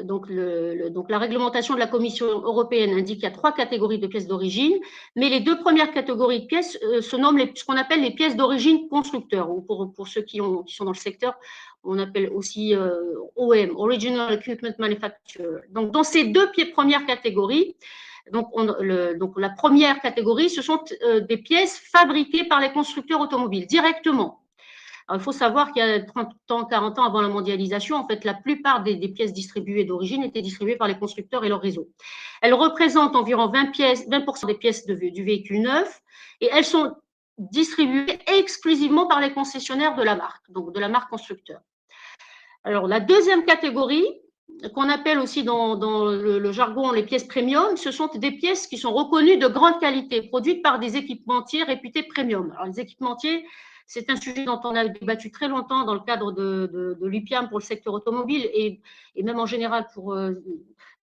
Donc, la réglementation de la Commission européenne indique qu'il y a 3 catégories de pièces d'origine, mais les 2 premières catégories de pièces se nomment ce qu'on appelle les pièces d'origine constructeur, ou pour ceux qui sont dans le secteur, on appelle aussi OEM, Original Equipment Manufacturer. Donc, dans ces 2 premières catégories, donc la première catégorie, ce sont des pièces fabriquées par les constructeurs automobiles directement. Alors, il faut savoir qu'il y a 30 ans, 40 ans avant la mondialisation, en fait, la plupart des pièces distribuées d'origine étaient distribuées par les constructeurs et leur réseau. Elles représentent environ 20% des pièces du véhicule neuf et elles sont distribuées exclusivement par les concessionnaires de la marque, donc de la marque constructeur. Alors, la deuxième catégorie, qu'on appelle aussi dans le jargon les pièces premium, ce sont des pièces qui sont reconnues de grande qualité, produites par des équipementiers réputés premium. Alors, les équipementiers, c'est un sujet dont on a débattu très longtemps dans le cadre de l'UPIAM pour le secteur automobile et même en général pour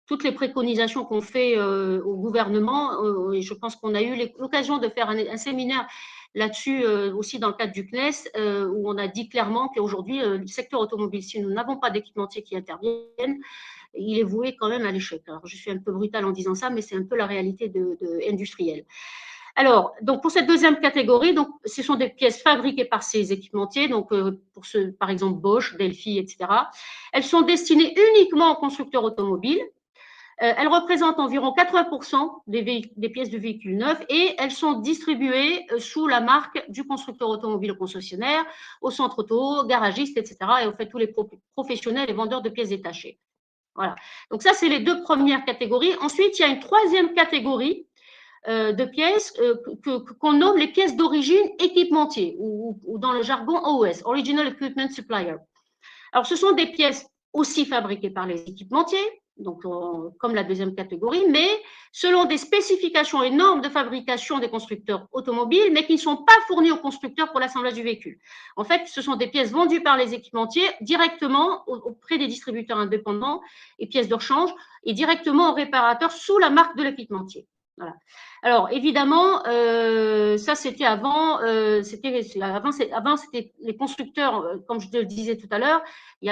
toutes les préconisations qu'on fait au gouvernement. Et je pense qu'on a eu l'occasion de faire un séminaire là-dessus aussi dans le cadre du CNESE où on a dit clairement qu'aujourd'hui, le secteur automobile, si nous n'avons pas d'équipementiers qui interviennent, il est voué quand même à l'échec. Alors, je suis un peu brutale en disant ça, mais c'est un peu la réalité industrielle. Alors, donc pour cette deuxième catégorie, donc, ce sont des pièces fabriquées par ces équipementiers, donc pour ceux, par exemple Bosch, Delphi, etc. Elles sont destinées uniquement aux constructeurs automobiles. Elles représentent environ 80% des pièces de véhicules neufs et elles sont distribuées sous la marque du constructeur automobile concessionnaire, au centre auto, garagiste, etc. Et en fait tous les professionnels et vendeurs de pièces détachées. Voilà. Donc ça, c'est les 2 premières catégories. Ensuite, il y a une 3e catégorie de pièces qu'on nomme les pièces d'origine équipementier ou dans le jargon OES, Original Equipment Supplier. Alors, ce sont des pièces aussi fabriquées par les équipementiers, donc comme la deuxième catégorie, mais selon des spécifications et normes de fabrication des constructeurs automobiles, mais qui ne sont pas fournies aux constructeurs pour l'assemblage du véhicule. En fait, ce sont des pièces vendues par les équipementiers directement auprès des distributeurs indépendants et pièces de rechange et directement aux réparateurs sous la marque de l'équipementier. Voilà. Alors, évidemment, ça, c'était avant, c'était les constructeurs, comme je te le disais tout à l'heure, il y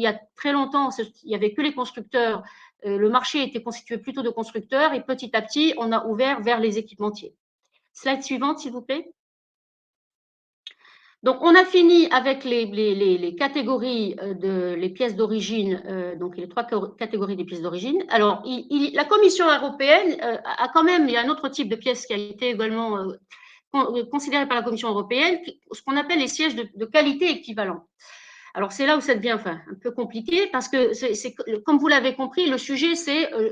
a très longtemps, il n'y avait que les constructeurs, le marché était constitué plutôt de constructeurs et petit à petit, on a ouvert vers les équipementiers. Slide suivante, s'il vous plaît. Donc, on a fini avec les catégories les pièces d'origine, donc les 3 catégories des pièces d'origine. Alors, la Commission européenne a quand même, il y a un autre type de pièces qui a été également considéré par la Commission européenne, ce qu'on appelle les sièges de qualité équivalents. Alors, c'est là où ça devient un peu compliqué parce que, comme vous l'avez compris, le sujet,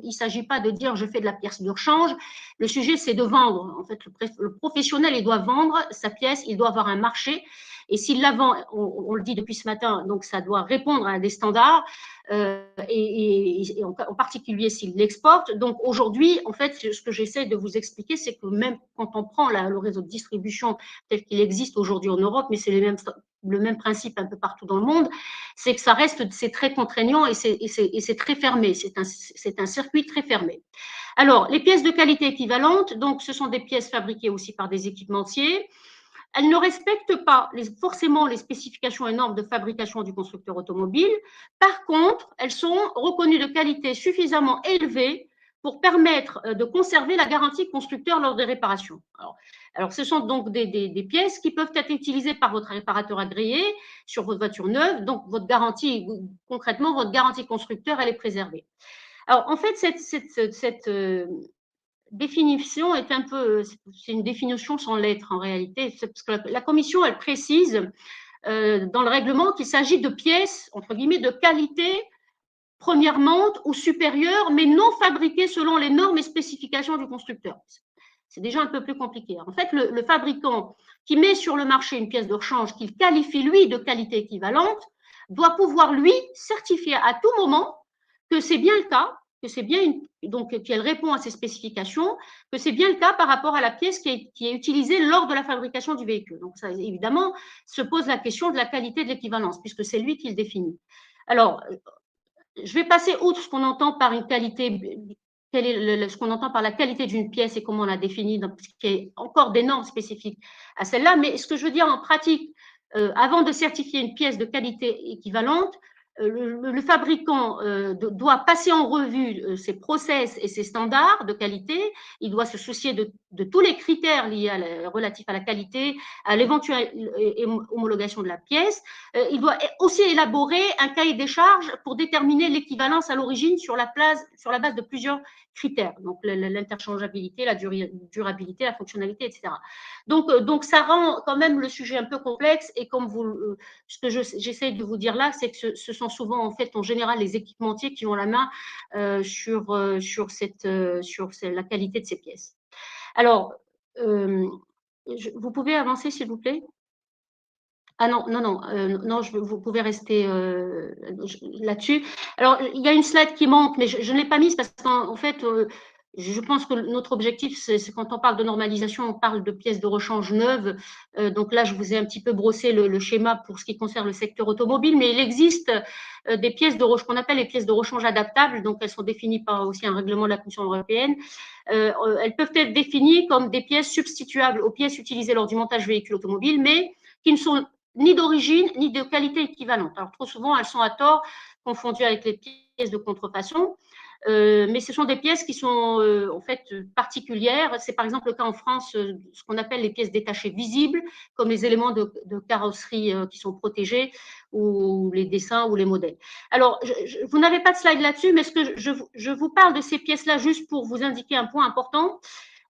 il ne s'agit pas de dire je fais de la pièce de rechange. Le sujet, c'est de vendre. En fait, le professionnel, il doit vendre sa pièce, il doit avoir un marché. Et s'il la vend, on le dit depuis ce matin, donc ça doit répondre à des standards, et en particulier s'il l'exporte. Donc aujourd'hui, en fait, ce que j'essaie de vous expliquer, c'est que même quand on prend le réseau de distribution tel qu'il existe aujourd'hui en Europe, mais c'est le même principe un peu partout dans le monde, c'est que ça reste, c'est très contraignant et c'est très fermé, c'est un circuit très fermé. Alors, les pièces de qualité équivalentes, donc ce sont des pièces fabriquées aussi par des équipementiers. Elles ne respectent pas forcément les spécifications et normes de fabrication du constructeur automobile. Par contre, elles sont reconnues de qualité suffisamment élevée pour permettre de conserver la garantie constructeur lors des réparations. Alors ce sont donc des pièces qui peuvent être utilisées par votre réparateur agréé sur votre voiture neuve. Donc, votre garantie, concrètement, votre garantie constructeur, elle est préservée. Alors, en fait, cette définition est un peu, c'est une définition sans lettres en réalité, parce que la Commission, elle précise dans le règlement qu'il s'agit de pièces, entre guillemets, de qualité premièrement ou supérieure, mais non fabriquées selon les normes et spécifications du constructeur. C'est déjà un peu plus compliqué. En fait, le fabricant qui met sur le marché une pièce de rechange qu'il qualifie, lui, de qualité équivalente, doit pouvoir, lui, certifier à tout moment que c'est bien le cas, que c'est bien donc qu'elle répond à ces spécifications, que c'est bien le cas par rapport à la pièce qui est utilisée lors de la fabrication du véhicule. Donc, ça, évidemment, se pose la question de la qualité de l'équivalence, puisque c'est lui qui le définit. Alors, je vais passer outre ce qu'on entend par une qualité, quel est ce qu'on entend par la qualité d'une pièce et comment on la définit, parce qu'il y a encore des normes spécifiques à celle-là. Mais ce que je veux dire en pratique, avant de certifier une pièce de qualité équivalente, le fabricant doit passer en revue ses process et ses standards de qualité. Il doit se soucier de tous les critères liés relatifs à la qualité, à l'éventuelle homologation de la pièce. Il doit aussi élaborer un cahier des charges pour déterminer l'équivalence à l'origine sur la base de plusieurs critères, donc l'interchangeabilité, la durabilité, la fonctionnalité, etc. Donc ça rend quand même le sujet un peu complexe, et comme ce que j'essaie de vous dire là, c'est que ce sont souvent en fait en général les équipementiers qui ont la main sur la qualité de ces pièces. Alors, vous pouvez avancer s'il vous plaît? Ah non, vous pouvez rester là-dessus. Alors, il y a une slide qui manque, mais je ne l'ai pas mise parce qu'en fait, je pense que notre objectif, c'est quand on parle de normalisation, on parle de pièces de rechange neuves. Donc là, je vous ai un petit peu brossé le schéma pour ce qui concerne le secteur automobile, mais il existe des pièces qu'on appelle les pièces de rechange adaptables. Donc, elles sont définies par aussi un règlement de la Commission européenne. Elles peuvent être définies comme des pièces substituables aux pièces utilisées lors du montage véhicule automobile, mais qui ne sont ni d'origine, ni de qualité équivalente. Alors, trop souvent, elles sont à tort confondues avec les pièces de contrefaçon, mais ce sont des pièces qui sont en fait particulières. C'est par exemple le cas en France, ce qu'on appelle les pièces détachées visibles, comme les éléments de carrosserie qui sont protégés, ou les dessins ou les modèles. Alors, vous n'avez pas de slide là-dessus, mais ce que je vous parle de ces pièces-là juste pour vous indiquer un point important.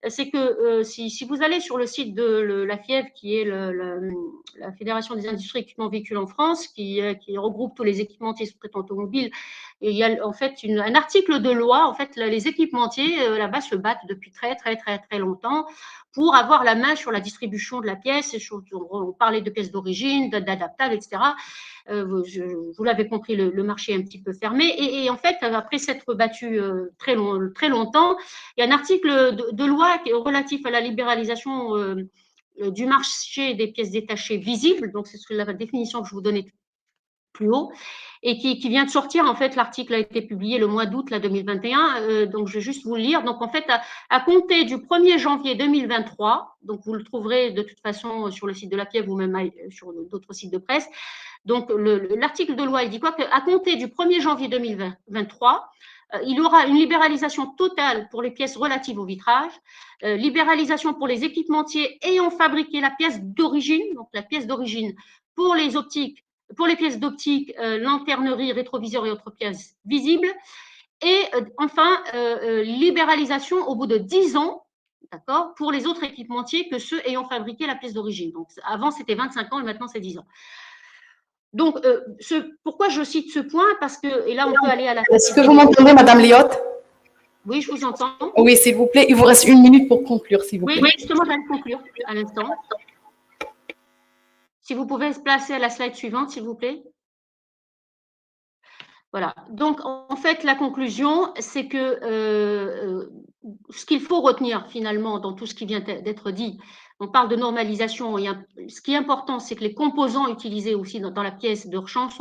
C'est que si vous allez sur le site de la FIEV, qui est la Fédération des industries équipements véhicules en France, qui regroupe tous les équipementiers sous-traitants automobiles, et il y a en fait un article de loi. En fait, les équipementiers là-bas se battent depuis très longtemps pour avoir la main sur la distribution de la pièce. On parlait de pièces d'origine, d'adaptables, etc. Vous l'avez compris, le marché est un petit peu fermé. Et en fait, après s'être battu très longtemps, il y a un article de loi relatif à la libéralisation du marché des pièces détachées visibles. Donc, c'est la définition que je vous donnais plus haut, et qui vient de sortir. En fait, l'article a été publié le mois d'août 2021, donc je vais juste vous le lire. Donc en fait, à compter du 1er janvier 2023, donc vous le trouverez de toute façon sur le site de la FIEV ou même sur d'autres sites de presse. Donc l'article de loi, il dit quoi? Qu'à compter du 1er janvier 2023, il y aura une libéralisation totale pour les pièces relatives au vitrage, libéralisation pour les équipementiers ayant fabriqué la pièce d'origine, donc la pièce d'origine pour les optiques, pour les pièces d'optique, lanternerie, rétroviseur et autres pièces visibles. Et enfin, libéralisation au bout de 10 ans, d'accord, pour les autres équipementiers que ceux ayant fabriqué la pièce d'origine. Donc, avant, c'était 25 ans et maintenant, c'est 10 ans. Donc, pourquoi je cite ce point? Parce que, et là, on peut aller à la… Est-ce que vous m'entendez, Madame Lyotte? Oui, je vous entends. Oui, s'il vous plaît. Il vous reste 1 minute pour conclure, s'il vous plaît. Oui, justement, j'allais conclure à l'instant. Si vous pouvez se placer à la slide suivante, s'il vous plaît. Voilà. Donc, en fait, la conclusion, c'est que ce qu'il faut retenir finalement dans tout ce qui vient d'être dit, on parle de normalisation. Ce qui est important, c'est que les composants utilisés aussi dans la pièce de rechange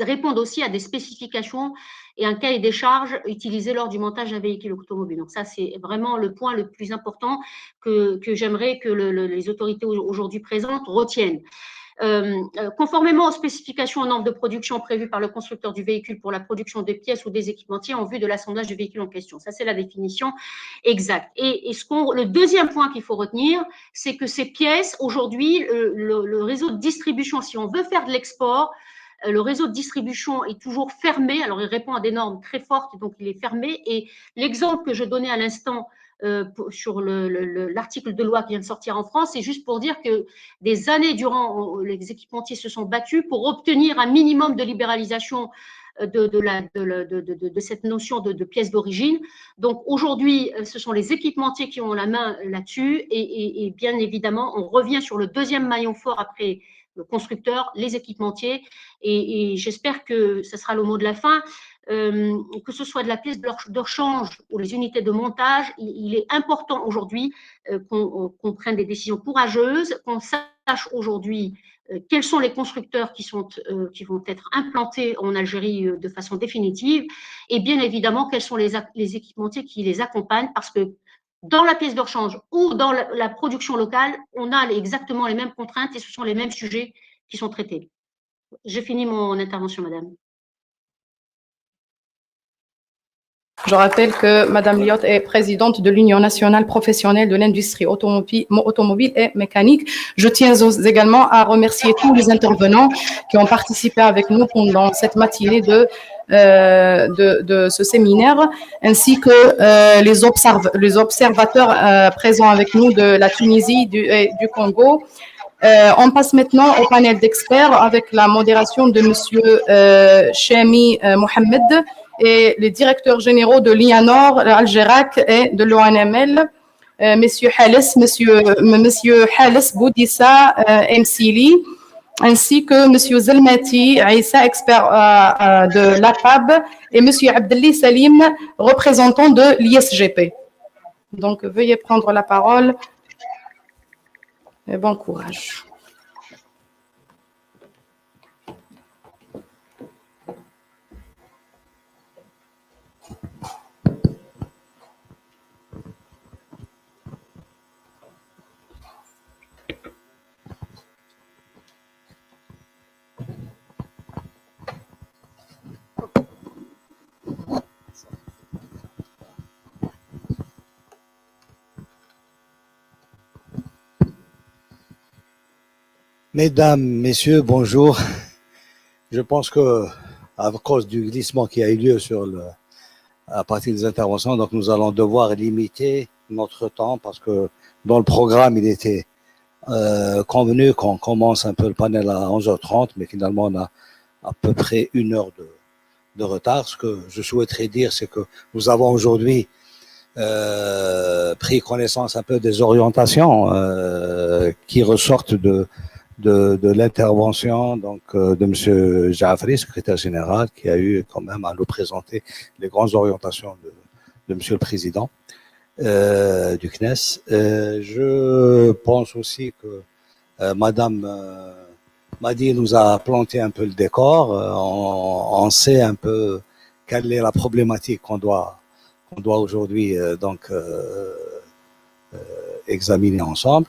répondent aussi à des spécifications et un cahier des charges utilisé lors du montage d'un véhicule automobile. Donc ça, c'est vraiment le point le plus important que j'aimerais que les autorités aujourd'hui présentes retiennent. Conformément aux spécifications aux normes de production prévues par le constructeur du véhicule pour la production des pièces ou des équipementiers en vue de l'assemblage du véhicule en question. Ça, c'est la définition exacte. Et le deuxième point qu'il faut retenir, c'est que ces pièces, aujourd'hui, le réseau de distribution, si on veut faire de l'export, le réseau de distribution est toujours fermé. Alors, il répond à des normes très fortes, donc il est fermé. Et l'exemple que je donnais à l'instant sur l'article de loi qui vient de sortir en France, c'est juste pour dire que des années durant, les équipementiers se sont battus pour obtenir un minimum de libéralisation de cette notion de pièces d'origine. Donc aujourd'hui, ce sont les équipementiers qui ont la main là-dessus et bien évidemment, on revient sur le deuxième maillon fort après le constructeur, les équipementiers, et j'espère que ce sera le mot de la fin. Que ce soit de la pièce de rechange ou les unités de montage, il est important aujourd'hui qu'on prenne des décisions courageuses, qu'on sache aujourd'hui quels sont les constructeurs qui vont être implantés en Algérie de façon définitive, et bien évidemment quels sont les équipementiers qui les accompagnent, parce que dans la pièce de rechange ou dans la production locale, on a exactement les mêmes contraintes et ce sont les mêmes sujets qui sont traités. J'ai fini mon intervention, madame. Je rappelle que Mme Liot est présidente de l'Union nationale professionnelle de l'industrie automobile et mécanique. Je tiens également à remercier tous les intervenants qui ont participé avec nous pendant cette matinée de ce séminaire, ainsi que les observateurs présents avec nous de la Tunisie et du Congo. On passe maintenant au panel d'experts avec la modération de M. Chami Mohamed et les directeurs généraux de l'IANOR, Algérac et de l'ONML, M. Hales Boudissa Msili, ainsi que M. Zelmati Aïssa, expert de l'APAB, et M. Abdelli Salim, représentant de l'ISGP. Donc, veuillez prendre la parole et bon courage. Mesdames, Messieurs, bonjour. Je pense que, à cause du glissement qui a eu lieu à partir des interventions, donc nous allons devoir limiter notre temps parce que dans le programme, il était convenu qu'on commence un peu le panel à 11h30, mais finalement, on a à peu près 1 heure de retard. Ce que je souhaiterais dire, c'est que nous avons aujourd'hui pris connaissance un peu des orientations qui ressortent de l'intervention donc de M. Jaafri, secrétaire général, qui a eu quand même à nous présenter les grandes orientations de M. le Président du CNESE. Je pense aussi que Mme MADDI nous a planté un peu le décor. On sait un peu quelle est la problématique qu'on doit aujourd'hui examiner ensemble.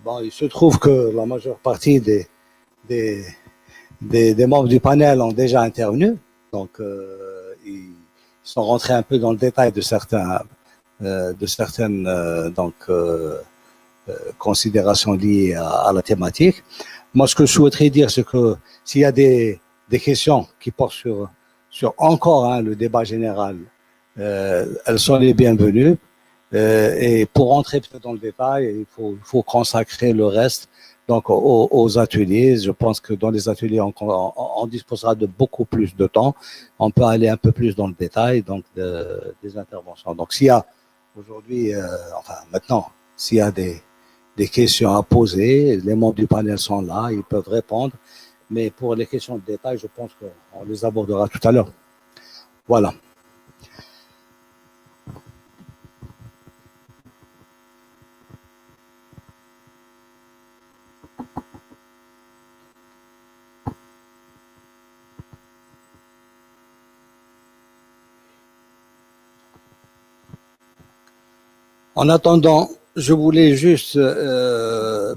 Bon, il se trouve que la majeure partie des membres du panel ont déjà intervenu, donc ils sont rentrés un peu dans le détail de certaines considérations liées à la thématique. Moi, ce que je souhaiterais dire, c'est que s'il y a des questions qui portent sur encore le débat général, elles sont les bienvenues. Et pour rentrer peut-être dans le détail, il faut consacrer le reste donc aux ateliers. Je pense que dans les ateliers, on disposera de beaucoup plus de temps. On peut aller un peu plus dans le détail donc des interventions. Donc s'il y a aujourd'hui, maintenant, s'il y a des questions à poser. Les membres du panel sont là, ils peuvent répondre. Mais pour les questions de détail, je pense qu'on les abordera tout à l'heure. Voilà. En attendant, je voulais juste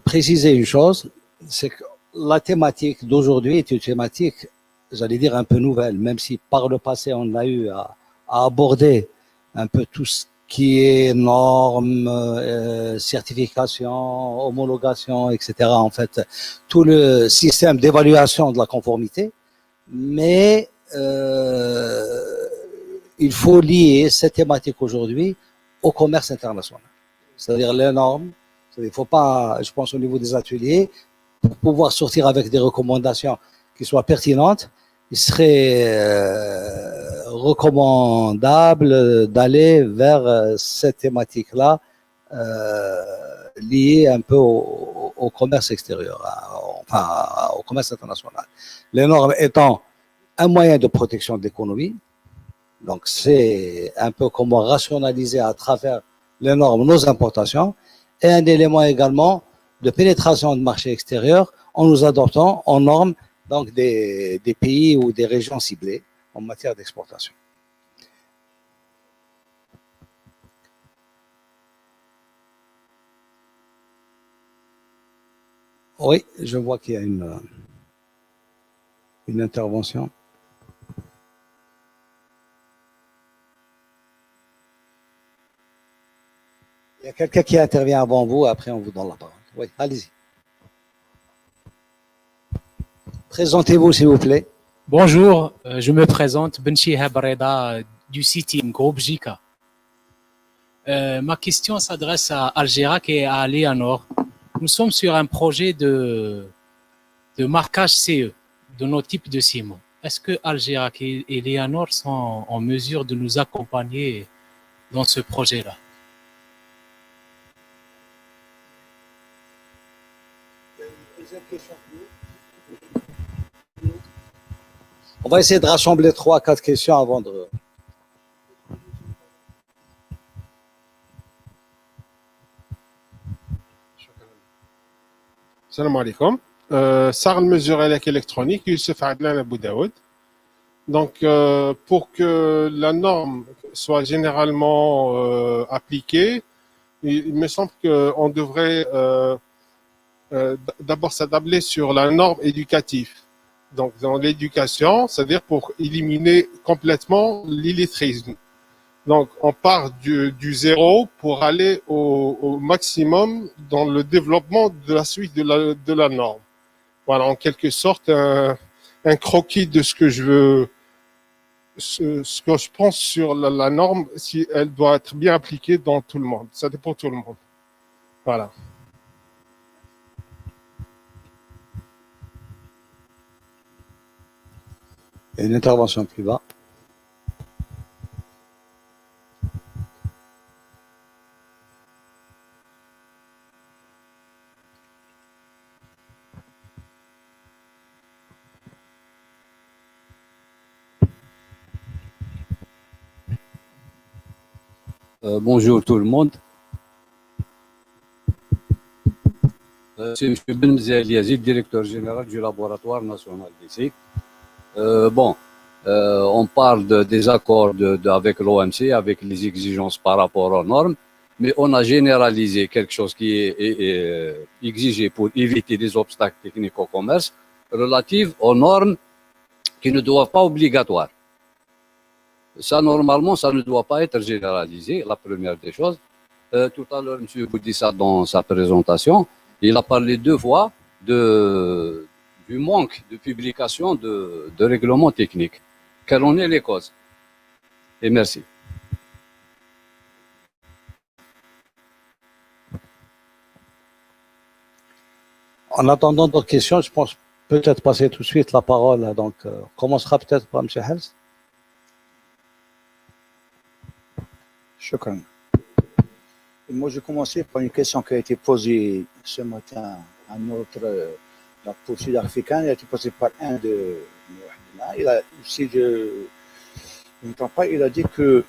préciser une chose, c'est que la thématique d'aujourd'hui est une thématique, j'allais dire, un peu nouvelle, même si par le passé, on a eu à aborder un peu tout ce qui est normes, certification, homologation, etc. En fait, tout le système d'évaluation de la conformité, mais il faut lier cette thématique aujourd'hui au commerce international. C'est-à-dire les normes, il ne faut pas, je pense au niveau des ateliers, pour pouvoir sortir avec des recommandations qui soient pertinentes, il serait recommandable d'aller vers cette thématique-là liée un peu au commerce extérieur, enfin au commerce international. Les normes étant un moyen de protection de l'économie, donc c'est un peu comment rationaliser à travers les normes nos importations, et un élément également de pénétration de marché extérieur en nous adaptant aux normes donc des pays ou des régions ciblées en matière d'exportation. Oui, je vois qu'il y a une intervention. Il y a quelqu'un qui intervient avant vous, après on vous donne la parole. Oui, allez-y. Présentez-vous, s'il vous plaît. Bonjour, je me présente, Rédha du CITIM, groupe JICA. Ma question s'adresse à Algérac et à Léanor. Nous sommes sur un projet de marquage CE de nos types de ciment. Est-ce que Algérac et Léanor sont en mesure de nous accompagner dans ce projet-là? On va essayer de rassembler 3 à 4 questions avant de... Salam alaikum. صار المزور électronique, Youssef Adlan Abou Daoud. Donc, pour que la norme soit généralement appliquée, il me semble qu'on devrait d'abord s'attabler sur la norme éducative. Donc, dans l'éducation, c'est-à-dire pour éliminer complètement l'illettrisme. Donc, on part du zéro pour aller au maximum dans le développement de la suite de la norme. Voilà, en quelque sorte, un croquis de ce que je veux, ce que je pense sur la norme, si elle doit être bien appliquée dans tout le monde. Ça dépend de tout le monde. Voilà. Une intervention plus bas. Bonjour tout le monde. C'est M. Ben Yazid, directeur général du laboratoire national d'ici. On parle des accords avec l'OMC, avec les exigences par rapport aux normes, mais on a généralisé quelque chose qui est exigé pour éviter des obstacles techniques au commerce, relatifs aux normes qui ne doivent pas obligatoires. Ça, normalement, ça ne doit pas être généralisé, la première des choses. Tout à l'heure, M. Boudissa, dans sa présentation, il a parlé 2 fois du manque de publication de règlements techniques. Quelles en sont les causes? Et merci. En attendant d'autres questions, je pense peut-être passer tout de suite la parole. Donc, on commencera peut-être par M. Hels. شكرا. Moi, je commençais par une question qui a été posée ce matin à notre pour Sud-Africain. Elle a été posée par un de il a, si je ne me trompe pas, il a dit que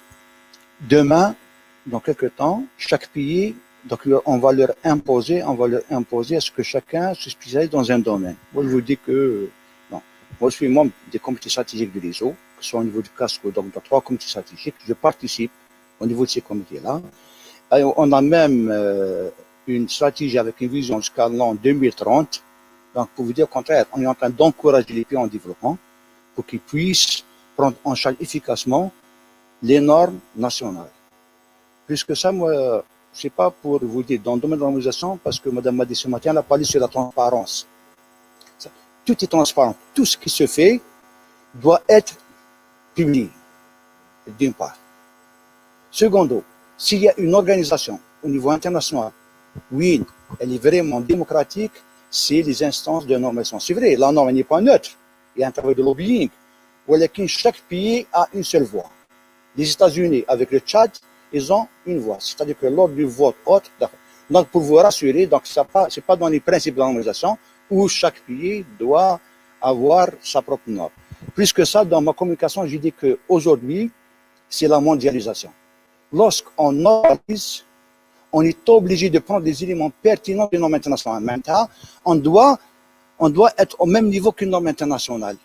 demain, dans quelques temps, chaque pays, donc on va leur imposer à ce que chacun se spécialise dans un domaine. Moi, je vous dis que non. Moi, je suis membre des comités stratégiques de l'ISO, que ce soit au niveau du casco, donc dans 3 comités stratégiques. Je participe au niveau de ces comités-là. On a même une stratégie avec une vision jusqu'à l'an 2030. Donc, pour vous dire au contraire, on est en train d'encourager les pays en développement pour qu'ils puissent prendre en charge efficacement les normes nationales. Plus que ça, moi, je sais pas pour vous dire, dans le domaine de l'organisation, parce que Mme MADDI ce matin, elle a parlé sur la transparence. Tout est transparent. Tout ce qui se fait doit être publié, d'une part. Secondo, s'il y a une organisation au niveau international, oui, elle est vraiment démocratique, c'est les instances de normalisation. C'est vrai, la norme n'est pas neutre. Il y a un travail de lobbying. Chaque pays a une seule voix. Les États-Unis, avec le Tchad, ils ont une voix. C'est-à-dire que lors du vote autre, donc pour vous rassurer, donc c'est pas dans les principes de la normalisation où chaque pays doit avoir sa propre norme. Plus que ça, dans ma communication, j'ai dit qu'aujourd'hui, c'est la mondialisation. Lorsqu'on normalise, on est obligé de prendre des éléments pertinents des normes internationales. Maintenant, on doit être au même niveau qu'une norme internationale.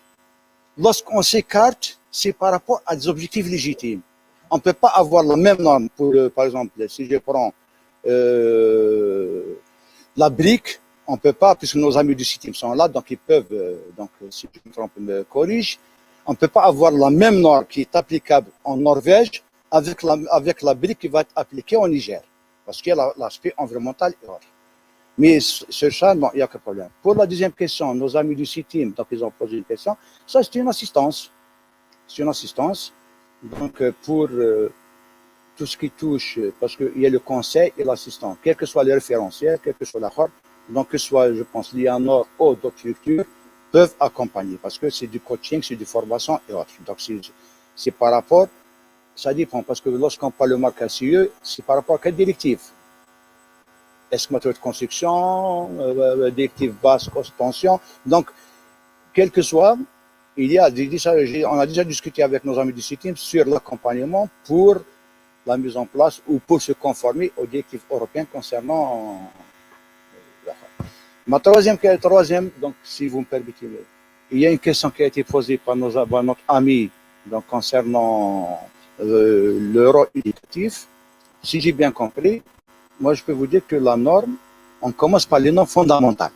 Lorsqu'on s'écarte, c'est par rapport à des objectifs légitimes. On ne peut pas avoir la même norme pour, par exemple, si je prends la brique, on ne peut pas, puisque nos amis du CITIM sont là, donc ils peuvent, donc si je me trompe, me corrige, on ne peut pas avoir la même norme qui est applicable en Norvège avec la brique qui va être appliquée au Niger, parce qu'il y a l'aspect environnemental et autres. Mais sur ça, non, il n'y a aucun problème. Pour la deuxième question, nos amis du CITIM, donc ils ont posé une question, ça c'est une assistance. C'est une assistance. Donc pour tout ce qui touche, parce qu'il y a le conseil et l'assistant, quel que soit le référentiel, quel que soit la forme, donc que ce soit, je pense, l'IANOR ou d'autres structures, peuvent accompagner, parce que c'est du coaching, c'est du formation et autres. Donc c'est par rapport, ça dépend, parce que lorsqu'on parle de marque ACE, c'est par rapport à quelle directive? Est-ce que matériaux de construction, directive basse, haute tension? Donc, quel que soit, on a déjà discuté avec nos amis du CITIM sur l'accompagnement pour la mise en place ou pour se conformer aux directives européennes concernant ma troisième, donc si vous me permettez, il y a une question qui a été posée par notre ami donc, concernant l'euro éducatif. Si j'ai bien compris, moi je peux vous dire que la norme, on commence par les normes fondamentales.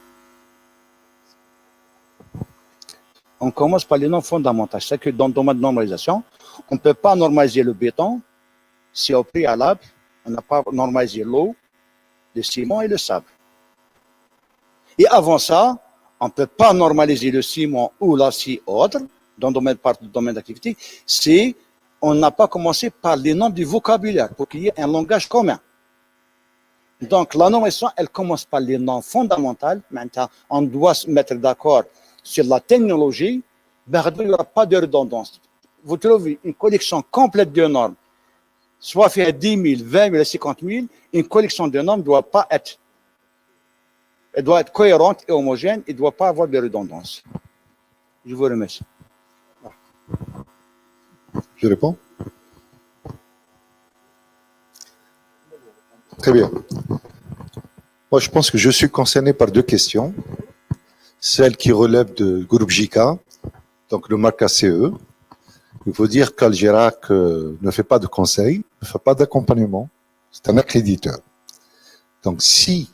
On commence par les normes fondamentales. C'est que dans le domaine de normalisation, on ne peut pas normaliser le béton si au préalable, on n'a pas normalisé l'eau, le ciment et le sable. Et avant ça, on ne peut pas normaliser le ciment ou l'acier autre, dans le domaine d'activité, si on n'a pas commencé par les normes du vocabulaire, pour qu'il y ait un langage commun. Donc la normalisation, elle commence par les normes fondamentales. Maintenant, on doit se mettre d'accord sur la technologie, ben, il n'y aura pas de redondance. Vous trouvez une collection complète de normes, soit fait 10 000, 20 000, 50 000, une collection de normes doit pas être, elle doit être cohérente et homogène, il ne doit pas avoir de redondance. Je vous remercie. Je réponds? Très bien. Moi, je pense que je suis concerné par 2 questions. Celle qui relève du groupe JICA, donc le marque ACE. Il faut dire qu'Algérac ne fait pas de conseil, ne fait pas d'accompagnement. C'est un accréditeur. Donc, si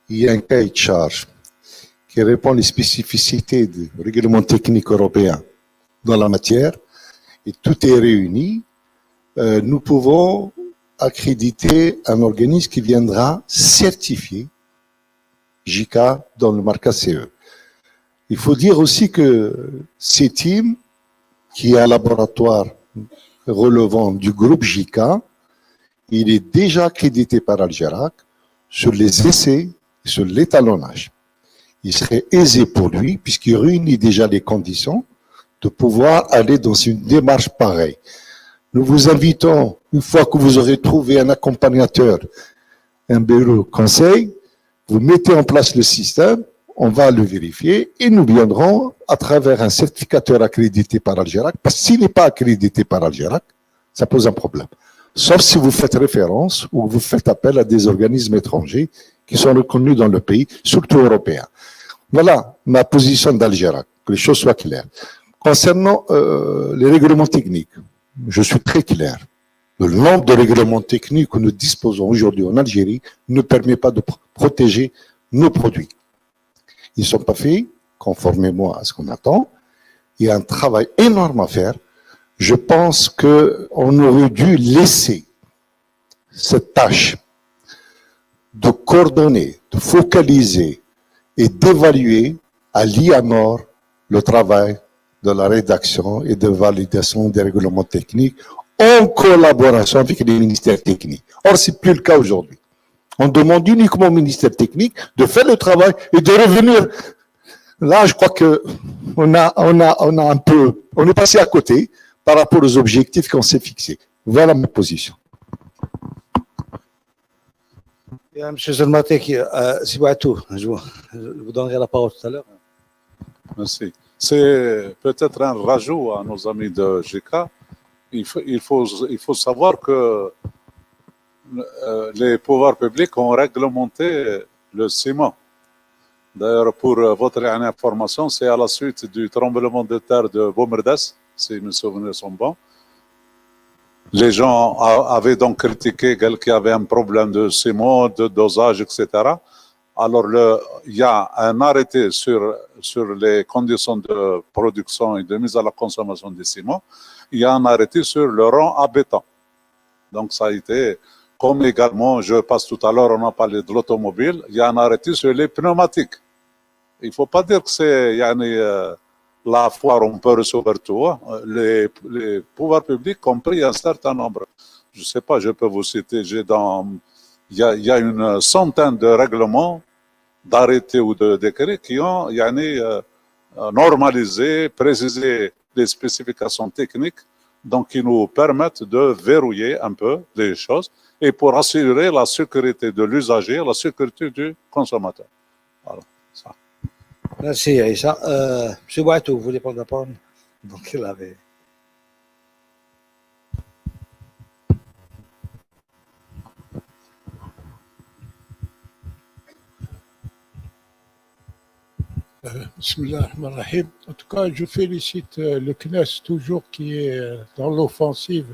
il y a un cahier de charge qui répond aux spécificités du règlement technique européen dans la matière, et tout est réuni, nous pouvons accréditer un organisme qui viendra certifier JICA dans le marque ACE. Il faut dire aussi que CETIM, qui est un laboratoire relevant du groupe JICA, il est déjà accrédité par Algérac sur les essais et sur l'étalonnage. Il serait aisé pour lui, puisqu'il réunit déjà les conditions, de pouvoir aller dans une démarche pareille. Nous vous invitons, une fois que vous aurez trouvé un accompagnateur un bureau conseil, vous mettez en place le système, on va le vérifier et nous viendrons à travers un certificateur accrédité par Algérac, parce que s'il n'est pas accrédité par Algérac, ça pose un problème. Sauf si vous faites référence ou vous faites appel à des organismes étrangers qui sont reconnus dans le pays, surtout européens. Voilà ma position d'Algérac, que les choses soient claires. Concernant les règlements techniques, je suis très clair. Le nombre de règlements techniques que nous disposons aujourd'hui en Algérie ne permet pas de protéger nos produits. Ils ne sont pas faits conformément à ce qu'on attend. Il y a un travail énorme à faire. Je pense qu'on aurait dû laisser cette tâche de coordonner, de focaliser et d'évaluer à l'IANOR le travail de la rédaction et de validation des règlements techniques en collaboration avec les ministères techniques. Or, ce n'est plus le cas aujourd'hui. On demande uniquement au ministère technique de faire le travail et de revenir. Là, je crois qu'on est passé à côté par rapport aux objectifs qu'on s'est fixés. Voilà ma position. M. Zermatek, c'est tout. Je vous donnerai la parole tout à l'heure. Merci. C'est peut-être un rajout à nos amis de GK. Il faut savoir que les pouvoirs publics ont réglementé le ciment. D'ailleurs, pour votre information, c'est à la suite du tremblement de terre de Bomerdas, si mes souvenirs sont bons. Les gens avaient donc critiqué qu'il y avait un problème de ciment, de dosage, etc. Alors, il y a un arrêté sur les conditions de production et de mise à la consommation des ciments. Il y a un arrêté sur le rang à béton. Donc, ça a été, comme également, je passe tout à l'heure, on a parlé de l'automobile, il y a un arrêté sur les pneumatiques. Il ne faut pas dire que c'est la foire, on peut recevoir tout. Hein. Les pouvoirs publics ont pris un certain nombre. Je ne sais pas, je peux vous citer, il y a une centaine de règlements, d'arrêtés ou de décrets qui ont normalisé, précisé les spécifications techniques, donc qui nous permettent de verrouiller un peu les choses et pour assurer la sécurité de l'usager, la sécurité du consommateur. Voilà, ça. Merci, Aïssa. M. Bouatou, vous voulez prendre la parole? Donc, il avait... Bismillahirrahmanirrahim. En tout cas, je félicite le CNESE toujours qui est dans l'offensive,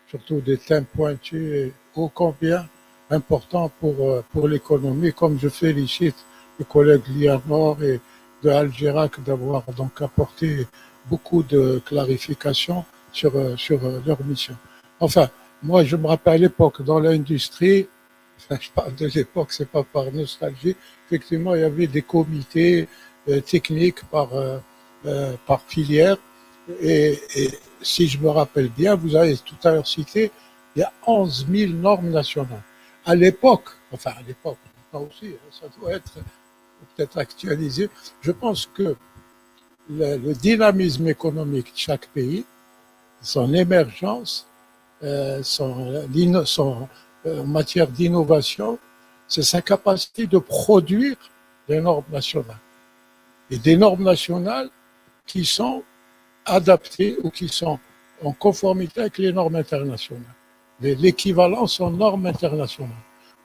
surtout des thèmes pointus ô combien importants pour l'économie, comme je félicite les collègues Lianor et de Algérac d'avoir donc apporté beaucoup de clarifications sur leur mission. Enfin, moi je me rappelle à l'époque dans l'industrie, je parle de l'époque, c'est pas par nostalgie, effectivement il y avait des comités techniques par filière et si je me rappelle bien, vous avez tout à l'heure cité, il y a 11 000 normes nationales. À l'époque, enfin à l'époque, maintenant aussi, ça doit être peut-être actualisé. Je pense que le dynamisme économique de chaque pays, son émergence, en matière d'innovation, c'est sa capacité de produire des normes nationales. Et des normes nationales qui sont adaptées ou qui sont en conformité avec les normes internationales. L'équivalence aux normes internationales.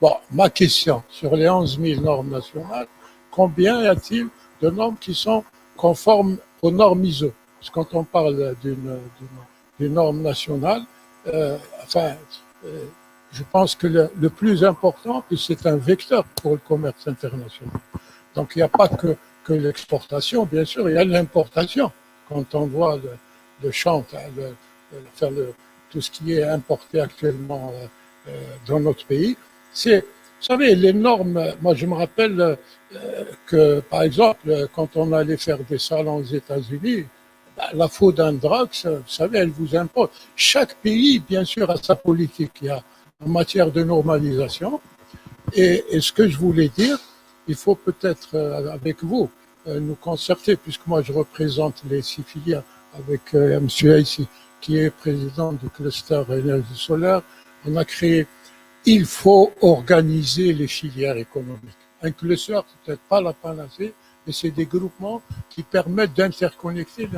Bon, ma question, sur les 11 000 normes nationales, combien y a-t-il de normes qui sont conformes aux normes ISO? Parce que quand on parle d'une norme nationale, je pense que le plus important, c'est un vecteur pour le commerce international. Donc il n'y a pas que l'exportation, bien sûr, il y a l'importation. Quand on voit le champ, tout ce qui est importé actuellement dans notre pays, vous savez, les normes, moi je me rappelle que, par exemple, quand on allait faire des salons aux États-Unis, la Food and Drugs, vous savez, elle vous impose. Chaque pays, bien sûr, a sa politique. Il y a en matière de normalisation. Et ce que je voulais dire, il faut peut-être, avec vous, nous concerter, puisque moi je représente les 6 filières avec M. Aïssi, qui est président du cluster énergie solaire. On a créé il faut organiser les filières économiques. Un cluster, c'est peut-être pas la panacée, mais c'est des groupements qui permettent d'interconnecter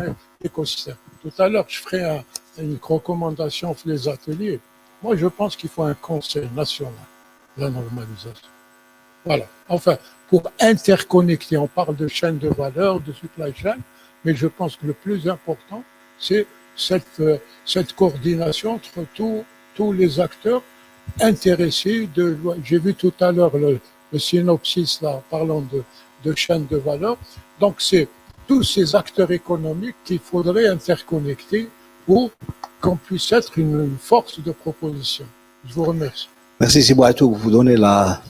l'écosystème. Tout à l'heure, je ferai une recommandation pour les ateliers. Moi, je pense qu'il faut un conseil national de la normalisation. Voilà. Enfin, pour interconnecter, on parle de chaîne de valeur, de supply chain, mais je pense que le plus important, c'est cette coordination entre tous les acteurs intéressés. J'ai vu tout à l'heure le synopsis là, parlant de chaîne de valeur. Donc, c'est tous ces acteurs économiques qu'il faudrait interconnecter pour qu'on puisse être une force de proposition. Je vous remercie. Merci Sibouatou, vous donnez la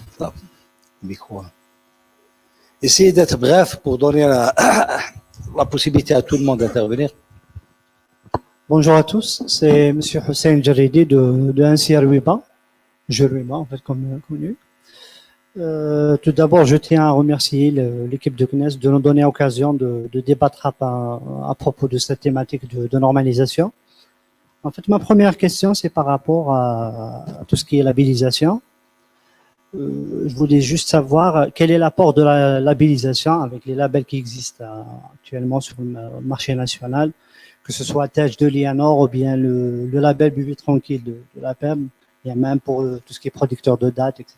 micro. Essayez d'être bref pour donner la possibilité à tout le monde d'intervenir. Bonjour à tous, c'est M. Hussein Jaridi de NCR Wiba, Jeruima en fait comme connu. Tout d'abord, je tiens à remercier l'équipe de CNESE de nous donner l'occasion de débattre à propos de cette thématique de normalisation. En fait, ma première question, c'est par rapport à tout ce qui est labellisation. Je voulais juste savoir quel est l'apport de la labellisation avec les labels qui existent actuellement sur le marché national, que ce soit Tèche de Lianor ou bien le label Buvez Tranquille de la PEM, il y a même pour tout ce qui est producteur de dates, etc.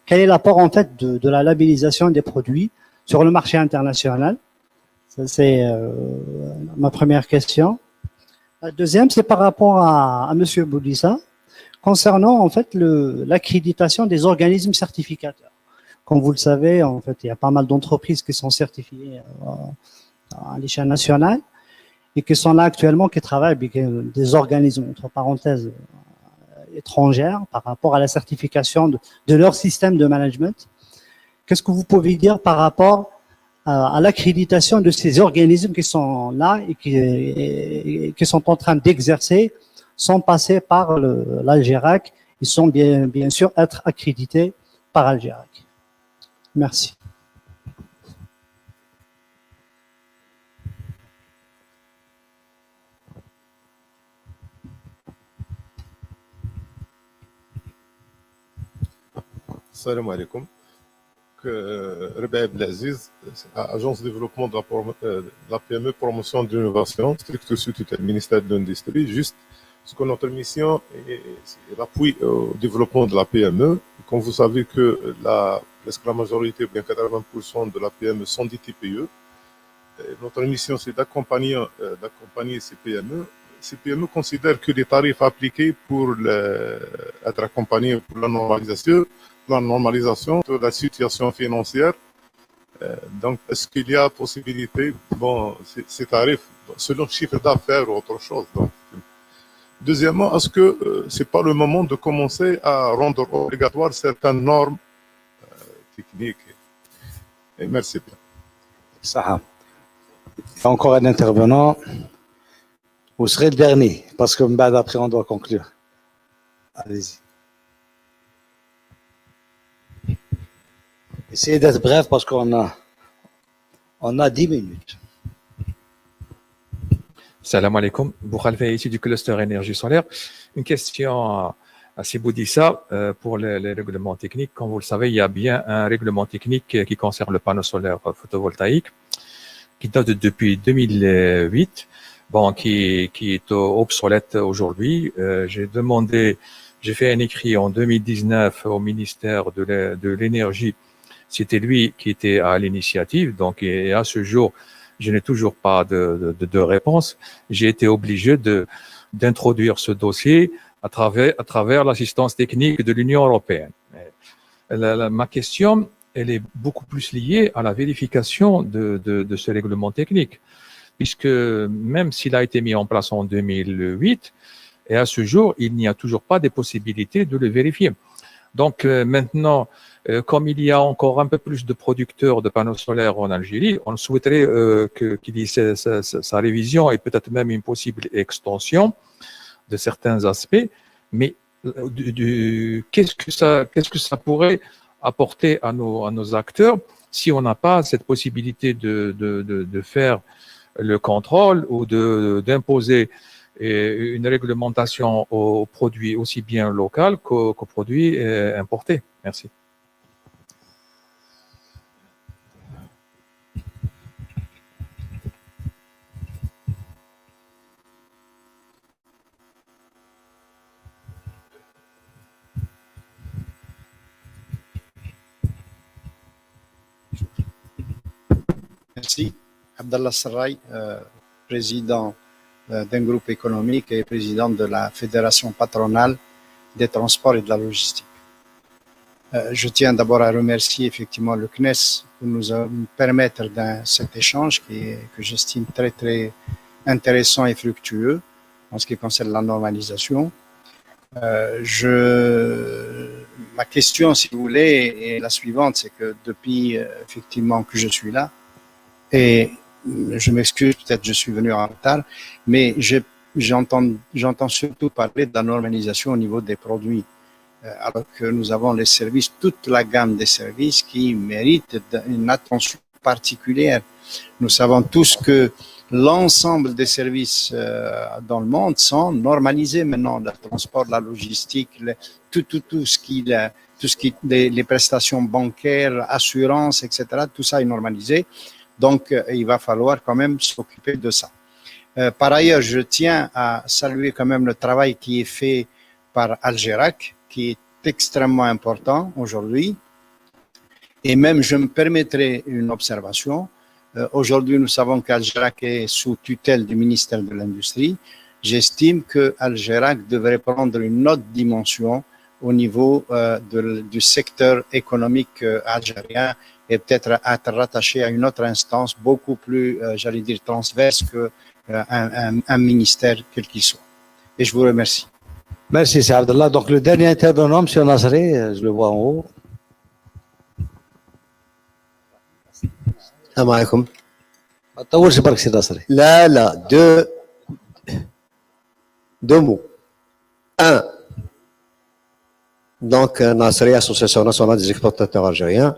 Quel est l'apport en fait de la labellisation des produits sur le marché international? Ça, c'est ma première question. La deuxième, c'est par rapport à Monsieur Boudissa, concernant en fait l'accréditation des organismes certificateurs. Comme vous le savez, en fait, il y a pas mal d'entreprises qui sont certifiées à l'échelle nationale et qui sont là actuellement, qui travaillent avec des organismes, entre parenthèses, étrangères par rapport à la certification de leur système de management. Qu'est-ce que vous pouvez dire par rapport à l'accréditation de ces organismes qui sont là et qui sont en train d'exercer sans passer par l'Algérac, ils sont bien sûr être accrédités par Algérac. Merci. Salam alaikum. Rédha Abdelaziz, agence de développement de la PME, promotion de l'innovation, strict sous tutelle ministère de l'Industrie. Juste, ce que notre mission est l'appui au développement de la PME. Comme vous savez que presque la majorité, bien 80% de la PME sont des TPE. Notre mission, c'est d'accompagner ces PME. Ces PME considèrent que les tarifs appliqués pour être accompagnés pour la normalisation de la situation financière. Donc, est-ce qu'il y a possibilité, ces tarifs, selon le chiffre d'affaires ou autre chose. Donc, deuxièmement, est-ce que c'est pas le moment de commencer à rendre obligatoire certaines normes techniques? Et merci bien. Ça. Il y a encore un intervenant. Vous serez le dernier, parce que après on doit conclure. Allez-y. Essayez d'être bref parce qu'on a 10 minutes. Salam alaikum. Boukhalfa ici du cluster énergie solaire. Une question à Siboudissa pour les règlements techniques. Comme vous le savez, il y a bien un règlement technique qui concerne le panneau solaire photovoltaïque qui date depuis 2008, qui est obsolète aujourd'hui. J'ai fait un écrit en 2019 au ministère de l'énergie. C'était lui qui était à l'initiative, donc et à ce jour, je n'ai toujours pas de réponse. J'ai été obligé d'introduire ce dossier à travers l'assistance technique de l'Union européenne. Ma question, elle est beaucoup plus liée à la vérification de ce règlement technique, puisque même s'il a été mis en place en 2008, et à ce jour, il n'y a toujours pas de possibilité de le vérifier. Donc maintenant, comme il y a encore un peu plus de producteurs de panneaux solaires en Algérie, on souhaiterait qu'il y ait sa révision et peut-être même une possible extension de certains aspects. Mais qu'est-ce que ça pourrait apporter à nos acteurs si on n'a pas cette possibilité de faire le contrôle ou d'imposer et une réglementation aux produits aussi bien locaux qu'aux produits importés. Merci. Merci. Abdallah Sarraï, président d'un groupe économique et président de la Fédération patronale des transports et de la logistique. Je tiens d'abord à remercier effectivement le CNESE pour nous permettre cet échange que j'estime très très intéressant et fructueux en ce qui concerne la normalisation. Ma question, si vous voulez, est la suivante, c'est que depuis effectivement que je suis là, et je m'excuse, peut-être je suis venu en retard, mais j'entends surtout parler de la normalisation au niveau des produits, alors que nous avons les services, toute la gamme des services qui méritent une attention particulière. Nous savons tous que l'ensemble des services dans le monde sont normalisés maintenant, le transport, la logistique, tout ce qui les prestations bancaires, assurances, etc., tout ça est normalisé. Donc, il va falloir quand même s'occuper de ça. Par ailleurs, je tiens à saluer quand même le travail qui est fait par Algerac, qui est extrêmement important aujourd'hui. Et même, je me permettrai une observation. Aujourd'hui, nous savons qu'Algerac est sous tutelle du ministère de l'Industrie. J'estime que Algerac devrait prendre une autre dimension au niveau du secteur économique algérien et peut-être être rattaché à une autre instance beaucoup plus, j'allais dire, transverse qu'un ministère quel qu'il soit. Et je vous remercie. Merci, c'est Abdallah. Donc, le dernier intervenant, M. Nasri, je le vois en haut. Salam alaikum. Là, deux mots. Un, donc, Nasri, Association nationale des exportateurs algériens.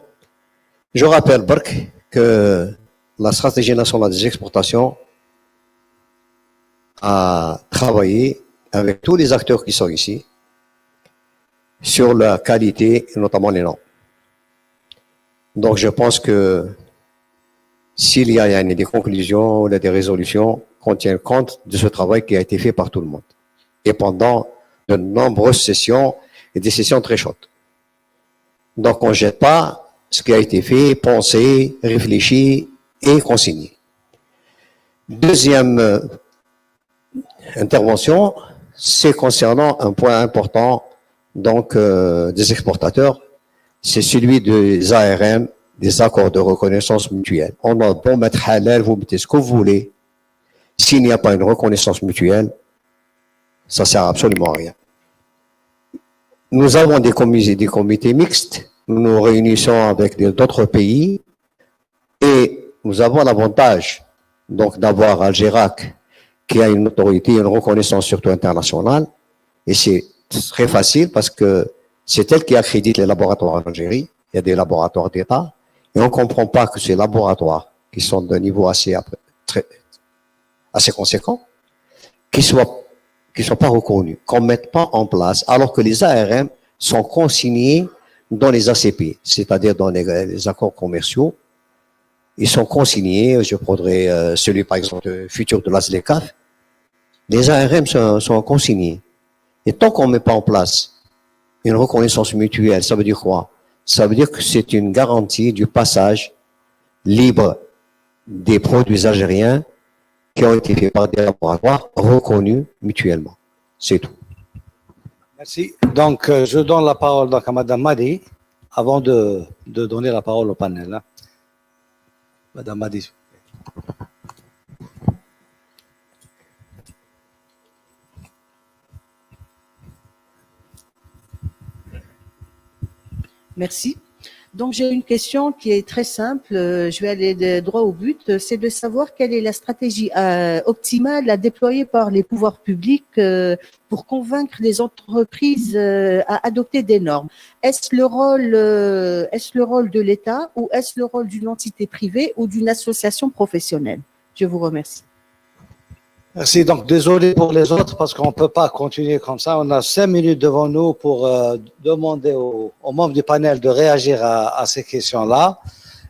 Je rappelle, Bark, que la stratégie nationale des exportations a travaillé avec tous les acteurs qui sont ici sur la qualité, et notamment les normes. Donc, je pense que s'il y a des conclusions ou des résolutions qu'on tient compte de ce travail qui a été fait par tout le monde et pendant de nombreuses sessions et des sessions très chaudes. Donc, on ne jette pas ce qui a été fait, pensé, réfléchi et consigné. Deuxième intervention, c'est concernant un point important donc des exportateurs, c'est celui des ARM, des accords de reconnaissance mutuelle. On a beau mettre halal, vous mettez ce que vous voulez, s'il n'y a pas une reconnaissance mutuelle, ça sert absolument à rien. Nous avons des comités mixtes, nous nous réunissons avec d'autres pays et nous avons l'avantage donc d'avoir Algerac qui a une autorité, une reconnaissance surtout internationale et c'est très facile parce que c'est elle qui accrédite les laboratoires en Algérie. Il y a des laboratoires d'État et on ne comprend pas que ces laboratoires qui sont d'un niveau assez conséquent, qui soient pas reconnus, qu'on ne mette pas en place, alors que les ARM sont consignés dans les ACP, c'est-à-dire dans les accords commerciaux. Ils sont consignés, je prendrai celui par exemple futur de l'ASLECAF. Les ARM sont consignés. Et tant qu'on ne met pas en place une reconnaissance mutuelle, ça veut dire quoi? Ça veut dire que c'est une garantie du passage libre des produits algériens qui ont été faits par des laboratoires reconnus mutuellement. C'est tout. Merci. Donc, je donne la parole donc, à Mme MADDI avant de donner la parole au panel. Hein. Mme MADDI. Merci. Donc, j'ai une question qui est très simple. Je vais aller droit au but. C'est de savoir quelle est la stratégie optimale à déployer par les pouvoirs publics pour convaincre les entreprises à adopter des normes. Est-ce le rôle de l'État ou est-ce le rôle d'une entité privée ou d'une association professionnelle? Je vous remercie. Merci. Donc, désolé pour les autres parce qu'on ne peut pas continuer comme ça. On a 5 minutes devant nous pour demander aux membres du panel de réagir à ces questions-là.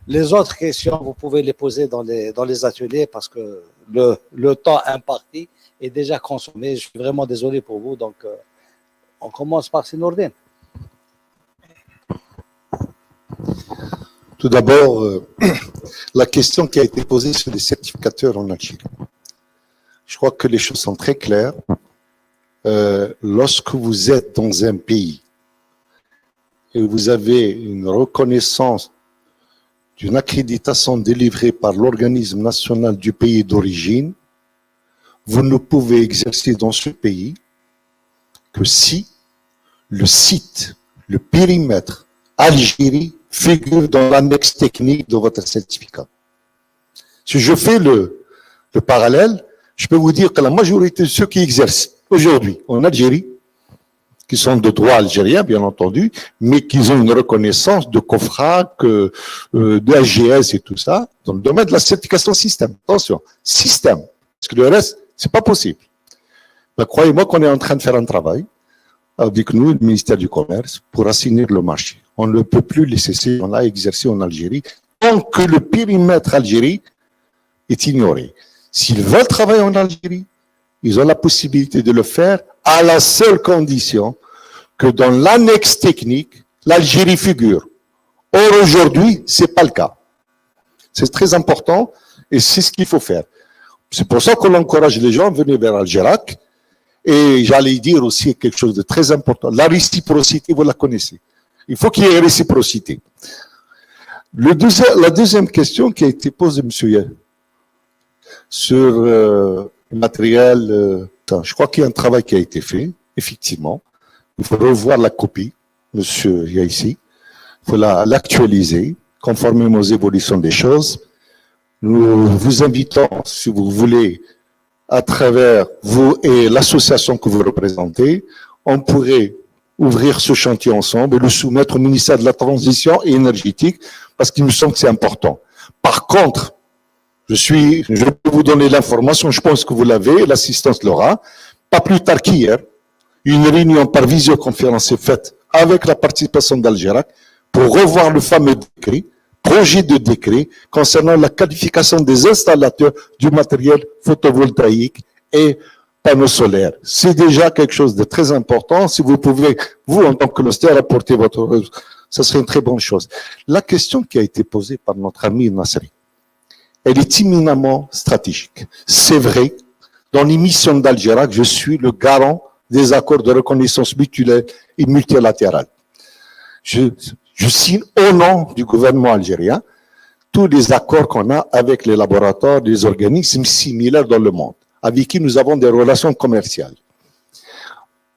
Les autres questions, vous pouvez les poser dans les ateliers parce que le temps imparti est déjà consommé. Je suis vraiment désolé pour vous. Donc, on commence par Sinourdine. Tout d'abord, la question qui a été posée sur les certificateurs en Algérie. Je crois que les choses sont très claires. Lorsque vous êtes dans un pays et vous avez une reconnaissance d'une accréditation délivrée par l'organisme national du pays d'origine, vous ne pouvez exercer dans ce pays que si le site, le périmètre Algérie figure dans l'annexe technique de votre certificat. Si je fais le parallèle, je peux vous dire que la majorité de ceux qui exercent aujourd'hui en Algérie, qui sont de droit algérien, bien entendu, mais qui ont une reconnaissance de COFRAC, de AGS et tout ça, dans le domaine de la certification système. Attention, système, parce que le reste, c'est pas possible. Ben, croyez-moi qu'on est en train de faire un travail avec nous, le ministère du Commerce, pour assainir le marché. On ne peut plus laisser ces gens-là exercer en Algérie tant que le périmètre Algérie est ignoré. S'ils veulent travailler en Algérie, ils ont la possibilité de le faire à la seule condition que dans l'annexe technique, l'Algérie figure. Or, aujourd'hui, c'est pas le cas. C'est très important et c'est ce qu'il faut faire. C'est pour ça qu'on encourage les gens à venir vers Algérac. Et j'allais dire aussi quelque chose de très important. La réciprocité, vous la connaissez. Il faut qu'il y ait réciprocité. La deuxième question qui a été posée, monsieur, sur le matériel, je crois qu'il y a un travail qui a été fait, effectivement. Il faut revoir la copie, monsieur ici. Il faut l'actualiser, conformément aux évolutions des choses. Nous vous invitons, si vous voulez, à travers vous et l'association que vous représentez, on pourrait ouvrir ce chantier ensemble et le soumettre au ministère de la Transition énergétique parce qu'il me semble que c'est important. Par contre, je peux vous donner l'information, je pense que vous l'avez, l'assistance l'aura. Pas plus tard qu'hier, une réunion par visioconférence est faite avec la participation d'Algérac pour revoir le fameux décret, projet de décret concernant la qualification des installateurs du matériel photovoltaïque et panneaux solaires. C'est déjà quelque chose de très important. Si vous pouvez, vous, en tant que cluster, apporter votre... Ça serait une très bonne chose. La question qui a été posée par notre ami Nasri, elle est imminemment stratégique. C'est vrai, dans l'émission d'Algérac, je suis le garant des accords de reconnaissance mutuelle et multilatérale. Je signe au nom du gouvernement algérien tous les accords qu'on a avec les laboratoires, des organismes similaires dans le monde, avec qui nous avons des relations commerciales.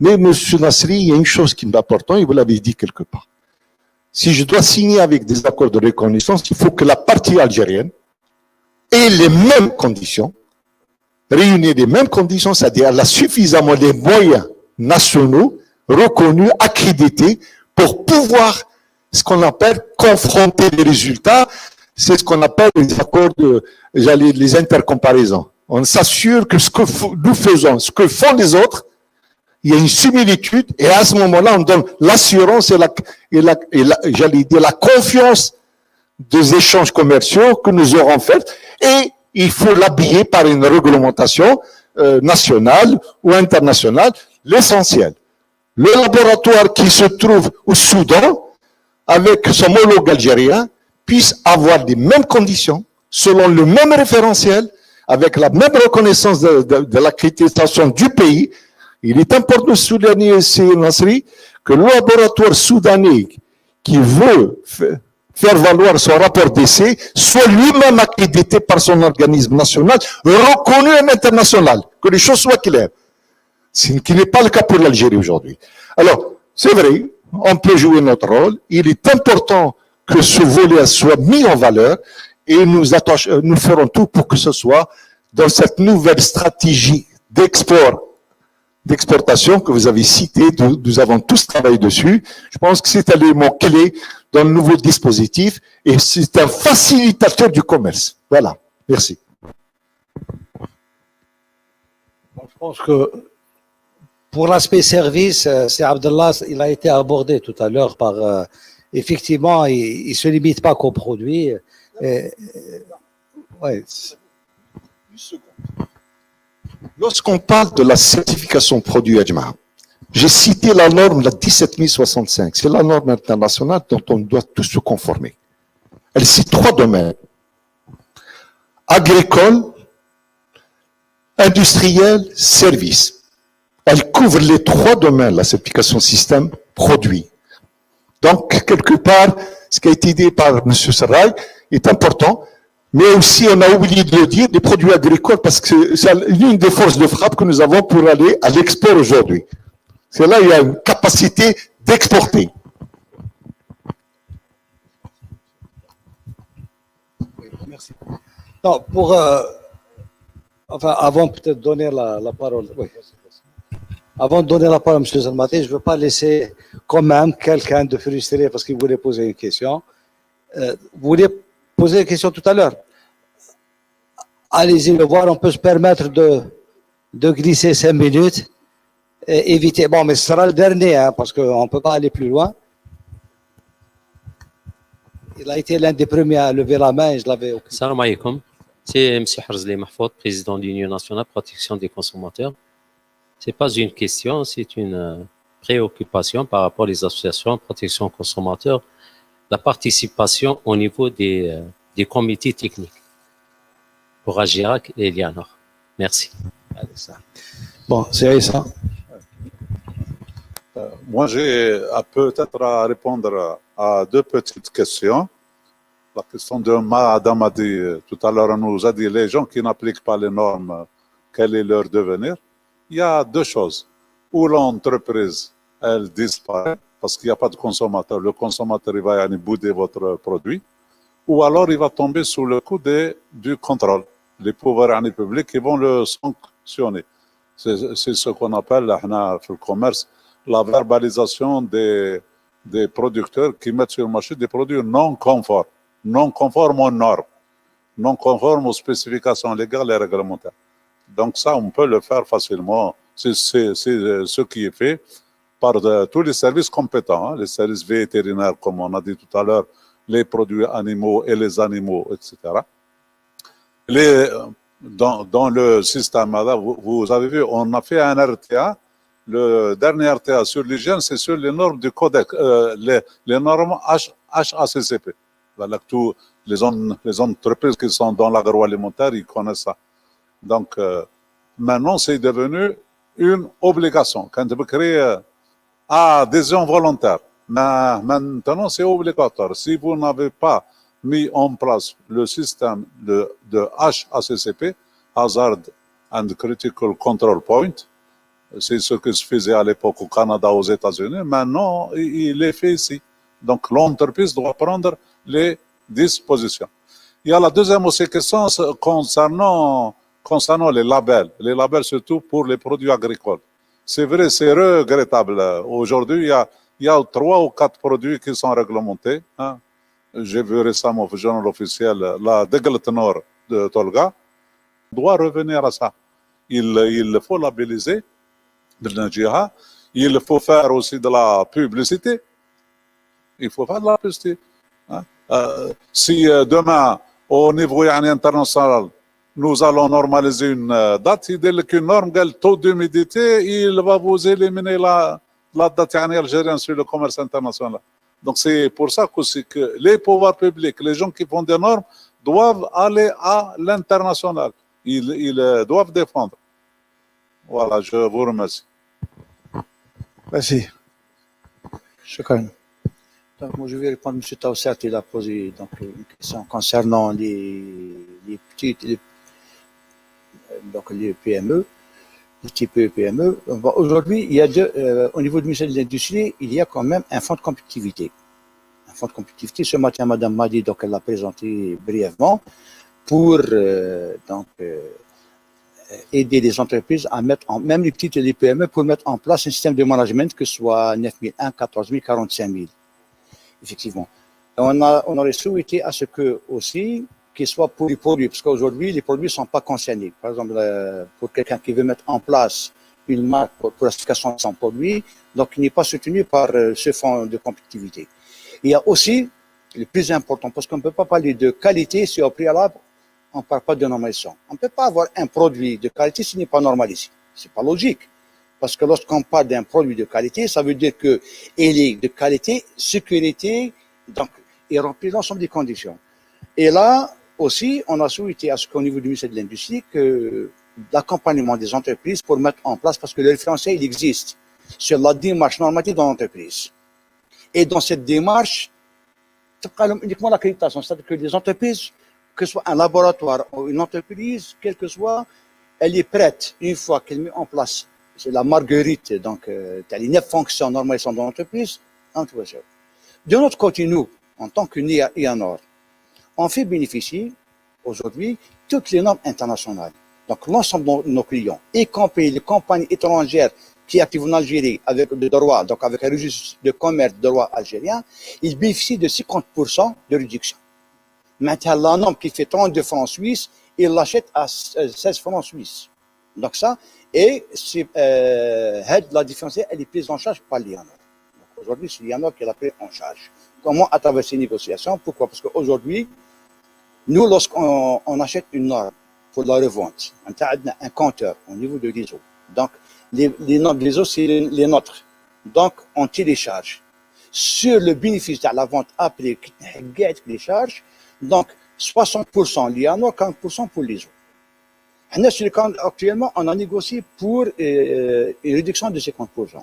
Mais, M. Nasri, il y a une chose qui m'importe, et vous l'avez dit quelque part. Si je dois signer avec des accords de reconnaissance, il faut que la partie algérienne ait les mêmes conditions, réunir les mêmes conditions, c'est-à-dire elle a suffisamment les moyens nationaux, reconnus, accrédités, pour pouvoir ce qu'on appelle confronter les résultats, c'est ce qu'on appelle les accords les intercomparaisons. On s'assure que ce que nous faisons, ce que font les autres, il y a une similitude et à ce moment-là, on donne l'assurance et la confiance des échanges commerciaux que nous aurons faits et il faut l'habiller par une réglementation nationale ou internationale, l'essentiel. Le laboratoire qui se trouve au Soudan, avec son homologue algérien, puisse avoir les mêmes conditions, selon le même référentiel, avec la même reconnaissance de l'accréditation du pays. Il est important de souligner, Nasri, que le laboratoire soudanais qui veut faire valoir son rapport d'essai soit lui-même accrédité par son organisme national, reconnu et international, que les choses soient claires. Ce qui n'est pas le cas pour l'Algérie aujourd'hui. Alors, c'est vrai, on peut jouer notre rôle. Il est important que ce volet soit mis en valeur et nous ferons tout pour que ce soit dans cette nouvelle stratégie d'exportation que vous avez citée, nous avons tous travaillé dessus. Je pense que c'est un élément clé dans le nouveau dispositif et c'est un facilitateur du commerce. Voilà. Merci. pense que pour l'aspect service, c'est Abdallah, il a été abordé tout à l'heure par... effectivement, il ne se limite pas qu'aux produits. Ouais. Lorsqu'on parle de la certification produit Ajma, j'ai cité la norme, la 17065. C'est la norme internationale dont on doit tous se conformer. Elle cite 3 domaines. Agricole, industriel, service. Elle couvre les 3 domaines, la certification système produit. Donc, quelque part, ce qui a été dit par M. Sarraï est important, mais aussi, on a oublié de le dire, des produits agricoles, parce que c'est l'une des forces de frappe que nous avons pour aller à l'export aujourd'hui. C'est là où il y a une capacité d'exporter. Merci. Non, pour... enfin, avant peut-être donner la parole... Oui. Avant de donner la parole à M. Zalmati, je ne veux pas laisser quand même quelqu'un de frustré parce qu'il voulait poser une question. Vous vouliez poser une question tout à l'heure. Allez-y le voir, on peut se permettre de glisser 5 minutes et éviter... Bon, mais ce sera le dernier, hein, parce qu'on ne peut pas aller plus loin. Il a été l'un des premiers à lever la main et je l'avais... Salam alaikum. C'est M. Harzli Mahfoud, président de l'Union nationale protection des consommateurs. Ce n'est pas une question, c'est une préoccupation par rapport aux associations de protection des consommateurs, la participation au niveau des comités techniques pour Agirac et Elianor. Merci. Bon, c'est ça. Moi, j'ai peut-être à répondre à 2 petites questions. La question de Mme MADDI, tout à l'heure, on nous a dit les gens qui n'appliquent pas les normes, quel est leur devenir? Il y a 2 choses. Ou l'entreprise, elle disparaît parce qu'il n'y a pas de consommateur. Le consommateur, il va aller bouder votre produit. Ou alors, il va tomber sous le coup du contrôle. Les pouvoirs publics, ils vont le sanctionner. C'est ce qu'on appelle, dans le commerce, la verbalisation des producteurs qui mettent sur le marché des produits non conformes aux normes, non conformes aux spécifications légales et réglementaires. Donc ça, on peut le faire facilement. C'est ce qui est fait par tous les services compétents, hein, les services vétérinaires, comme on a dit tout à l'heure, les produits animaux et les animaux, etc. Dans le système, là, vous avez vu, on a fait un RTA. Le dernier RTA sur l'hygiène, c'est sur les normes du codex, les normes HACCP. Voilà, tous les entreprises qui sont dans l'agroalimentaire, ils connaissent ça. Donc, maintenant, c'est devenu une obligation. Quand vous créez adhésion volontaire, maintenant, c'est obligatoire. Si vous n'avez pas mis en place le système de HACCP, Hazard and Critical Control Point, c'est ce que se faisait à l'époque au Canada, aux États-Unis, maintenant, il est fait ici. Donc, l'entreprise doit prendre les dispositions. Il y a la deuxième aussi question concernant les labels surtout pour les produits agricoles. C'est vrai, c'est regrettable. Aujourd'hui, il y a 3 ou 4 produits qui sont réglementés. Hein. J'ai vu récemment au journal officiel la Deglet Nord de Tolga doit revenir à ça. Il faut labelliser, il faut faire aussi de la publicité. Il faut faire de la publicité. Hein. Si demain, au niveau international, nous allons normaliser une date, il dit qu'une norme, le taux d'humidité, il va vous éliminer la date algérienne sur le commerce international. Donc c'est pour ça que les pouvoirs publics, les gens qui font des normes, doivent aller à l'international. Ils doivent défendre. Voilà, je vous remercie. Merci. Chacun. Donc, moi, je vais répondre. M. Taoussat, il a posé donc, une question concernant les PME, les types PME. Bon, aujourd'hui, il y a au niveau du ministère de l'Industrie, il y a quand même un fonds de compétitivité. Un fonds de compétitivité, ce matin, Mme MADDI, donc, elle l'a présenté brièvement pour aider les entreprises à mettre même les petites et les PME, pour mettre en place un système de management que ce soit 9001, 14000, 45000. Effectivement. On aurait souhaité à ce que aussi qui soit pour les produits, parce qu'aujourd'hui, les produits ne sont pas concernés. Par exemple, pour quelqu'un qui veut mettre en place une marque pour l'explication de son produit, donc il n'est pas soutenu par ce fonds de compétitivité. Il y a aussi le plus important, parce qu'on ne peut pas parler de qualité si au préalable, on ne parle pas de normalisation. On ne peut pas avoir un produit de qualité s'il n'est pas normalisé. Ce n'est pas logique. Parce que lorsqu'on parle d'un produit de qualité, ça veut dire qu'il est de qualité, sécurité, donc il remplit l'ensemble des conditions. Et là aussi, on a souhaité à ce qu'au niveau du ministère de l'Industrie, que l'accompagnement des entreprises pour mettre en place, parce que le référentiel, il existe sur la démarche normative de l'entreprise. Et dans cette démarche, uniquement l'accréditation, c'est-à-dire que les entreprises, que ce soit un laboratoire ou une entreprise, quelle que soit, elle est prête, une fois qu'elle met en place, c'est la marguerite, donc les 9 fonctions normalisation de l'entreprise, de notre côté, nous, en tant qu'IANOR, on fait bénéficier aujourd'hui toutes les normes internationales. Donc l'ensemble de nos clients, y compris les compagnies étrangères qui activent en Algérie avec le droit, donc avec un registre de commerce de droit algérien, ils bénéficient de 50% de réduction. Maintenant, la norme qui fait 32 francs suisses, ils l'achètent à 16 francs suisses. Donc ça, et la différence, elle est prise en charge par l'IANOR. Aujourd'hui, c'est l'IANOR qui l'a pris en charge. Comment? À travers ces négociations. Pourquoi? Parce qu'aujourd'hui, nous, lorsqu'on achète une norme pour la revente, on a un compteur au niveau de l'ISO. Donc, les normes de l'ISO, c'est les nôtres. Donc, on télécharge. Sur le bénéfice de la vente après les charges, donc 60% l'IANOR, 40% pour l'ISO. Actuellement, on a négocié pour une réduction de 50%.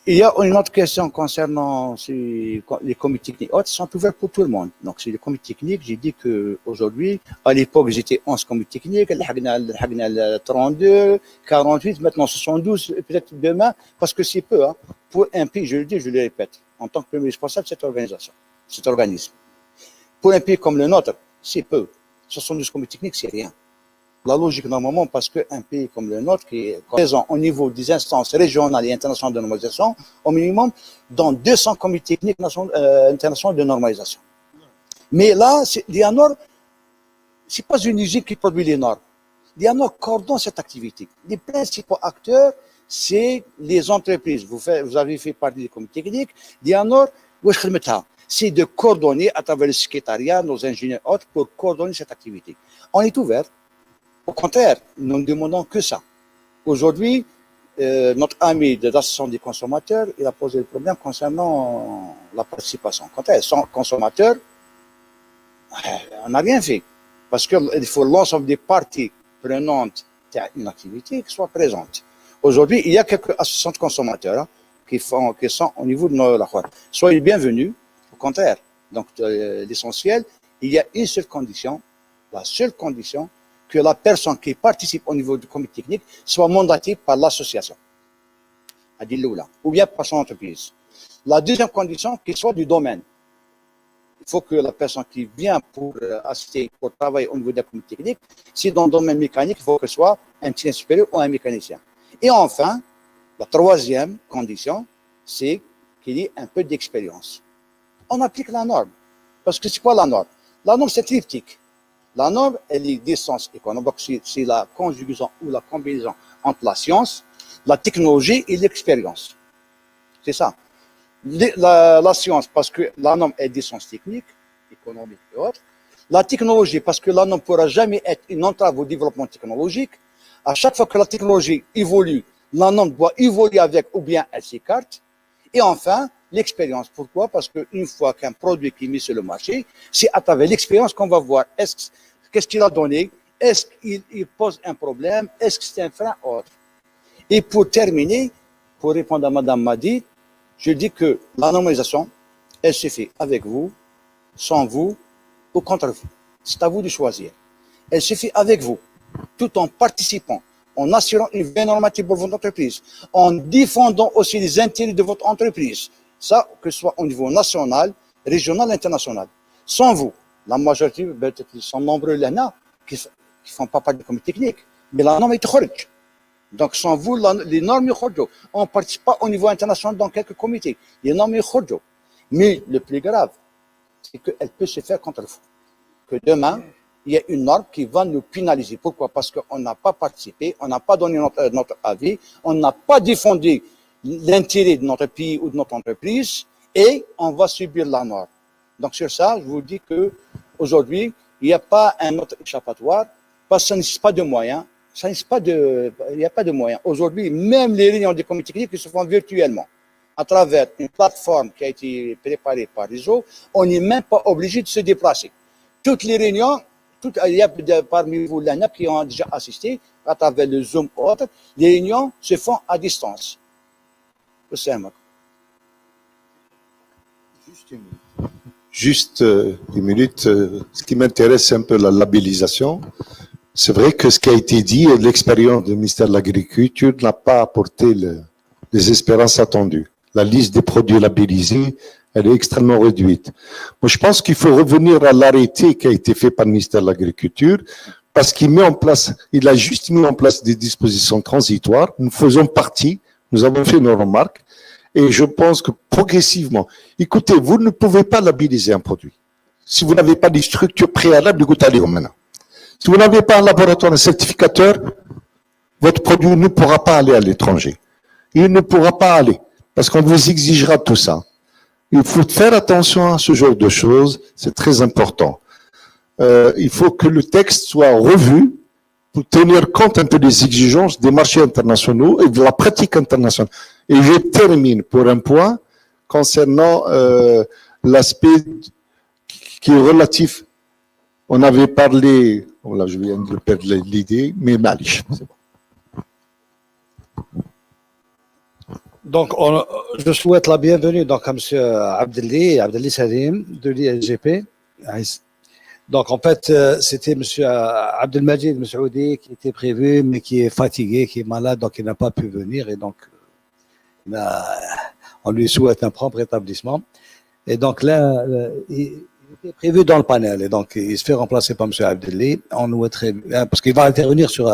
Il y a une autre question concernant les comités techniques. Ils sont ouverts pour tout le monde. Donc, c'est les comités techniques. J'ai dit qu'aujourd'hui, à l'époque, j'étais 11 comités techniques. Le 32, 48, maintenant 72, peut-être demain, parce que c'est peu. Hein, pour un pays, je le dis, je le répète, en tant que premier responsable de cette organisation, cet organisme. Pour un pays comme le nôtre, c'est peu. 72 comités techniques, c'est rien. La logique, normalement, parce qu'un pays comme le nôtre, qui est présent au niveau des instances régionales et internationales de normalisation, au minimum, dans 200 comités techniques internationaux de normalisation. Mais là, l'IANOR, ce n'est pas une usine qui produit les normes. L'IANOR coordonne cette activité. Les principaux acteurs, c'est les entreprises. Vous avez fait partie des comités techniques. L'IANOR, c'est de coordonner à travers le secrétariat, nos ingénieurs autres, pour coordonner cette activité. On est ouvert. Au contraire, nous ne demandons que ça. Aujourd'hui, notre ami de l'association des consommateurs, il a posé le problème concernant la participation. Quant à sans consommateurs, on n'a rien fait. Parce qu'il faut l'ensemble des parties prenantes d'une activité qui soient présentes. Aujourd'hui, il y a quelques associations de consommateurs hein, qui sont au niveau de la Khouar. Soyez bienvenus. Au contraire. Donc, l'essentiel, il y a une seule condition, la seule condition, que la personne qui participe au niveau du comité technique soit mandatée par l'association, ou bien par son entreprise. La deuxième condition, qu'il soit du domaine. Il faut que la personne qui vient pour assister, pour travailler au niveau du comité technique, si dans le domaine mécanique, il faut que ce soit un technicien supérieur ou un mécanicien. Et enfin, la troisième condition, c'est qu'il y ait un peu d'expérience. On applique la norme. Parce que c'est quoi la norme? La norme, c'est triptyque. La norme, elle est d'essence économique, c'est la conjugaison ou la combinaison entre la science, la technologie et l'expérience. C'est ça. La science, parce que la norme est d'essence technique, économique et autres. La technologie, parce que la norme ne pourra jamais être une entrave au développement technologique. À chaque fois que la technologie évolue, la norme doit évoluer avec ou bien elle s'écarte. Et enfin, l'expérience. Pourquoi? Parce qu'une fois qu'un produit qui est mis sur le marché, c'est à travers l'expérience qu'on va voir qu'est-ce qu'il a donné, est-ce qu'il pose un problème, est-ce que c'est un frein autre. Et pour terminer, pour répondre à Mme MADDI, je dis que la normalisation, elle se fait avec vous, sans vous ou contre vous. C'est à vous de choisir. Elle se fait avec vous, tout en participant, en assurant une vraie normative pour votre entreprise, en défendant aussi les intérêts de votre entreprise. Ça, que ce soit au niveau national, régional, international. Sans vous, la majorité, peut-être, ils sont nombreux là qui ne font pas partie du comité technique. Mais la norme est khorj. Donc, sans vous, les normes sont khorj. On ne participe pas au niveau international dans quelques comités. Les normes sont khorj. Mais le plus grave, c'est qu'elle peut se faire contre vous. que demain, il y a une norme qui va nous pénaliser. Pourquoi? Parce qu'on n'a pas participé, on n'a pas donné notre avis, on n'a pas défendu l'intérêt de notre pays ou de notre entreprise et on va subir la norme. Donc sur ça, je vous dis que aujourd'hui, il n'y a pas un autre échappatoire parce que ça n'existe pas de moyens. Il n'y a pas de moyens. Aujourd'hui, même les réunions des comités techniques se font virtuellement à travers une plateforme qui a été préparée par ISO. On n'est même pas obligé de se déplacer. Toutes les réunions, il y a parmi vous l'ANAP qui ont déjà assisté à travers le Zoom ou autre, les réunions se font à distance. Juste une minute. Ce qui m'intéresse, c'est un peu la labellisation. C'est vrai que ce qui a été dit, l'expérience du ministère de l'Agriculture n'a pas apporté les espérances attendues. La liste des produits labellisés, elle est extrêmement réduite. Moi, je pense qu'il faut revenir à l'arrêté qui a été fait par le ministère de l'Agriculture, parce qu'il a juste mis en place des dispositions transitoires. Nous faisons partie, nous avons fait nos remarques, et je pense que progressivement, écoutez, vous ne pouvez pas labelliser un produit. Si vous n'avez pas des structures préalables, écoutez, allez maintenant. Si vous n'avez pas un laboratoire, un certificateur, votre produit ne pourra pas aller à l'étranger. Il ne pourra pas aller, parce qu'on vous exigera tout ça. Il faut faire attention à ce genre de choses, c'est très important. Il faut que le texte soit revu pour tenir compte un peu des exigences des marchés internationaux et de la pratique internationale. Et je termine pour un point concernant l'aspect qui est relatif. On avait parlé, voilà, je viens de perdre l'idée, mais malish, c'est bon. Donc, je souhaite la bienvenue donc, à M. Abdelli Salim de l'ISGP. Donc, en fait, c'était M. Abdelmajid Messoudi qui était prévu, mais qui est fatigué, qui est malade, donc il n'a pas pu venir. Et donc, on lui souhaite un prompt rétablissement. Et donc là, il était prévu dans le panel. Et donc, il se fait remplacer par M. Abdelli. On nous parce qu'il va intervenir sur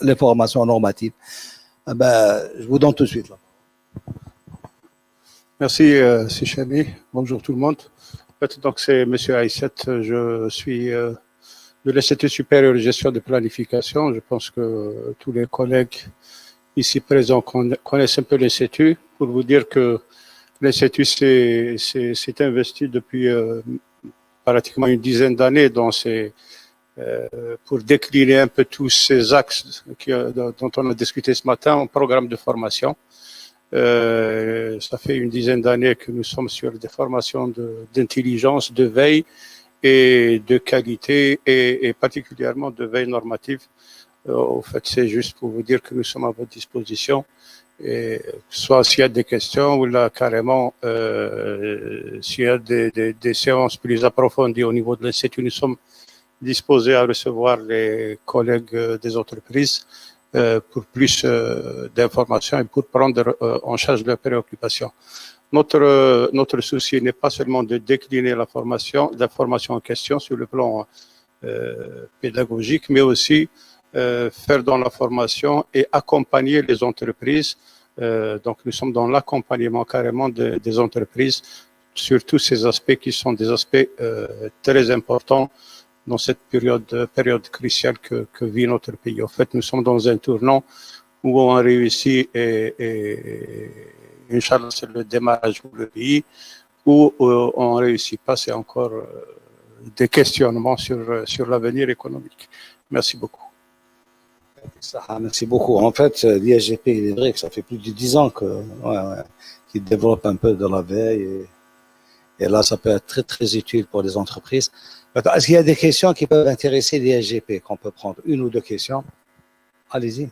les formations normatives. Je vous donne tout de suite. Là. Merci, Sichami. Bonjour tout le monde. En fait, donc, c'est M. Aïsset. Je suis de l'Institut supérieur de gestion de planification. Je pense que tous les collègues ici présents connaissent un peu l'Institut. Pour vous dire que l'Institut s'est investi depuis pratiquement une dizaine d'années dans pour décliner un peu tous ces axes dont on a discuté ce matin en programme de formation. Ça fait une dizaine d'années que nous sommes sur des formations d'intelligence, de veille et de qualité et particulièrement de veille normative. Au fait, c'est juste pour vous dire que nous sommes à votre disposition. Et soit s'il y a des questions ou là carrément s'il y a des séances plus approfondies au niveau de l'Institut, nous sommes disposés à recevoir les collègues des entreprises pour plus d'informations et pour prendre en charge leurs préoccupations. Notre souci n'est pas seulement de décliner la formation en question sur le plan pédagogique, mais aussi faire dans la formation et accompagner les entreprises. Donc nous sommes dans l'accompagnement carrément des entreprises sur tous ces aspects qui sont des aspects très importants dans cette période cruciale que vit notre pays. En fait, nous sommes dans un tournant où on réussit et Inch'Allah, c'est le démarrage pour le pays, où on ne réussit pas, c'est encore des questionnements sur l'avenir économique. Merci beaucoup. Merci beaucoup. En fait, l'ISGP, il est vrai que ça fait plus de 10 ans qu'il développe un peu de la veille et là, ça peut être très, très utile pour les entreprises. Est-ce qu'il y a des questions qui peuvent intéresser l'ISGP, qu'on peut prendre une ou deux questions? Allez-y.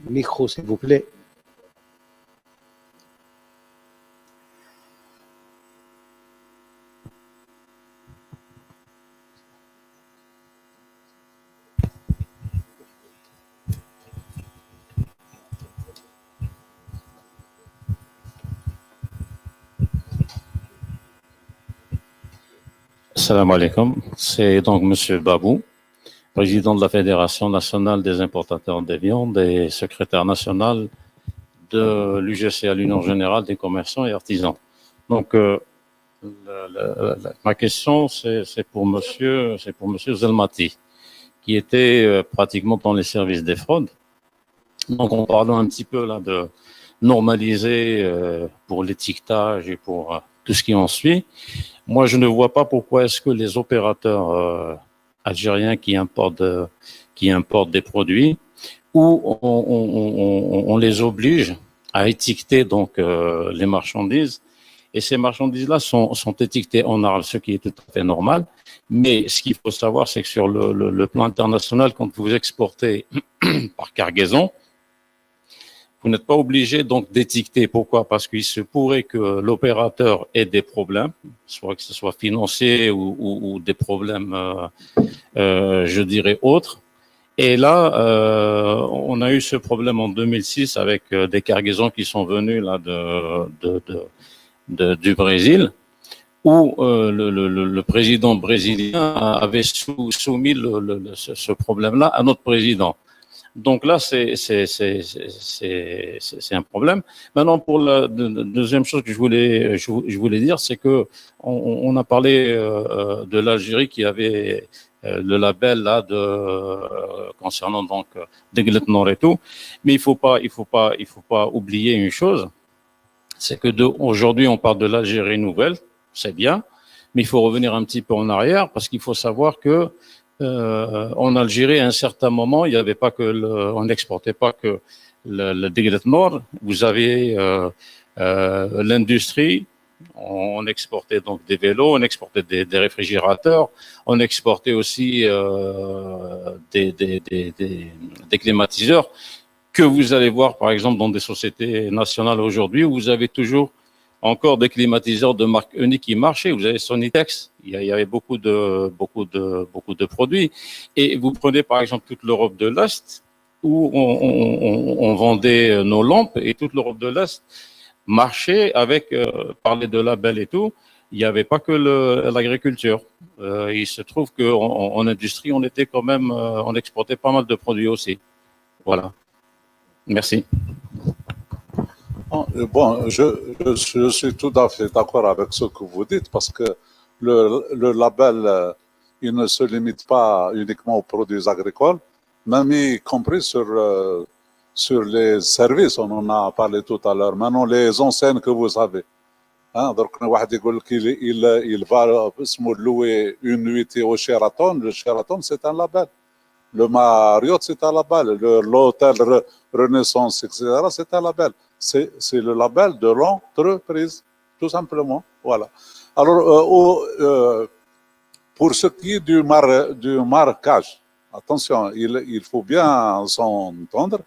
Micro, s'il vous plaît. Salam alaikum. C'est donc M. Babou, président de la Fédération nationale des importateurs de viande et secrétaire national de l'UGC, à l'Union Générale des Commerçants et Artisans. Donc, ma question, c'est pour monsieur Zelmati, qui était pratiquement dans les services des fraudes. Donc, en parlant un petit peu là de normaliser pour l'étiquetage et pour tout ce qui en suit, moi, je ne vois pas pourquoi est-ce que les opérateurs algériens qui importent des produits, où on les oblige à étiqueter donc les marchandises, et ces marchandises-là sont étiquetées en arabe, ce qui est tout à fait normal. Mais ce qu'il faut savoir, c'est que sur le plan international, quand vous exportez par cargaison, vous n'êtes pas obligé donc d'étiqueter. Pourquoi? Parce qu'il se pourrait que l'opérateur ait des problèmes, soit que ce soit financier ou des problèmes, je dirais, autres. Et là, on a eu ce problème en 2006 avec des cargaisons qui sont venues là du Brésil, où le président brésilien avait soumis ce problème-là à notre président. Donc là, c'est un problème. Maintenant, pour la deuxième chose que je voulais dire, c'est que on a parlé de l'Algérie qui avait le label là concernant donc des galettes nord et tout, mais il faut pas oublier une chose, c'est que aujourd'hui on parle de l'Algérie nouvelle, c'est bien, mais il faut revenir un petit peu en arrière parce qu'il faut savoir que en Algérie, à un certain moment, il n'y avait pas que on n'exportait pas que le déglet nord. Vous avez l'industrie. On exportait donc des vélos, on exportait des réfrigérateurs, on exportait aussi des climatiseurs que vous allez voir, par exemple, dans des sociétés nationales aujourd'hui, où vous avez toujours encore des climatiseurs de marque unique qui marchaient. Vous avez Sonitex, il y avait beaucoup de produits. Et vous prenez par exemple toute l'Europe de l'Est, où on vendait nos lampes, et toute l'Europe de l'Est marchait avec, parler de label et tout. Il n'y avait pas que l'agriculture. Il se trouve qu'en industrie, on était quand même, on exportait pas mal de produits aussi. Voilà. Merci. Bon, je suis tout à fait d'accord avec ce que vous dites parce que le label, il ne se limite pas uniquement aux produits agricoles, même y compris sur les services. On en a parlé tout à l'heure. Maintenant, les enseignes que vous avez. Hein, donc, il va louer une nuitée au Sheraton. Le Sheraton, c'est un label. Le Marriott, c'est un label. L'hôtel Renaissance, etc., c'est un label. C'est le label de l'entreprise, tout simplement. Voilà. Alors, pour ce qui est du marquage, attention, il faut bien s'entendre.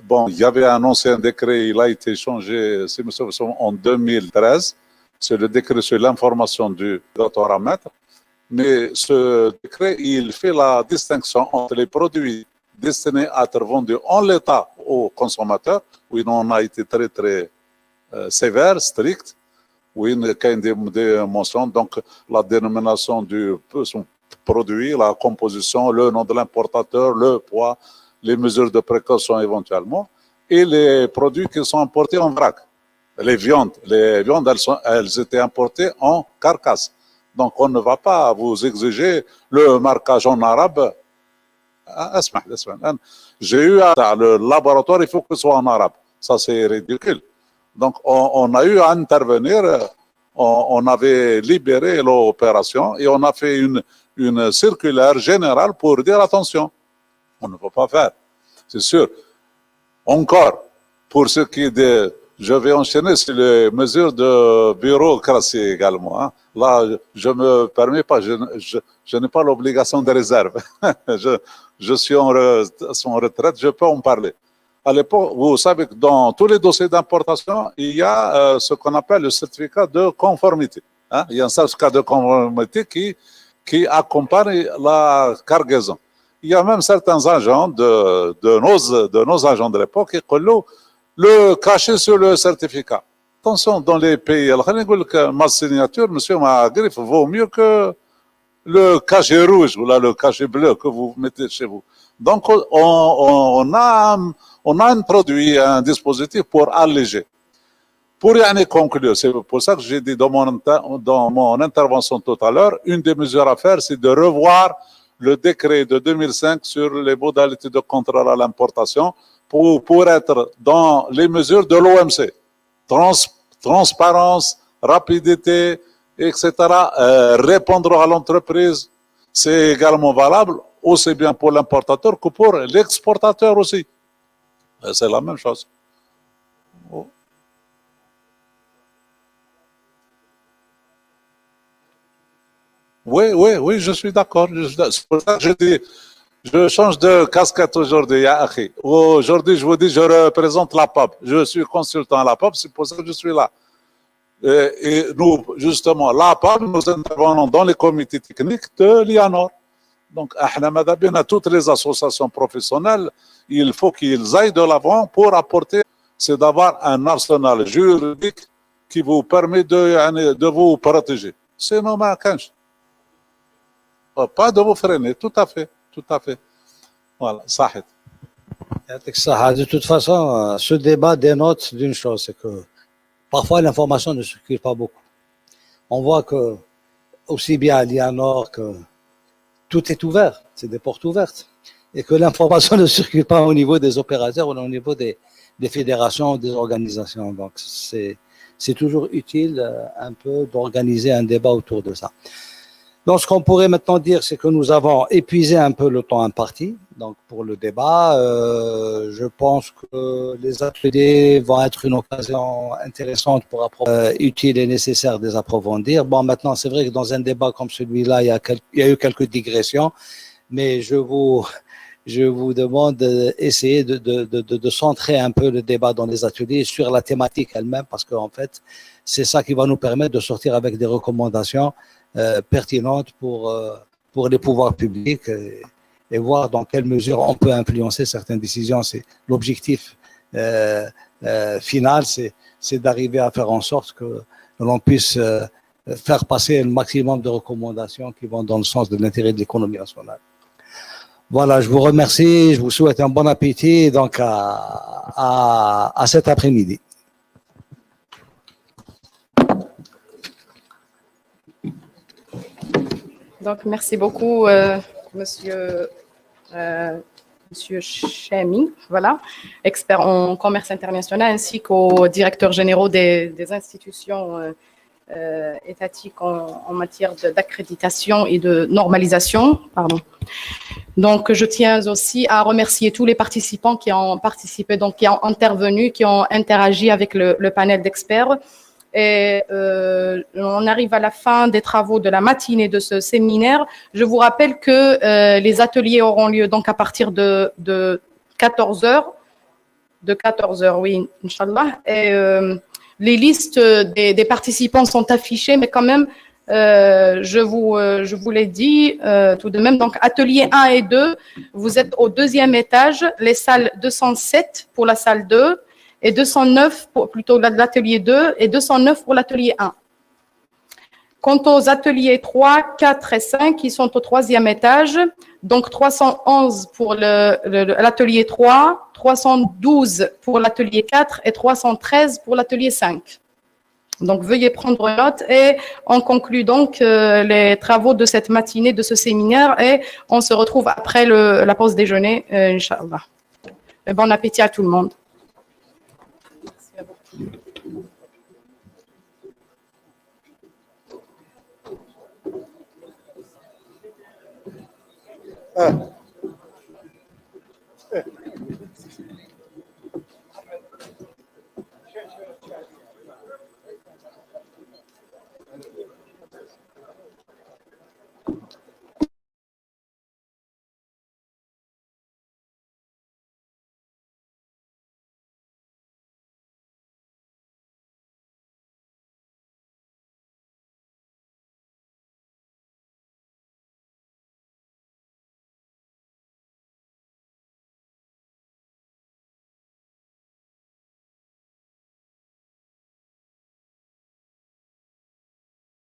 Bon, il y avait un ancien décret, il a été changé, si nous sommes en 2013. C'est le décret sur l'information du gâteau-à-mètre. Mais ce décret, il fait la distinction entre les produits destinés à être vendus en l'état aux consommateurs, où il en a été très, très sévère, strict, où il y a des mentions, donc la dénomination du produit, la composition, le nom de l'importateur, le poids, les mesures de précaution éventuellement, et les produits qui sont importés en vrac. Les viandes, elles étaient importées en carcasse. Donc, on ne va pas vous exiger le marquage en arabe. J'ai eu le laboratoire, il faut que ce soit en arabe. Ça, c'est ridicule. Donc, on a eu à intervenir. On avait libéré l'opération et on a fait une circulaire générale pour dire attention. On ne peut pas faire. C'est sûr. Encore, pour ce qui est de... Je vais enchaîner sur les mesures de bureaucratie également. Hein. Là, je me permets pas, je n'ai pas l'obligation de réserve. je suis en retraite, je peux en parler. À l'époque, vous savez que dans tous les dossiers d'importation, il y a ce qu'on appelle le certificat de conformité. Hein. Il y a un certificat de conformité qui accompagne la cargaison. Il y a même certains agents de nos agents de l'époque qui le cacher sur le certificat. Attention, dans les pays, ma signature, monsieur Magrif, vaut mieux que le cachet rouge ou là, le cachet bleu que vous mettez chez vous. Donc, on on a introduit un dispositif pour alléger. Pour y conclure, c'est pour ça que j'ai dit dans mon intervention tout à l'heure, une des mesures à faire, c'est de revoir le décret de 2005 sur les modalités de contrôle à l'importation pour être dans les mesures de l'OMC. Transparence, rapidité, etc. Répondre à l'entreprise, c'est également valable aussi bien pour l'importateur que pour l'exportateur aussi. C'est la même chose. Oui, je suis d'accord. C'est pour ça que je dis, je change de casquette aujourd'hui. Aujourd'hui, je vous dis, je représente la PAP. Je suis consultant à la PAP, c'est pour ça que je suis là. Et nous, justement, la PAP, nous intervenons dans les comités techniques de l'IANOR. Donc, à toutes les associations professionnelles, il faut qu'ils aillent de l'avant pour apporter, c'est d'avoir un arsenal juridique qui vous permet de vous protéger. C'est normal, pas de vous freiner, tout à fait. Voilà, Sahid. De toute façon, ce débat dénote d'une chose, c'est que parfois l'information ne circule pas beaucoup. On voit que, aussi bien à l'IANOR que tout est ouvert, c'est des portes ouvertes, et que l'information ne circule pas au niveau des opérateurs ou au niveau des fédérations ou des organisations. Donc c'est toujours utile un peu d'organiser un débat autour de ça. Donc, ce qu'on pourrait maintenant dire, c'est que nous avons épuisé un peu le temps imparti. Donc, pour le débat, je pense que les ateliers vont être une occasion intéressante pour utile et nécessaire de les approfondir. Bon, maintenant, c'est vrai que dans un débat comme celui-là, il y a eu quelques digressions, mais je vous demande d'essayer de centrer un peu le débat dans les ateliers sur la thématique elle-même, parce qu'en fait, c'est ça qui va nous permettre de sortir avec des recommandations pertinentes pour les pouvoirs publics et voir dans quelle mesure on peut influencer certaines décisions. C'est l'objectif final, c'est d'arriver à faire en sorte que l'on puisse faire passer le maximum de recommandations qui vont dans le sens de l'intérêt de l'économie nationale. Voilà, je vous remercie, je vous souhaite un bon appétit donc à cet après-midi. Donc, merci beaucoup, monsieur Chemi, voilà, expert en commerce international, ainsi qu'aux directeurs généraux des institutions étatiques en matière d'accréditation et de normalisation. Pardon. Donc, je tiens aussi à remercier tous les participants qui ont participé, donc qui ont intervenu, qui ont interagi avec le panel d'experts. Et on arrive à la fin des travaux de la matinée de ce séminaire. Je vous rappelle que les ateliers auront lieu donc à partir de 14h. De 14h, oui, Inch'Allah. Et les listes des participants sont affichées, mais quand même, je vous l'ai dit tout de même. Donc, atelier 1 et 2, vous êtes au 2e étage, les salles 207 pour la salle 2, et 209 pour plutôt l'atelier 2 et 209 pour l'atelier 1. Quant aux ateliers 3, 4 et 5 qui sont au 3e étage, donc 311 pour l'atelier 3, 312 pour l'atelier 4 et 313 pour l'atelier 5. Donc, veuillez prendre note et on conclut donc les travaux de cette matinée, de ce séminaire, et on se retrouve après la pause déjeuner, Inch'Allah. Bon appétit à tout le monde.